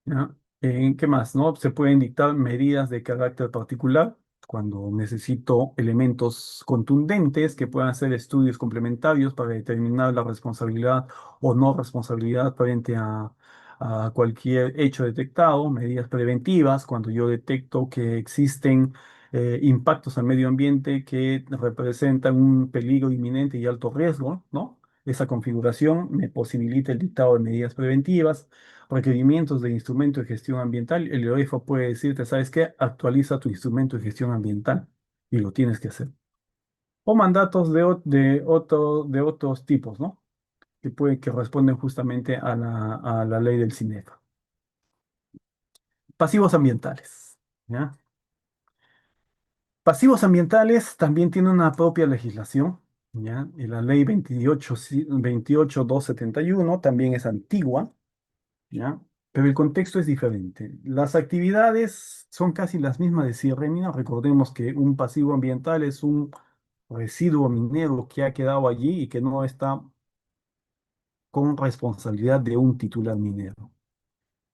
¿Ya? ¿Qué más, no? Se pueden dictar medidas de carácter particular cuando necesito elementos contundentes que puedan ser estudios complementarios para determinar la responsabilidad o no responsabilidad frente a cualquier hecho detectado, medidas preventivas cuando yo detecto que existen impactos al medio ambiente que representan un peligro inminente y alto riesgo, ¿no? Esa configuración me posibilita el dictado de medidas preventivas, requerimientos de instrumento de gestión ambiental. El OEFA puede decirte, ¿sabes qué? Actualiza tu instrumento de gestión ambiental y lo tienes que hacer. O mandatos de otros tipos, ¿no? Que responden justamente a la ley del CINEFA. Pasivos ambientales, ¿ya? Pasivos ambientales también tiene una propia legislación, ¿ya? Y la ley 28271 también es antigua, ¿ya? Pero el contexto es diferente. Las actividades son casi las mismas de cierre minero. Recordemos que un pasivo ambiental es un residuo minero que ha quedado allí y que no está con responsabilidad de un titular minero.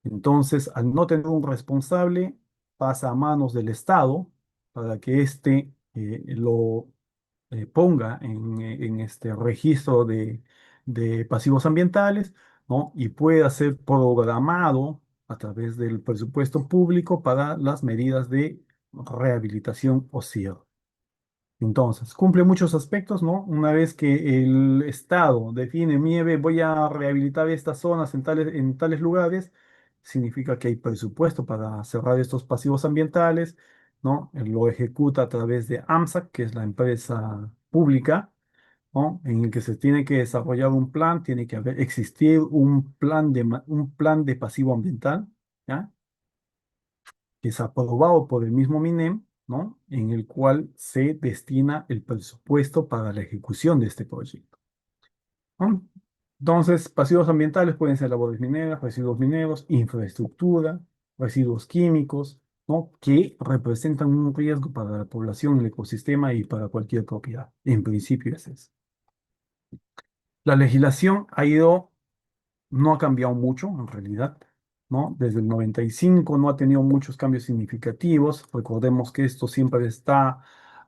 Entonces, al no tener un responsable, pasa a manos del Estado para que éste lo ponga en este registro de pasivos ambientales, ¿no? Y pueda ser programado a través del presupuesto público para las medidas de rehabilitación o cierre. Entonces, cumple muchos aspectos, ¿no? Una vez que el Estado define, nieve, voy a rehabilitar estas zonas en tales lugares, significa que hay presupuesto para cerrar estos pasivos ambientales, ¿no? Lo ejecuta a través de AMSAC, que es la empresa pública, ¿no? En el que se tiene que desarrollar un plan, tiene que existir un plan de pasivo ambiental, ¿ya? Que es aprobado por el mismo MINEM, ¿no? En el cual se destina el presupuesto para la ejecución de este proyecto, ¿no? Entonces, pasivos ambientales pueden ser labores mineras, residuos mineros, infraestructura, residuos químicos, ¿no? Que representan un riesgo para la población, el ecosistema y para cualquier propiedad. En principio es eso. La legislación no ha cambiado mucho en realidad, ¿no? Desde el 95 no ha tenido muchos cambios significativos. Recordemos que esto siempre está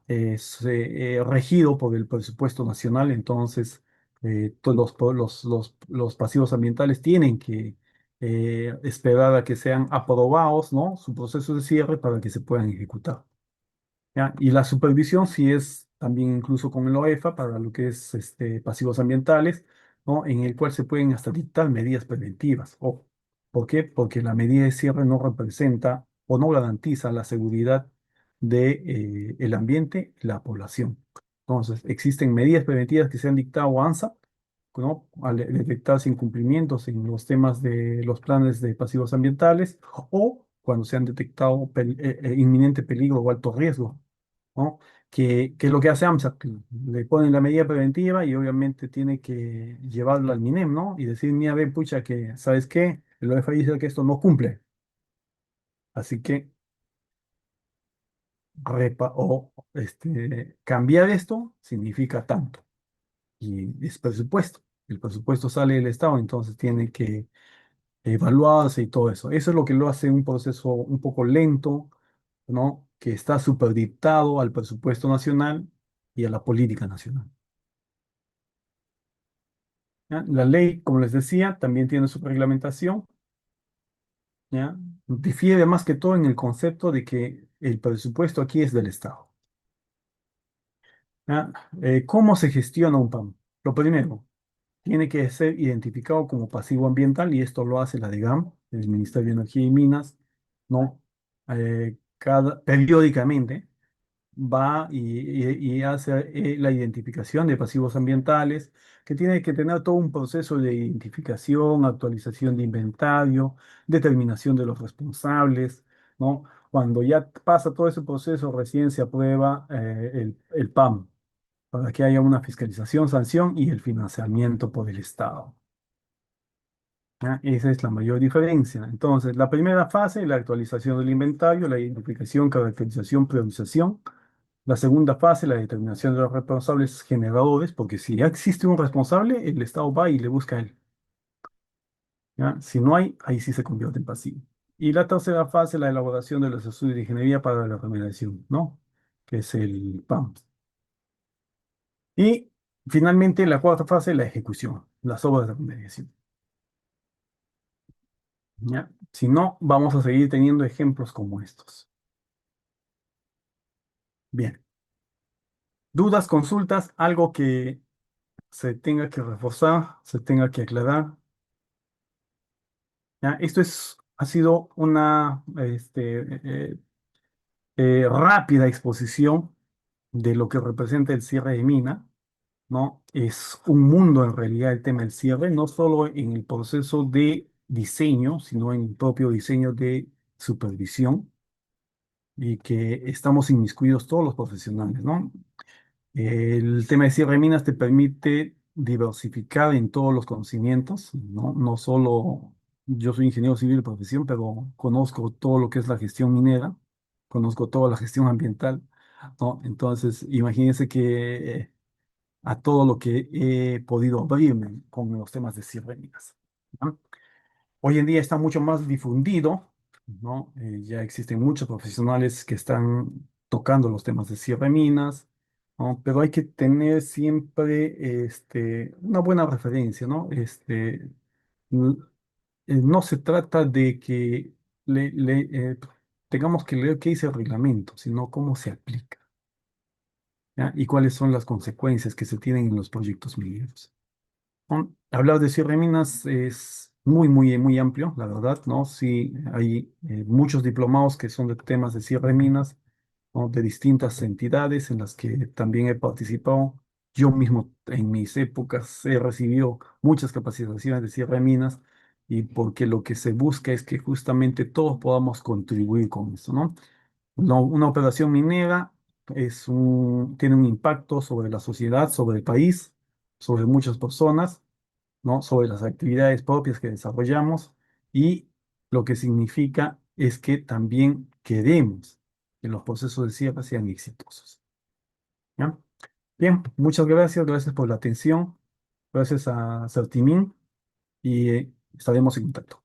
regido por el presupuesto nacional, entonces todos los pasivos ambientales tienen que esperar a que sean aprobados, ¿no? Su proceso de cierre para que se puedan ejecutar. ¿Ya? Y la supervisión sí es también incluso con el OEFA para lo que es pasivos ambientales, ¿no? En el cual se pueden hasta dictar medidas preventivas. ¿Por qué? Porque la medida de cierre no representa o no garantiza la seguridad de, el ambiente y la población. Entonces, existen medidas preventivas que se han dictado ANSA, ¿no? Al detectarse incumplimientos en los temas de los planes de pasivos ambientales o cuando se han detectado inminente peligro o alto riesgo, ¿no? Que es lo que hace AMSA, que le ponen la medida preventiva y obviamente tiene que llevarlo al MINEM, ¿no? Y decir, mira, ve, pucha, que, ¿sabes qué? El OEFA dice que esto no cumple. Así que cambiar esto significa tanto. Y es presupuesto. El presupuesto sale del Estado, entonces tiene que evaluarse y todo eso. Eso es lo que lo hace un proceso un poco lento, ¿no? Que está superdictado al presupuesto nacional y a la política nacional. ¿Ya? La ley, como les decía, también tiene su reglamentación, ¿ya? Difiere más que todo en el concepto de que el presupuesto aquí es del Estado. ¿Ya? ¿Cómo se gestiona un PAM? Lo primero, tiene que ser identificado como pasivo ambiental y esto lo hace la DEGAM, el Ministerio de Energía y Minas, ¿no? Periódicamente va y hace la identificación de pasivos ambientales, que tiene que tener todo un proceso de identificación, actualización de inventario, determinación de los responsables, ¿no? Cuando ya pasa todo ese proceso, recién se aprueba el PAM, para que haya una fiscalización, sanción y el financiamiento por el Estado. ¿Ya? Esa es la mayor diferencia. Entonces, la primera fase, la actualización del inventario, la identificación, caracterización, priorización. La segunda fase, la determinación de los responsables generadores, porque si ya existe un responsable, el Estado va y le busca a él. ¿Ya? Si no hay, ahí sí se convierte en pasivo. Y la tercera fase, la elaboración de los estudios de ingeniería para la remediación, ¿no? Que es el PAM. Y finalmente, la cuarta fase, la ejecución, las obras de remediación. ¿Ya? Si no, vamos a seguir teniendo ejemplos como estos. Bien. Dudas, consultas, algo que se tenga que reforzar, se tenga que aclarar. ¿Ya? Ha sido una rápida exposición de lo que representa el cierre de mina, ¿no? Es un mundo en realidad el tema del cierre, no solo en el proceso de diseño, sino en el propio diseño de supervisión y que estamos inmiscuidos todos los profesionales, ¿no? El tema de cierre de minas te permite diversificar en todos los conocimientos, ¿no? No solo yo soy ingeniero civil de profesión, pero conozco todo lo que es la gestión minera, conozco toda la gestión ambiental, ¿no? Entonces, imagínense que a todo lo que he podido abrirme con los temas de cierre de minas, ¿no? Hoy en día está mucho más difundido, ¿no? Ya existen muchos profesionales que están tocando los temas de cierre de minas, ¿no? Pero hay que tener siempre una buena referencia, ¿no? n- no se trata de que tengamos que leer qué dice el reglamento, sino cómo se aplica, ¿ya? Y cuáles son las consecuencias que se tienen en los proyectos mineros. Hablar de cierre de minas es muy amplio, la verdad, ¿no? Sí, hay muchos diplomados que son de temas de cierre de minas, ¿no? De distintas entidades en las que también he participado. Yo mismo en mis épocas he recibido muchas capacitaciones de cierre de minas y porque lo que se busca es que justamente todos podamos contribuir con eso, ¿no? Una operación minera tiene un impacto sobre la sociedad, sobre el país, sobre muchas personas, ¿no? Sobre las actividades propias que desarrollamos y lo que significa es que también queremos que los procesos de cierre sean exitosos. ¿Ya? Bien, muchas gracias, gracias por la atención, gracias a Certimín y estaremos en contacto.